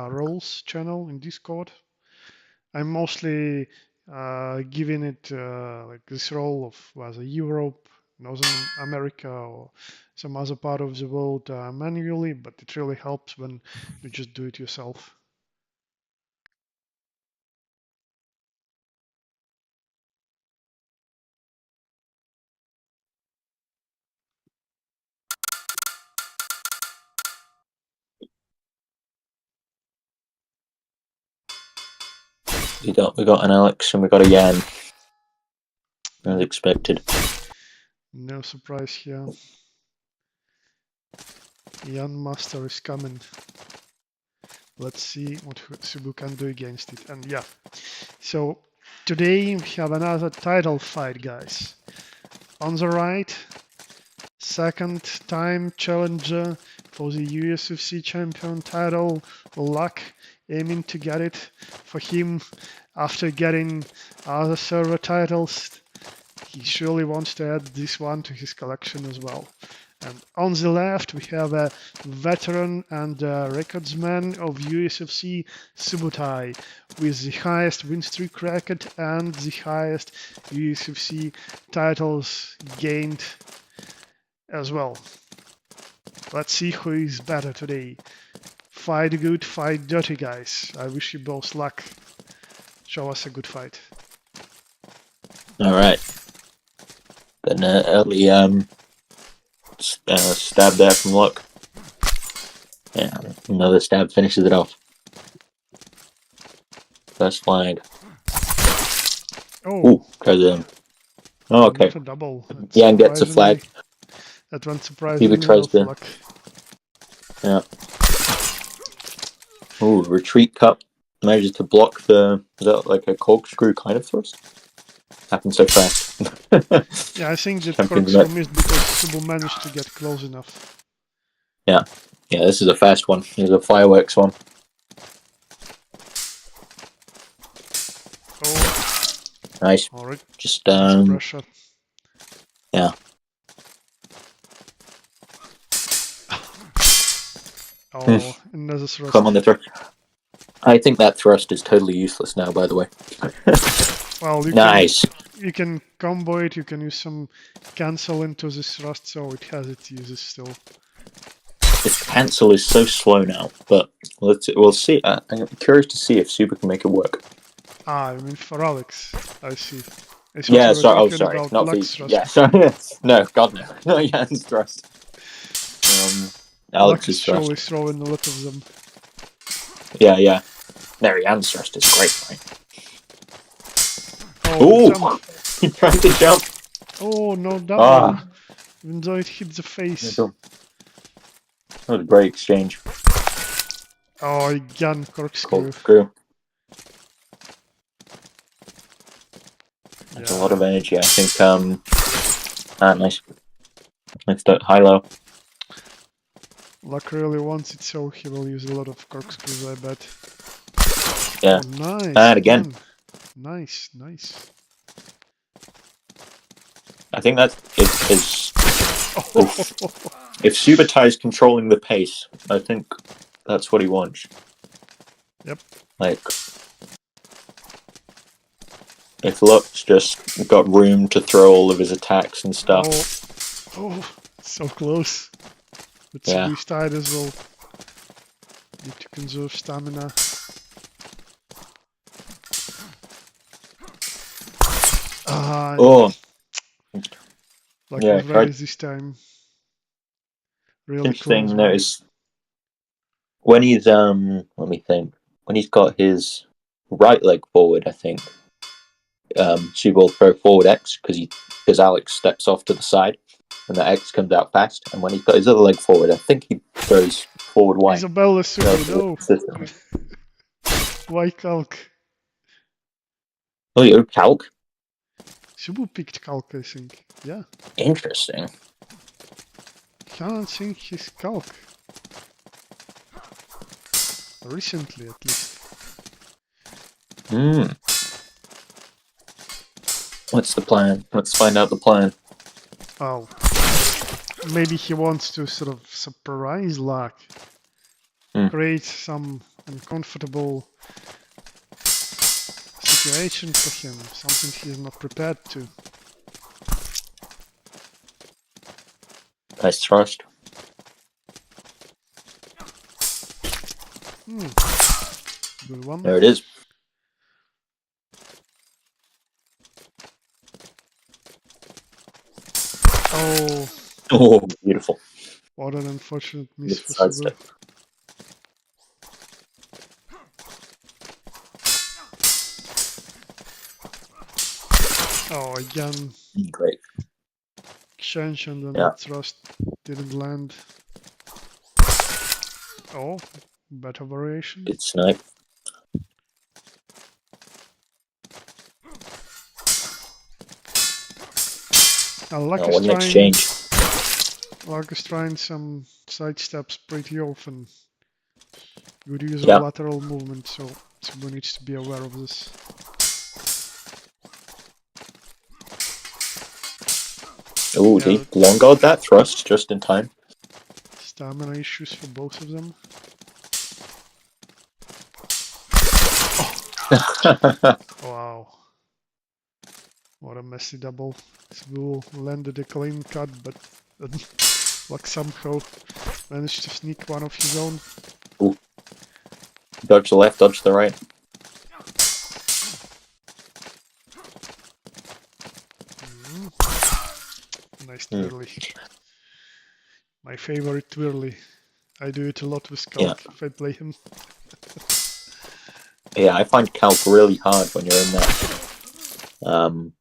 roles channel in Discord. I'm mostly giving it like this role of as a Europe, Northern America, or some other part of the world manually, but it really helps when you just do it yourself. We got an Alex and we got a Yan. As expected. No surprise here. Yan Master is coming. Let's see what Subu can do against it. And yeah, so today we have another title fight, guys. On the right, second time challenger for the USFC champion title, Luck, aiming to get it for him after getting other server titles. He surely wants to add this one to his collection as well. And on the left, we have a veteran and recordsman of USFC, Subotai, with the highest win streak record and the highest USFC titles gained as well. Let's see who is better today. Fight good, fight dirty, guys. I wish you both luck. Show us a good fight. All right. An early stab there from Luck. Yeah, another stab finishes it off. First flag. Oh, tries him. Oh, okay. Not a double. Yan gets a flag. That went surprisingly tries well for Luck. Yeah. Ooh, retreat cup. Manages to block the... Is that like a corkscrew kind of thrust? Happened so fast. Yeah, I think that corkscrew missed because Subu managed to get close enough. Yeah. Yeah, this is a fast one. This is a fireworks one. Oh. Nice. Alright. Just, pressure. Yeah. Oh, another thrust. Come on the thrust. I think that thrust is totally useless now, by the way. Well, nice. You can combo it, you can use some cancel into this thrust, so it has its uses still. Its cancel is so slow now, but we'll see. I'm curious to see if Super can make it work. Ah, I mean for Alex. I see. Yeah, sorry. Oh, sorry. Not for yeah, sorry. No, God no. No, Jan's thrust. Alex's thrust. Surely throwing a lot of them. Yeah. No, Jan's thrust is great, right? Oh, he tried to jump. Oh, no double. Even though it hit the face. That was a great exchange. Oh, again, corkscrew. That's a lot of energy, I think. Nice. Nice high-low. Luck really wants it, so he will use a lot of corkscrews, I bet. Yeah. Oh, nice. And again. Nice. I think that's if Subotai is controlling the pace, I think that's what he wants. Yep. Like, if Luck's just got room to throw all of his attacks and stuff. Oh, so close. But Subu's tired as well. Need to conserve stamina. Luck was right this time. Really interesting notice. when he's let me think. When he's got his right leg forward, I think Super will throw forward X because Alex steps off to the side and the X comes out fast. And when he's got his other leg forward, I think he throws forward Y. Isabella Super, no. Why Calc? Oh, you're Calc? Subu picked Calc, I think. Yeah. Interesting. Can't think he's Calc. Recently, at least. What's the plan? Let's find out the plan. Oh. Maybe he wants to sort of surprise Luck. Create some uncomfortable situation for him. Something he's not prepared to. Nice thrust. Good one. There it is. Oh. Oh, beautiful. What an unfortunate miss for Subu. Oh, again. Great. Exchange and then that thrust didn't land. Oh, better variation. Good snipe. One exchange. Luck is trying some side steps pretty often. Good use of lateral movement, so Subu needs to be aware of this. Oh, he long guard that thrust just in time. Stamina issues for both of them. Wow. What a messy double. Subu landed a clean cut, but Luck somehow managed to sneak one of his own. Ooh. Dodge the left, dodge the right. Nice twirly. My favorite twirly. I do it a lot with Calc if I play him. Yeah, I find Calc really hard when you're in that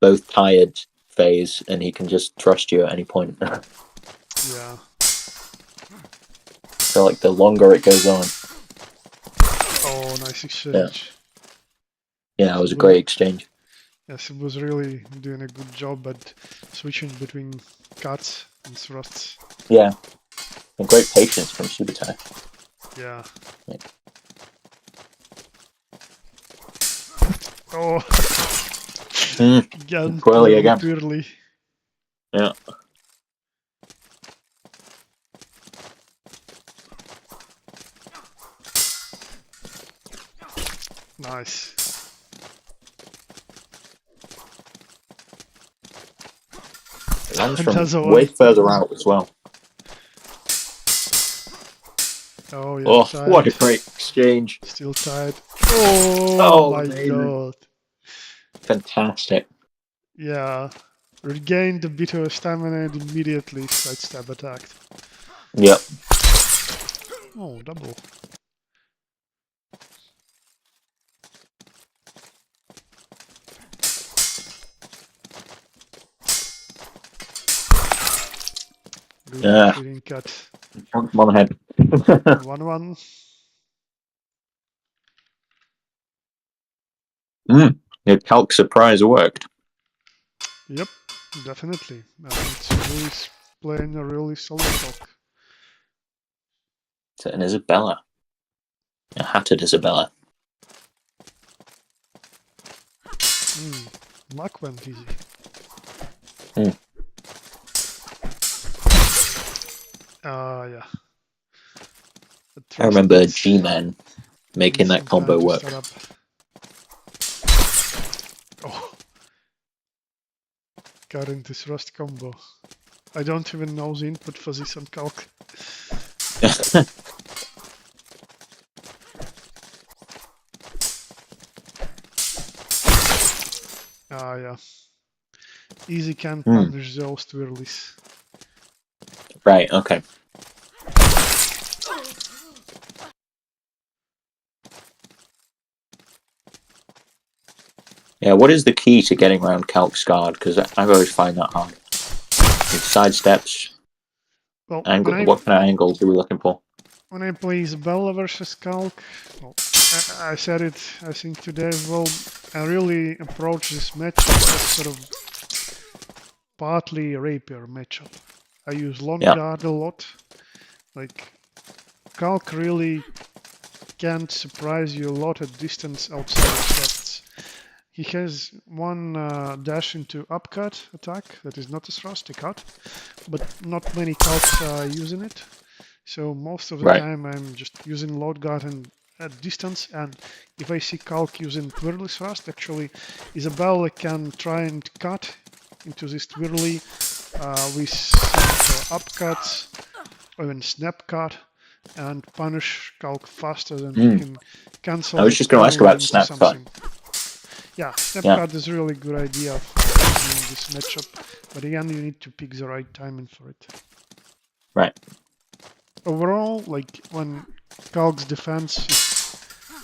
both tired phase and he can just thrust you at any point. Yeah. So like the longer it goes on. Oh, nice exchange. Yeah, it was a great exchange. Yes, it was really doing a good job at switching between cuts and thrusts. Yeah. And great patience from Subutai. Yeah. Oh. Again, twirly again. Twirly. Yeah. Nice. It lands from way further out as well. Oh, yeah. Oh, what a great exchange. Still tied. Oh my god. Fantastic. Yeah. Regained a bit of stamina and immediately sidestep attacked. Yep. Oh, double. Good cut. One ahead. 1-1. Your Calc surprise worked. Yep, definitely. And Subu is playing a really solid Calc. It's an Isabella. A hatted Isabella. Luck went easy. Yeah. I remember G-Man making that combo work. Oh. Got into thrust combo. I don't even know the input for this on Calc. Yeah. Easy can punish those twirlies. Right, okay. Yeah, what is the key to getting around Calc's guard? Because I've always find that hard. With side steps. Well, angle. What kind of angles are we looking for? When I play Isabella versus Calc, well, I said it, I think today as well, I really approach this matchup as sort of partly a rapier matchup. I use long guard a lot. Like, Calc really can surprise you a lot at distance outside of thrusts. He has one dash into upcut attack that is not a thrust, a cut, but not many Calcs are using it. So most of the time I'm just using load guard and at distance, and if I see Calc using twirly thrust, actually Isabella can try and cut into this twirly with some upcuts or even snap cut and punish Calc faster than he can cancel. I was just going to ask about snap cut. Yeah, snap cut is a really good idea for doing this matchup, but again you need to pick the right timing for it. Right. Overall, like when Calc's defense is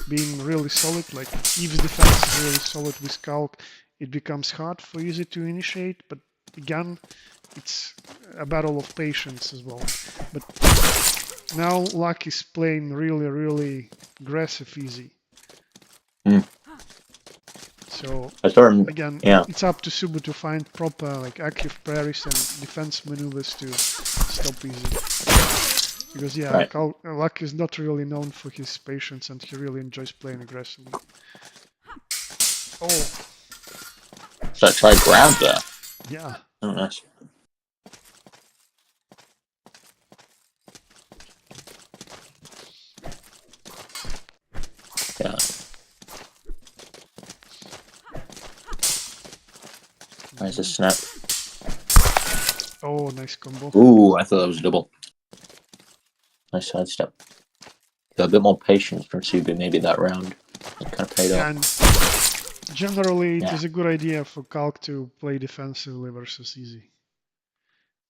being really solid, like Eve's defense is really solid with Calc, it becomes hard for Easy to initiate, but again, it's a battle of patience as well. But now Luck is playing really aggressive Easy. So again, it's up to Subu to find proper like active parries and defense maneuvers to stop Easy. Because Luck is not really known for his patience and he really enjoys playing aggressively. Oh. So I tried ground there. Yeah. Oh, nice. Yeah. Nice a snap. Oh, nice combo. Ooh, I thought that was a double. Nice sidestep. Got a bit more patience from Subu maybe that round. It kind of paid off. And generally, it is a good idea for Calc to play defensively versus Easy.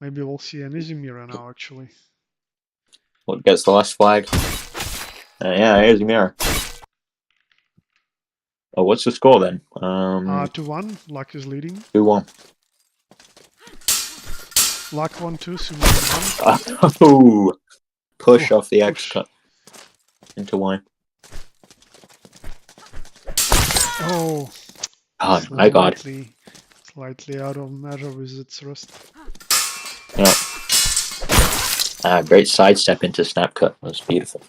Maybe we'll see an Easy mirror now, actually. What gets the last flag? Yeah, here's the mirror. Oh, what's the score then? 2-1. Luck is leading. 2-1. Luck 1-2. Subu 1. Oh, push off the X cut into Y. Oh, my God. Slightly out of measure with its thrust. Yeah. Great sidestep into snap cut. That was beautiful.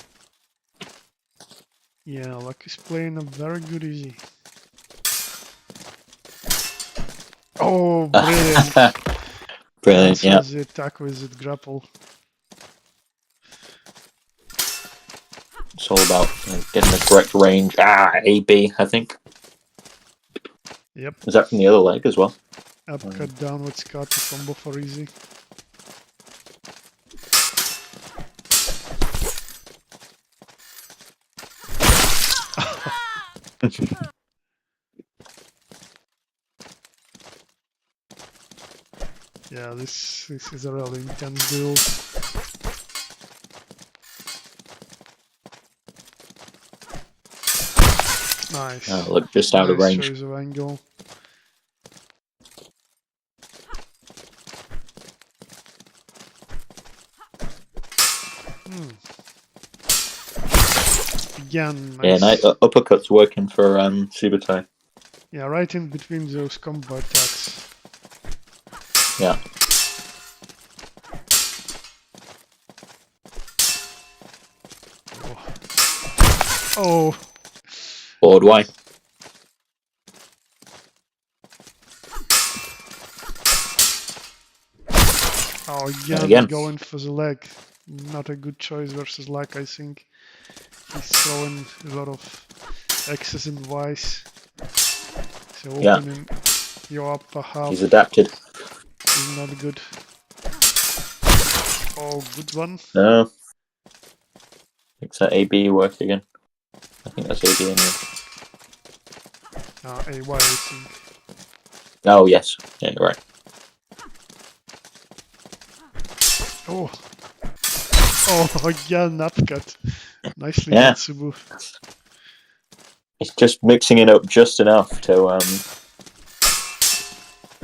Yeah, Luck is playing a very good Easy. Oh, brilliant. Brilliant, That's the attack with the grapple. It's all about getting the correct range. AB, I think. Yep. Is that from the other leg as well? Upcut downwards cut to combo for Easy. Yeah, this is a really intense duel. Nice. Oh, look, just out of range. Choice of angle. Again, nice. Yeah, uppercut's working for Subutai. Yeah, right in between those combo attacks. Yeah. Oh. Forward Y. Oh, again, going for the leg. Not a good choice versus Luck, I think. He's throwing a lot of X's and Y's. So opening your upper half. He's adapted. Is not good. Oh, good one. No. Makes that AB work again. I think that's AB anyway. AY, I think. Oh, yes. Yeah, you're right. Oh. Oh, again, upcut. Nicely done, Subu. It's just mixing it up just enough to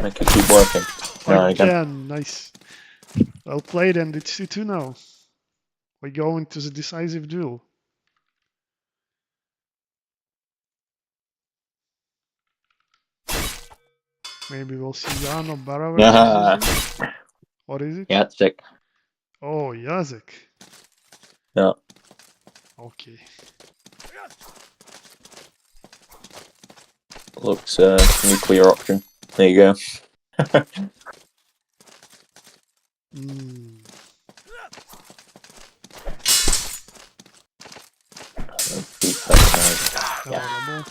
make it keep working. Again, nice. Well played, and it's 2-2 now. We go into the decisive duel. Maybe we'll see Jan or Bara versus Zuzu. What is it? Jacek. Oh, Jacek. Yeah. Okay. Looks nuclear option. There you go. Yeah.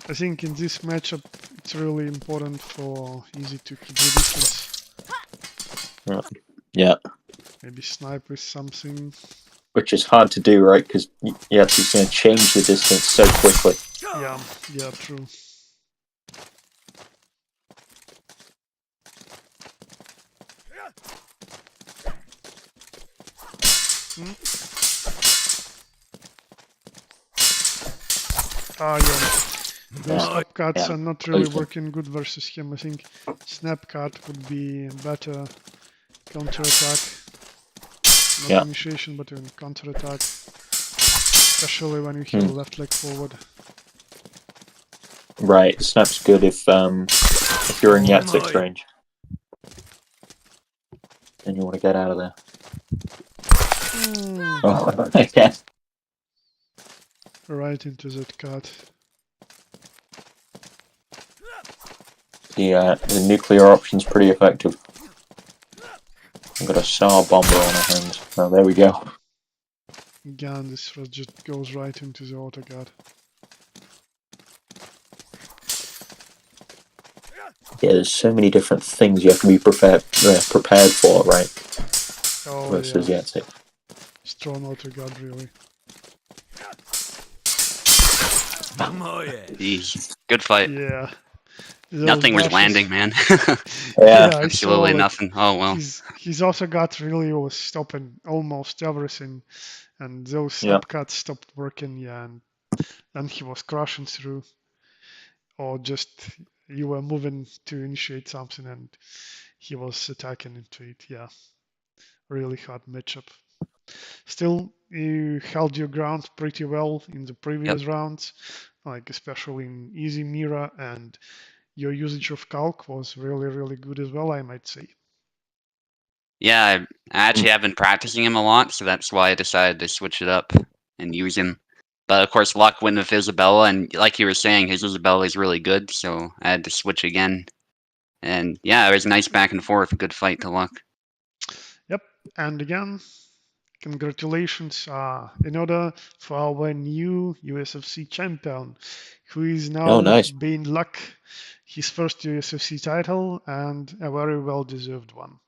I think in this matchup it's really important for Easy to keep the distance. Yeah. Maybe snipe with something. Which is hard to do, right? Because he's going to change the distance so quickly. Yeah, true. Those top cuts are not really working good versus him. I think snap cut would be a better counter attack. Not initiation, but even counter attack. Especially when you heal left leg forward. Right, snap's good if you're in Jacek's range. And you want to get out of there. Yeah. Right into that cut. The nuclear option's pretty effective. I've got a Star Bomber on our hands. Oh, there we go. Again, this thrust just goes right into the auto guard. Yeah, there's so many different things you have to be prepared for, right? Versus Jacek. Strong auto guard, really. Good fight. Yeah. Nothing was landing, man. Absolutely nothing. Oh well. He's also got really was stopping almost everything, and those snap cuts stopped working. And then he was crashing through, or just you were moving to initiate something, and he was attacking into it. Yeah, really hard matchup. Still, you held your ground pretty well in the previous rounds, like especially in easy mirror, and your usage of calc was really, really good as well, I might say. Yeah, I actually have been practicing him a lot, so that's why I decided to switch it up and use him. But of course, luck went with Isabella, and like you were saying, his Isabella is really good, so I had to switch again. And yeah, it was a nice back and forth, good fight to luck. Yep, and again, congratulations in order for our new USFC champion, who is now being luck his first USFC title and a very well deserved one.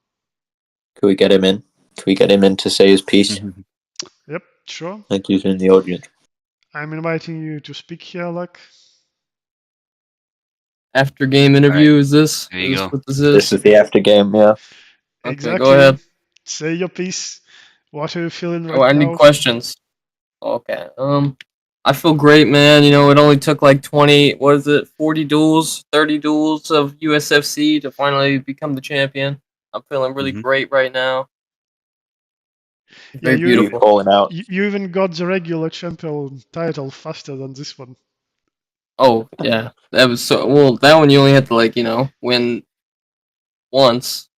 Can we get him in? Can we get him in to say his piece? Yep, sure. Thank you in the audience. I'm inviting you to speak here, Luck. After game interview, is this? There you go. What this is? This is the after game, yeah. Exactly. Go ahead. Say your piece. What are you feeling right now? I need questions. Okay. I feel great, man. You know, it only took like 40 duels, 30 duels of USFC to finally become the champion. I'm feeling really great right now. Very beautiful. You even got the regular champion title faster than this one. Oh, yeah. That was that one you only had to win once.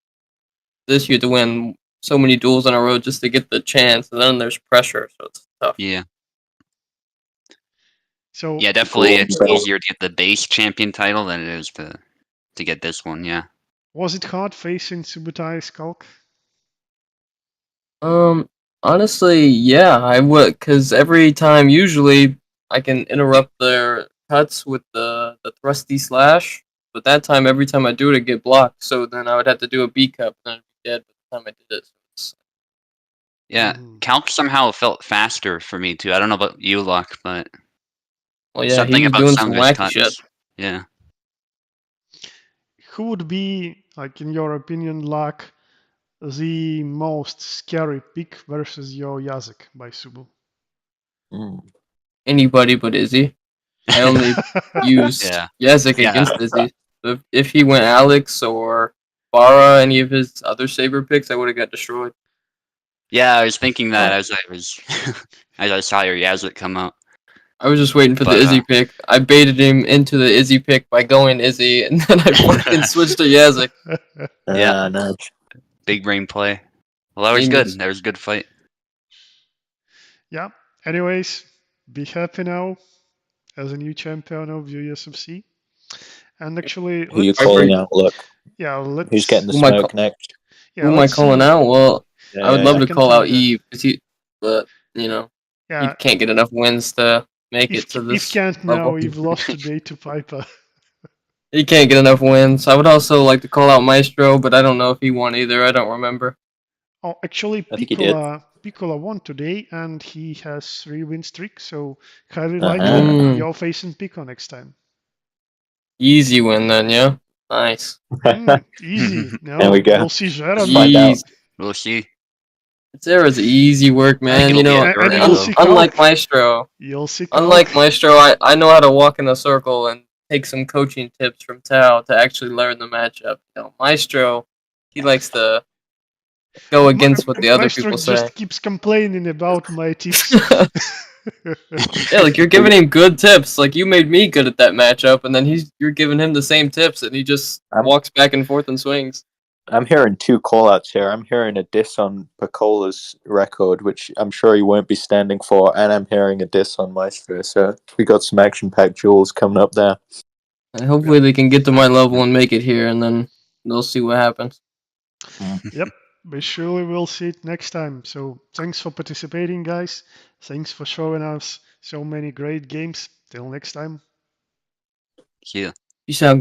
This you had to win so many duels in a row just to get the chance, and then there's pressure, so it's tough. Yeah. So yeah, definitely it's easier to get the base champion title than it is to get this one, yeah. Was it hard facing Subutai Skulk? Honestly, yeah, I would, because every time usually I can interrupt their cuts with the thrusty slash, but that time every time I do it, I get blocked, so then I would have to do a B cup, and I'd be dead by the time I did it. Yeah, calc somehow felt faster for me too. I don't know about you, Luck, but something he was about doing some wacky shit. Yeah. Who would be, like in your opinion, Luck, the most scary pick versus your Yazek by Subu? Anybody but Izzy. I only used Yazek against Izzy. So if he went Alex or Farah, any of his other Saber picks, I would have got destroyed. Yeah, I was thinking that as I saw your Yazlet come out. I was just waiting for the Izzy pick. I baited him into the Izzy pick by going Izzy, and then I fucking switched to Yazek. Yeah, no. Big brain play. Well, that was good. That was a good fight. Yeah. Anyways, be happy now as a new champion of USFC. And actually, who you calling out? Look. Yeah, let's. Who's getting the smoke next? Yeah, who am I calling out? Well, I would love to call out Eve, but you know, he can't get enough wins to make it to this Eve can't level. now. Eve lost today to Piper. He can't get enough wins. I would also like to call out Maestro, but I don't know if he won either. I don't remember. Oh, actually, Piccola won today, and he has 3-win streak. So highly likely you're facing Pico next time. Easy win then, yeah. Nice. Easy. No, there we go. We'll see Zera. We'll see. Zera's easy work, man. You know, unlike Maestro. You'll see. Unlike Maestro, I know how to walk in a circle and take some coaching tips from Tao to actually learn the matchup. You know, Maestro, he likes to go against what the other people say. Just keeps complaining about my tips. Yeah, like you're giving him good tips. Like you made me good at that matchup, and then you're giving him the same tips, and he just walks back and forth and swings. I'm hearing two callouts here. I'm hearing a diss on Piccola's record, which I'm sure he won't be standing for, and I'm hearing a diss on Maestro. So we got some action-packed duels coming up there. And hopefully they can get to my level and make it here, and then they'll see what happens. Yep, we surely will see it next time. So thanks for participating, guys. Thanks for showing us so many great games. Till next time. Yeah. Peace out.